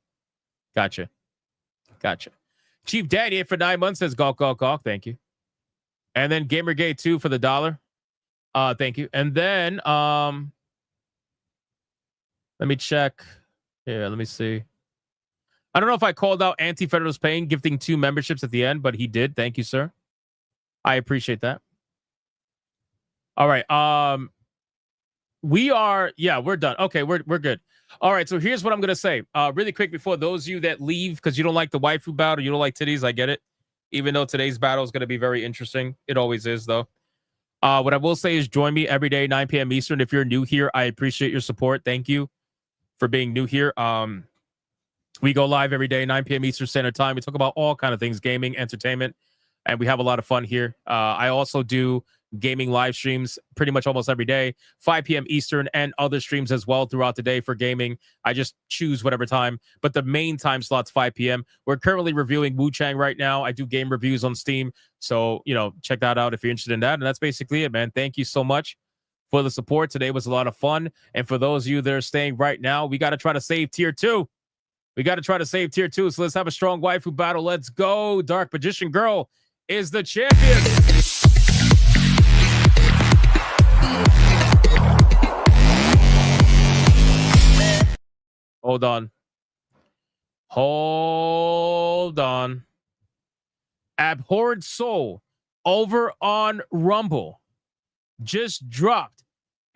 Gotcha. Chief Daddy for 9 months says, gawk, gawk, gawk. Thank you. And then Gamergate 2 for the $1. Thank you. And then, let me check. Here, let me see. I don't know if I called out Anti-Federalist Pain gifting 2 memberships at the end, but he did. Thank you, sir. I appreciate that. All right. We're done. Okay, we're good. All right, so here's what I'm gonna say. Really quick before those of you that leave because you don't like the waifu battle, you don't like titties, I get it. Even though today's battle is gonna be very interesting. It always is, though. What I will say is join me every day, 9 p.m. Eastern. If you're new here, I appreciate your support. Thank you for being new here. We go live every day, 9 p.m. Eastern Standard Time. We talk about all kind of things, gaming, entertainment, and we have a lot of fun here. I also do gaming live streams pretty much almost every day, 5 p.m. Eastern, and other streams as well throughout the day for gaming. I just choose whatever time, but the main time slot's 5 p.m. We're currently reviewing Wu Chang right now. I do game reviews on Steam, so check that out if you're interested in that. And that's basically it, man. Thank you so much for the support. Today was a lot of fun, and for those of you that are staying right now, we got to try to save tier 2. So let's have a strong waifu battle. Let's go. Dark Magician Girl is the champion. Hold on. Abhorred Soul over on Rumble just dropped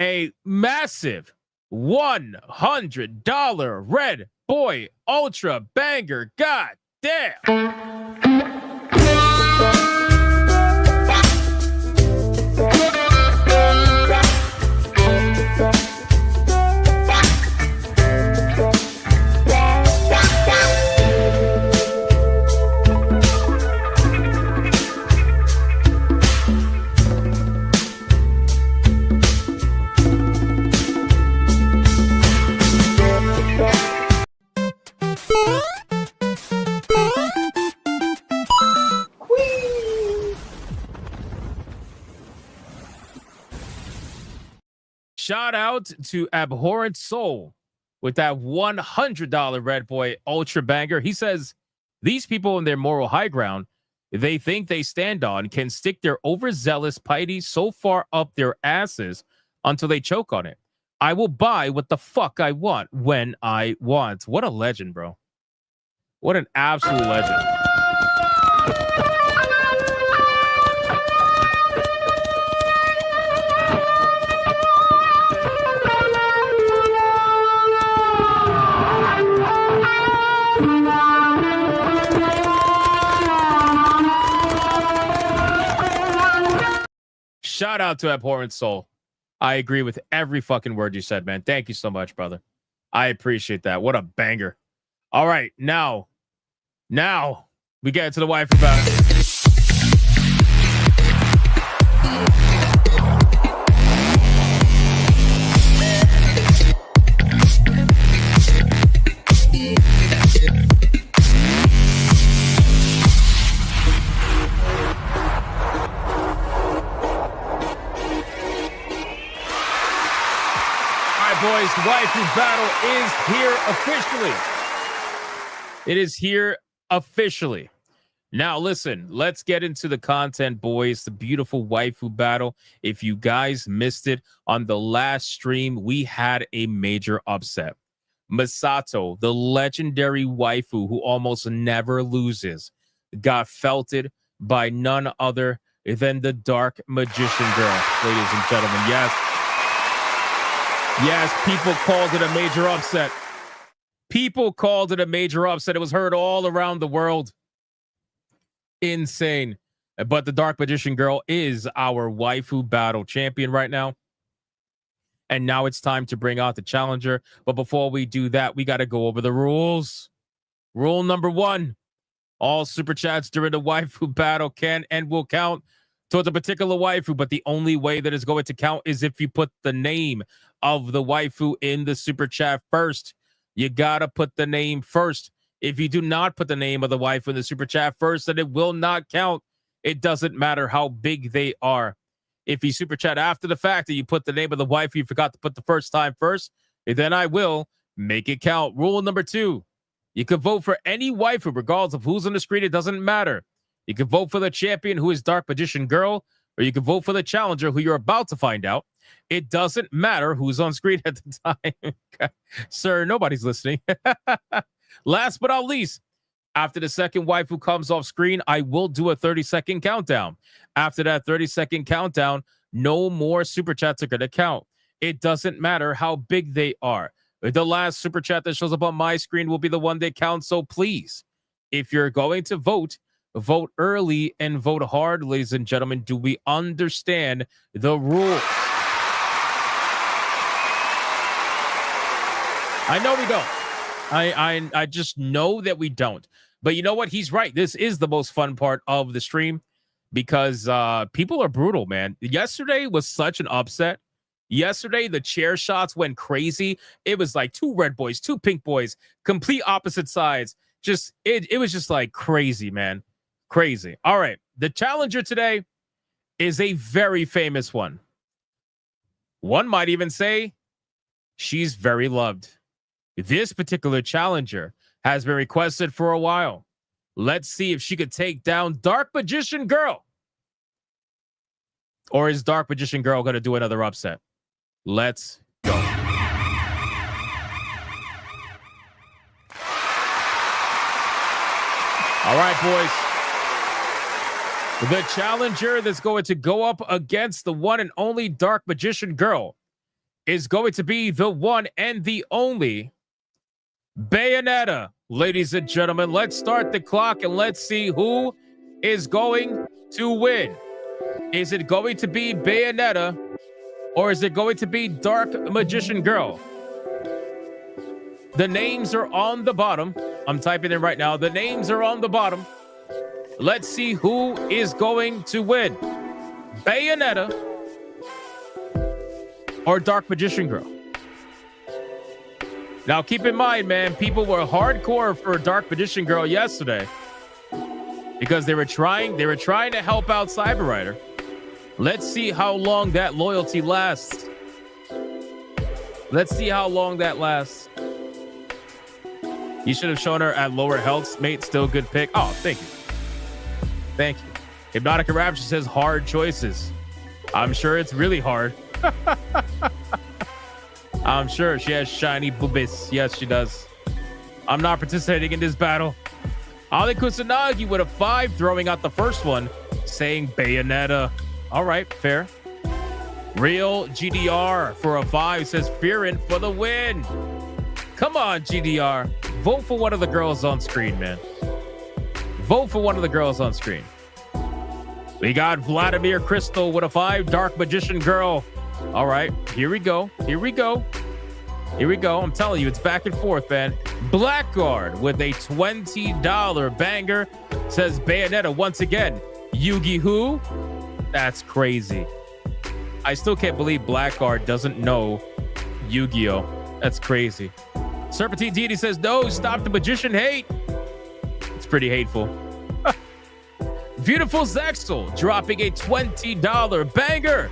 a massive $100 Red Boy Ultra banger. God damn. Shout out to Abhorrent Soul with that $100 Red Boy Ultra Banger. He says, these people in their moral high ground, they think they stand on, can stick their overzealous piety so far up their asses until they choke on it. I will buy what the fuck I want when I want. What a legend, bro. What an absolute legend. Shout out to Abhorrent Soul. I agree with every fucking word you said, man. Thank you so much, brother. I appreciate that. What a banger. All right, now we get into the waifu battle. Boys, the waifu battle is here officially. It is here officially. Now, listen, let's get into the content, boys. The beautiful waifu battle. If you guys missed it on the last stream, we had a major upset. Misato, the legendary waifu who almost never loses, got felted by none other than the Dark Magician Girl, ladies and gentlemen. Yes, people called it a major upset. People called it a major upset. It was heard all around the world. Insane. But the Dark Magician Girl is our waifu battle champion right now. And now it's time to bring out the challenger. But before we do that, we got to go over the rules. Rule number 1. All super chats during the waifu battle can and will count towards a particular waifu, but the only way that is going to count is if you put the name of the waifu in the super chat first. You gotta put the name first. If you do not put the name of the waifu in the super chat first, then it will not count. It doesn't matter how big they are. If you super chat after the fact that you put the name of the waifu you forgot to put the first time first, then I will make it count. Rule number 2, you can vote for any waifu regardless of who's on the screen. It doesn't matter. You can vote for the champion, who is Dark Magician Girl, or you can vote for the challenger, who you're about to find out. It doesn't matter who's on screen at the time. Sir, nobody's listening. Last but not least, after the second waifu comes off screen, I will do a 30-second countdown. After that 30-second countdown, no more super chats are going to count. It doesn't matter how big they are. The last super chat that shows up on my screen will be the one that counts. So please, if you're going to vote, vote early and vote hard, ladies and gentlemen. Do we understand the rules? I know we don't. I just know that we don't. But you know what? He's right. This is the most fun part of the stream because people are brutal, man. Yesterday was such an upset. Yesterday, the chair shots went crazy. It was like 2 red boys, 2 pink boys, complete opposite sides. Just it was just like crazy, man. Crazy. All right. The challenger today is a very famous one. One might even say she's very loved. This particular challenger has been requested for a while. Let's see if she could take down Dark Magician Girl. Or is Dark Magician Girl going to do another upset? Let's go. All right, boys. The challenger that's going to go up against the one and only Dark Magician Girl is going to be the one and the only Bayonetta. Ladies and gentlemen, let's start the clock and let's see who is going to win. Is it going to be Bayonetta or is it going to be Dark Magician Girl? The names are on the bottom. I'm typing in right now. The names are on the bottom. Let's see who is going to win. Bayonetta or Dark Magician Girl. Now, keep in mind, man, people were hardcore for Dark Magician Girl yesterday because they were trying to help out Cyber Rider. Let's see how long that loyalty lasts. Let's see how long that lasts. You should have shown her at lower health, mate. Still good pick. Oh, thank you. Thank you. Hypnotica Rapture says hard choices. I'm sure it's really hard. I'm sure she has shiny boobies. Yes, she does. I'm not participating in this battle. Ali Kusanagi with a 5, throwing out the first one, saying Bayonetta. All right, fair. Real GDR for a 5 says Fearin' for the win. Come on, GDR. Vote for one of the girls on screen, man. Vote for one of the girls on screen. We got Vladimir Crystal with a 5, Dark Magician Girl. All right, here we go. Here we go. Here we go. I'm telling you, it's back and forth, man. Blackguard with a $20 banger says Bayonetta once again. Yugi who? That's crazy. I still can't believe Blackguard doesn't know Yu-Gi-Oh. That's crazy. Serpentine Deity says, no, stop the magician hate. It's pretty hateful. Beautiful Zexel dropping a $20 banger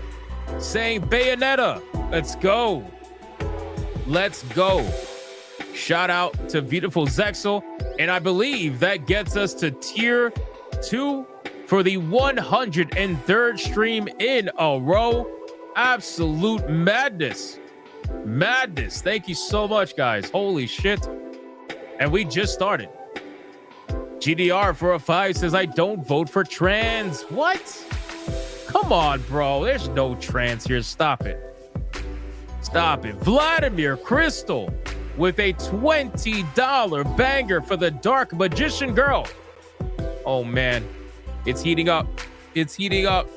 saying Bayonetta. Let's go. Let's go. Shout out to Beautiful Zexel. And I believe that gets us to tier 2 for the 103rd stream in a row. Absolute madness. Madness. Thank you so much, guys. Holy shit. And we just started. GDR for a 5 says, I don't vote for trans. What? Come on, bro. There's no trans here. Stop it. Stop it. Vladimir Crystal with a $20 banger for the Dark Magician Girl. Oh, man. It's heating up. It's heating up.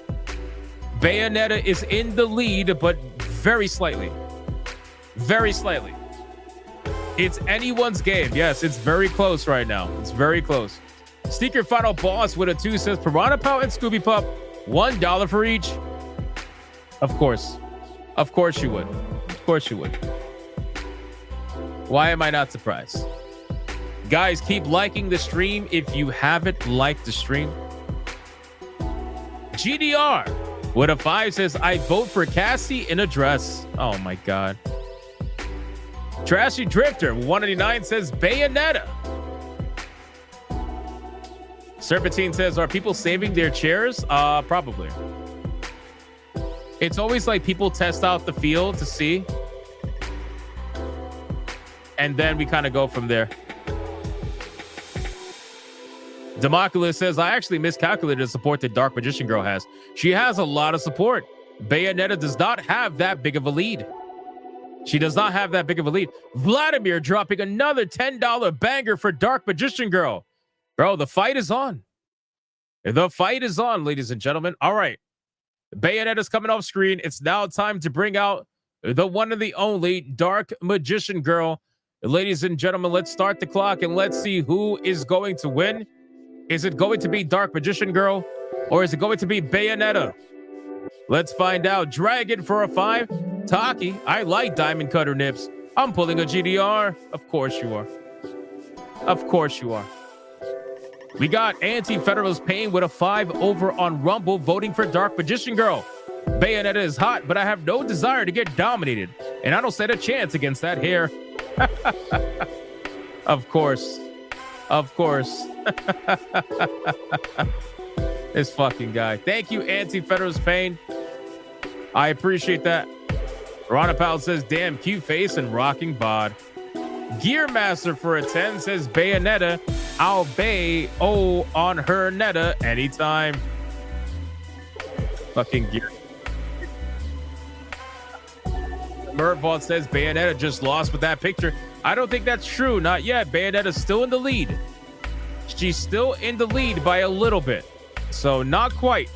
Bayonetta is in the lead, but very slightly. Very slightly. It's anyone's game. Yes, it's very close right now. It's very close. Sneaker Final Boss with a 2 says Piranha Pal and Scooby Pup, $1 for each. Of course. Of course you would. Of course you would. Why am I not surprised? Guys, keep liking the stream if you haven't liked the stream. GDR with a 5 says, I vote for Cassie in a dress. Oh my God. Trashy Drifter 189 says Bayonetta. Serpentine says, are people saving their chairs? Probably. It's always like people test out the field to see. And then we kind of go from there. Democulus says, I actually miscalculated the support that Dark Magician Girl has. She has a lot of support. Bayonetta does not have that big of a lead. She does not have that big of a lead. Vladimir dropping another $10 banger for Dark Magician Girl. Bro, the fight is on. The fight is on, ladies and gentlemen. All right. Bayonetta's coming off screen. It's now time to bring out the one and the only Dark Magician Girl. Ladies and gentlemen, let's start the clock and let's see who is going to win. Is it going to be Dark Magician Girl or is it going to be Bayonetta? Let's find out. Dragon for a 5. Taki, I like Diamond Cutter Nips. I'm pulling a GDR. Of course you are. Of course you are. We got Anti-Federalist Pain with a 5 over on Rumble, voting for Dark Magician Girl. Bayonetta is hot, but I have no desire to get dominated, and I don't stand a chance against that hair. Of course. Of course. This fucking guy. Thank you, Anti-Federalist Pain. I appreciate that. Rana Powell says, damn, cute face and rocking bod. Gearmaster for a 10 says, Bayonetta, I'll bay on her netta anytime. Fucking gear. Mervault says, Bayonetta just lost with that picture. I don't think that's true. Not yet. Bayonetta's still in the lead. She's still in the lead by a little bit. So not quite.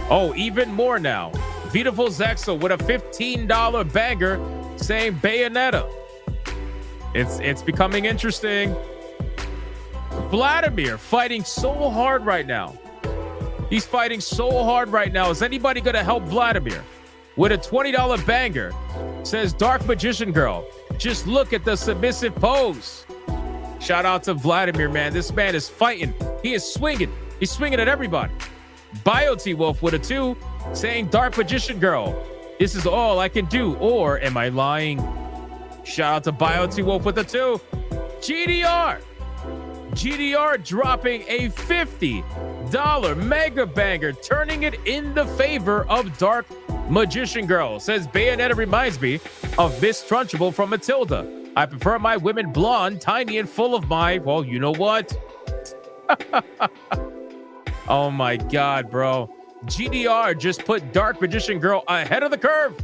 Oh, even more now. Beautiful Zexel with a $15 banger saying Bayonetta. It's becoming interesting. Vladimir fighting so hard right now. He's fighting so hard right now. Is anybody going to help Vladimir? With a $20 banger says Dark Magician Girl. Just look at the submissive pose. Shout out to Vladimir, man. This man is fighting. He is swinging. He's swinging at everybody. BioT Wolf with a 2 saying Dark Magician Girl. This is all I can do. Or am I lying? Shout out to BioT Wolf with a 2. GDR dropping a $50 mega banger, turning it in the favor of Dark Magician Girl. Says Bayonetta reminds me of Miss Trunchbull from Matilda. I prefer my women blonde, tiny, and full of my, well, you know what? Oh my God, bro. GDR just put Dark Magician Girl ahead of the curve.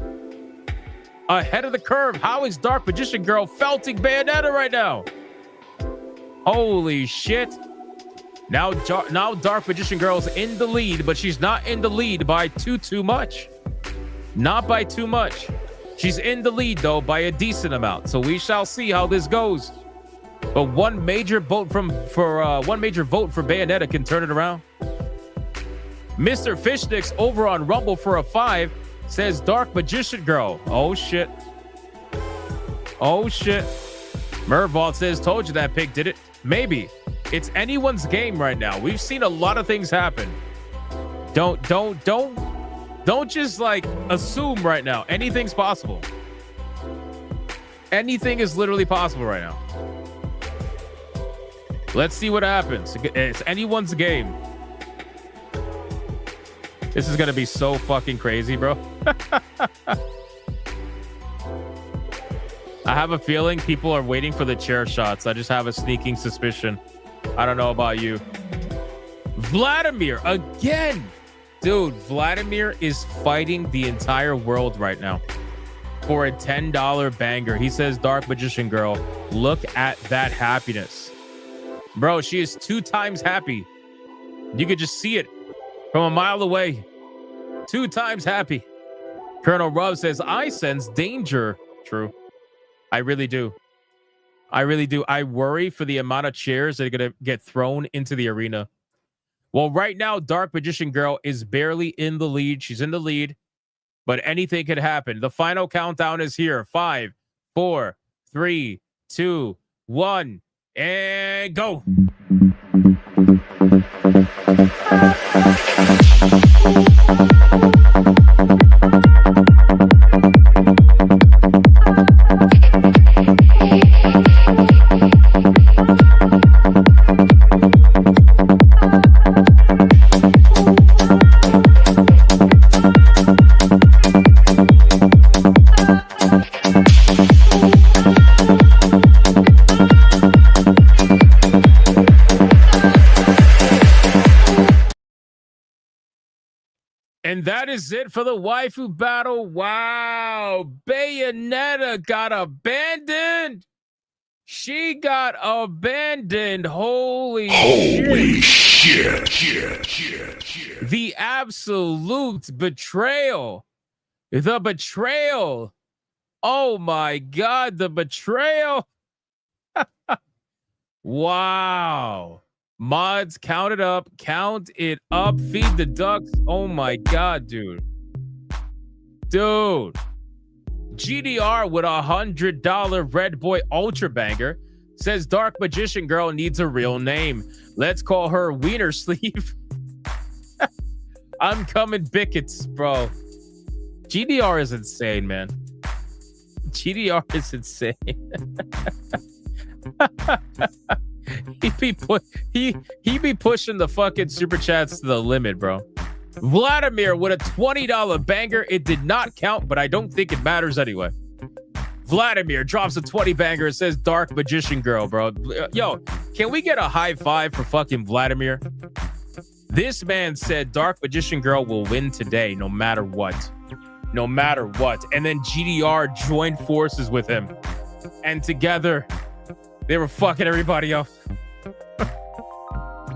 Ahead of the curve. How is Dark Magician Girl felting Bayonetta right now? Holy shit. Now Dark Magician Girl's in the lead, but she's not in the lead by too much. Not by too much. She's in the lead, though, by a decent amount. So we shall see how this goes. But one major vote for Bayonetta can turn it around. Mr. Fishnicks over on Rumble for a 5 says Dark Magician Girl. Oh, shit. Oh, shit. Mervault says, told you that pig did it. Maybe. It's anyone's game right now. We've seen a lot of things happen. Don't just like assume right now. Anything's possible. Anything is literally possible right now. Let's see what happens. It's anyone's game. This is gonna be so fucking crazy, bro. I have a feeling people are waiting for the chair shots. I just have a sneaking suspicion. I don't know about you. Vladimir again. Dude, Vladimir is fighting the entire world right now for a $10 banger. He says, Dark Magician Girl, look at that happiness. Bro, she is 2 times happy. You could just see it from a mile away. 2 times happy. Colonel Rub says, I sense danger. True. I really do. I really do. I worry for the amount of chairs that are going to get thrown into the arena. Well, right now, Dark Magician Girl is barely in the lead. She's in the lead, but anything could happen. The final countdown is here. 5, 4, 3, 2, 1, and go. And that is it for the waifu battle. Wow. Bayonetta got abandoned. She got abandoned. Holy shit. The absolute betrayal. The betrayal. Oh my God, the betrayal. Wow. Mods, count it up. Count it up. Feed the ducks. Oh my God, dude. Dude. GDR with $100 Red Boy Ultra Banger says Dark Magician Girl needs a real name. Let's call her Wiener Sleeve. I'm coming Bickets, bro. GDR is insane, man. GDR is insane. He be pushing the fucking super chats to the limit, bro. Vladimir with a $20 banger. It did not count, but I don't think it matters anyway. Vladimir drops a 20 banger. It says Dark Magician Girl, bro. Yo, can we get a high five for fucking Vladimir? This man said Dark Magician Girl will win today, no matter what. No matter what. And then GDR joined forces with him. And together, they were fucking everybody up.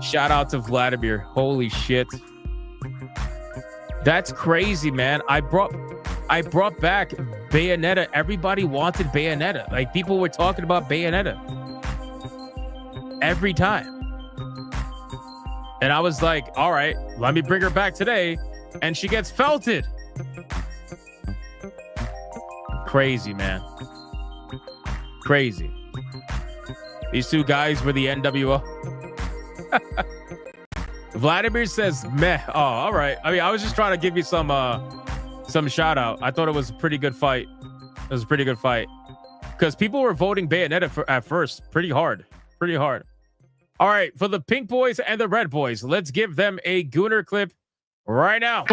Shout out to Vladimir. Holy shit. That's crazy, man. I brought back Bayonetta. Everybody wanted Bayonetta. Like, people were talking about Bayonetta every time. And I was like, all right, let me bring her back today. And she gets felted. Crazy, man. Crazy. These 2 guys were the NWO. Vladimir says meh. Oh, all right. I mean, I was just trying to give you some shout out. I thought it was a pretty good fight. It was a pretty good fight. Because people were voting Bayonetta at first. Pretty hard. All right, for the pink boys and the red boys, let's give them a Gooner clip right now.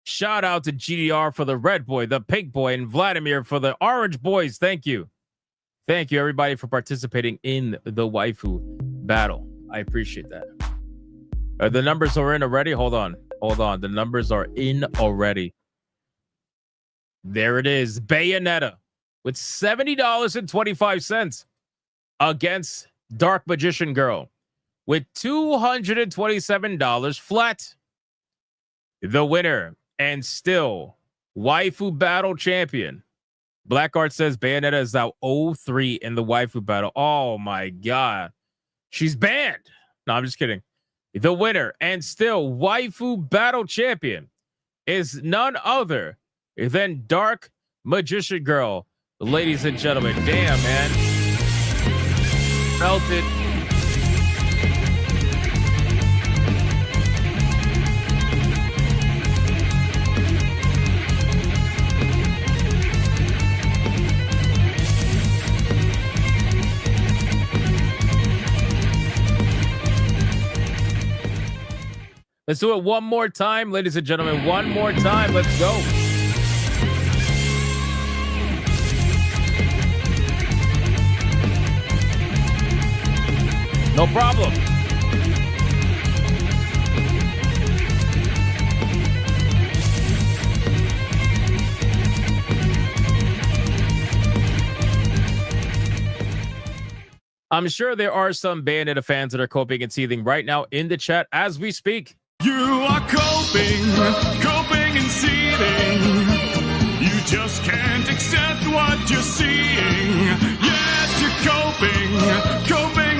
Shout out to GDR for the red boy, the pink boy, and Vladimir for the orange boys. Thank you. Thank you, everybody, for participating in the waifu battle. I appreciate that. The numbers are in already. Hold on. The numbers are in already. There it is. Bayonetta with $70.25 against Dark Magician Girl with $227 flat. The winner and still waifu battle champion. Blackheart says Bayonetta is now 0-3 in the waifu battle. Oh my God. She's banned. No, I'm just kidding. The winner and still waifu battle champion is none other than Dark Magician Girl. Ladies and gentlemen, damn, man. Felt it. Let's do it one more time, ladies and gentlemen. One more time. Let's go. No problem. I'm sure there are some Bayonetta fans that are coping and seething right now in the chat as we speak. You are coping and seething. You just can't accept what you're seeing. Yes, you're coping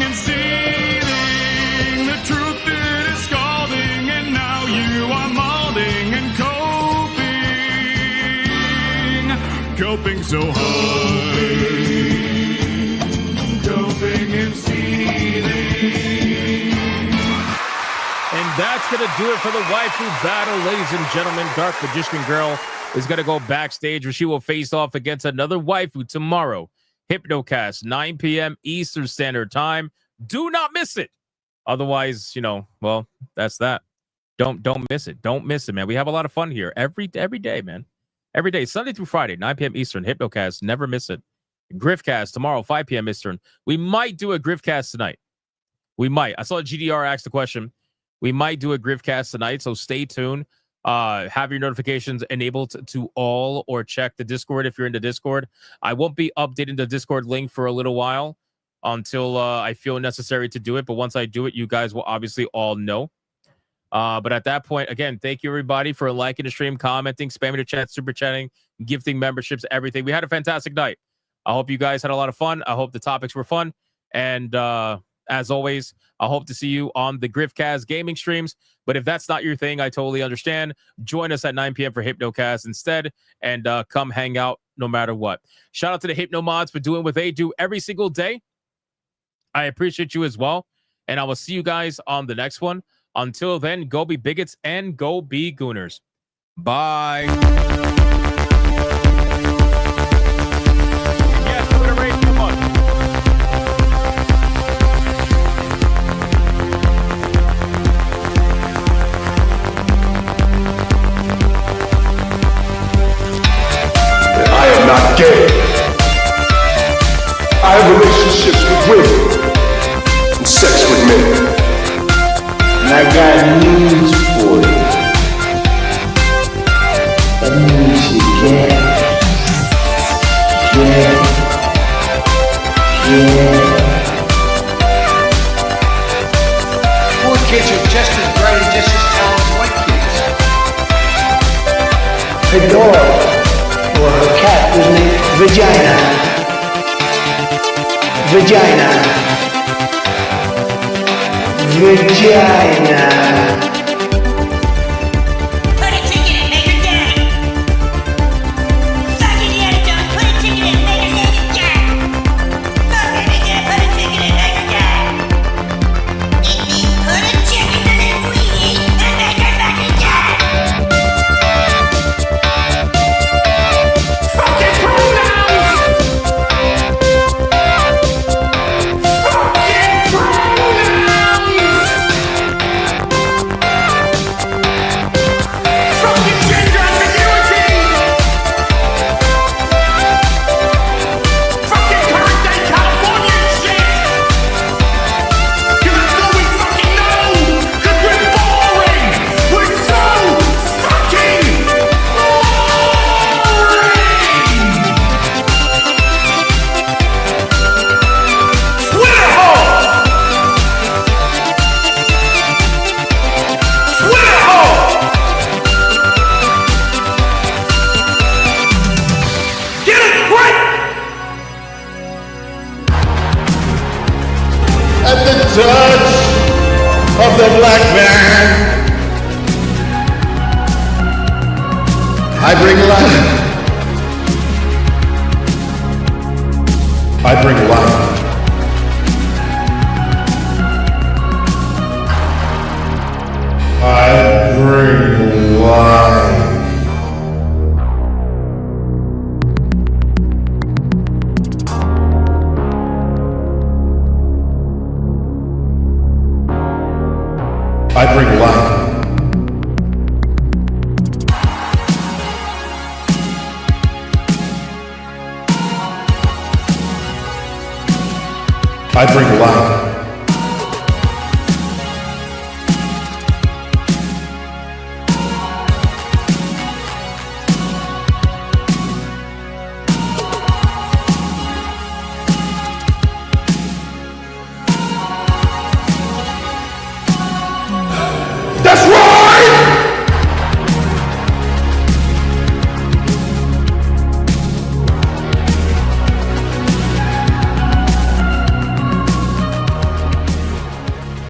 and seething. The truth is scalding, and now you are molding and coping so hard. Coping and seething. And that's going to do it for the waifu battle, ladies and gentlemen. Dark Magician Girl is going to go backstage where she will face off against another waifu tomorrow. Hypnocast, 9 p.m. Eastern Standard Time. Do not miss it. Otherwise, well, that's that. Don't miss it. Don't miss it, man. We have a lot of fun here every day, man. Every day, Sunday through Friday, 9 p.m. Eastern. Hypnocast, never miss it. Griffcast tomorrow, 5 p.m. Eastern. We might do a Griffcast tonight. We might. I saw GDR ask the question. We might do a Griffcast tonight, so stay tuned. Have your notifications enabled to all, or check the Discord if you're in the Discord. I won't be updating the Discord link for a little while until I feel necessary to do it. But once I do it, you guys will obviously all know. But at that point, again, thank you, everybody, for liking the stream, commenting, spamming the chat, super chatting, gifting memberships, everything. We had a fantastic night. I hope you guys had a lot of fun. I hope the topics were fun. And as always, I hope to see you on the Griffcast gaming streams. But if that's not your thing, I totally understand. Join us at 9 p.m. for Hypnocast instead, and come hang out no matter what. Shout out to the Hypno mods for doing what they do every single day. I appreciate you as well. And I will see you guys on the next one. Until then, go be bigots and go be gooners. Bye. Yes, I'm going to raise 2 months. Poor kids are just as bright and just as talented as white kids. Her dog or her cat was named Vagina. Vagina. Vagina. Put a ticket in, make her gay. Fuck Indiana Jones, put a ticket in, make her name is gay. Fuck it again, put a ticket in, make her gay. It means put a chicken in a weenie and make her fucking gay. Fucking pronouns! Fucking pronouns! Fucking gender ambiguity! Fucking current day California shit! Cause that's all we fucking know! Cause we're boring! We're so fucking Twitter hole! Twitter hole! Get it right! At the touch of the black man, I bring life. I bring life. I bring life. I bring life. I bring life.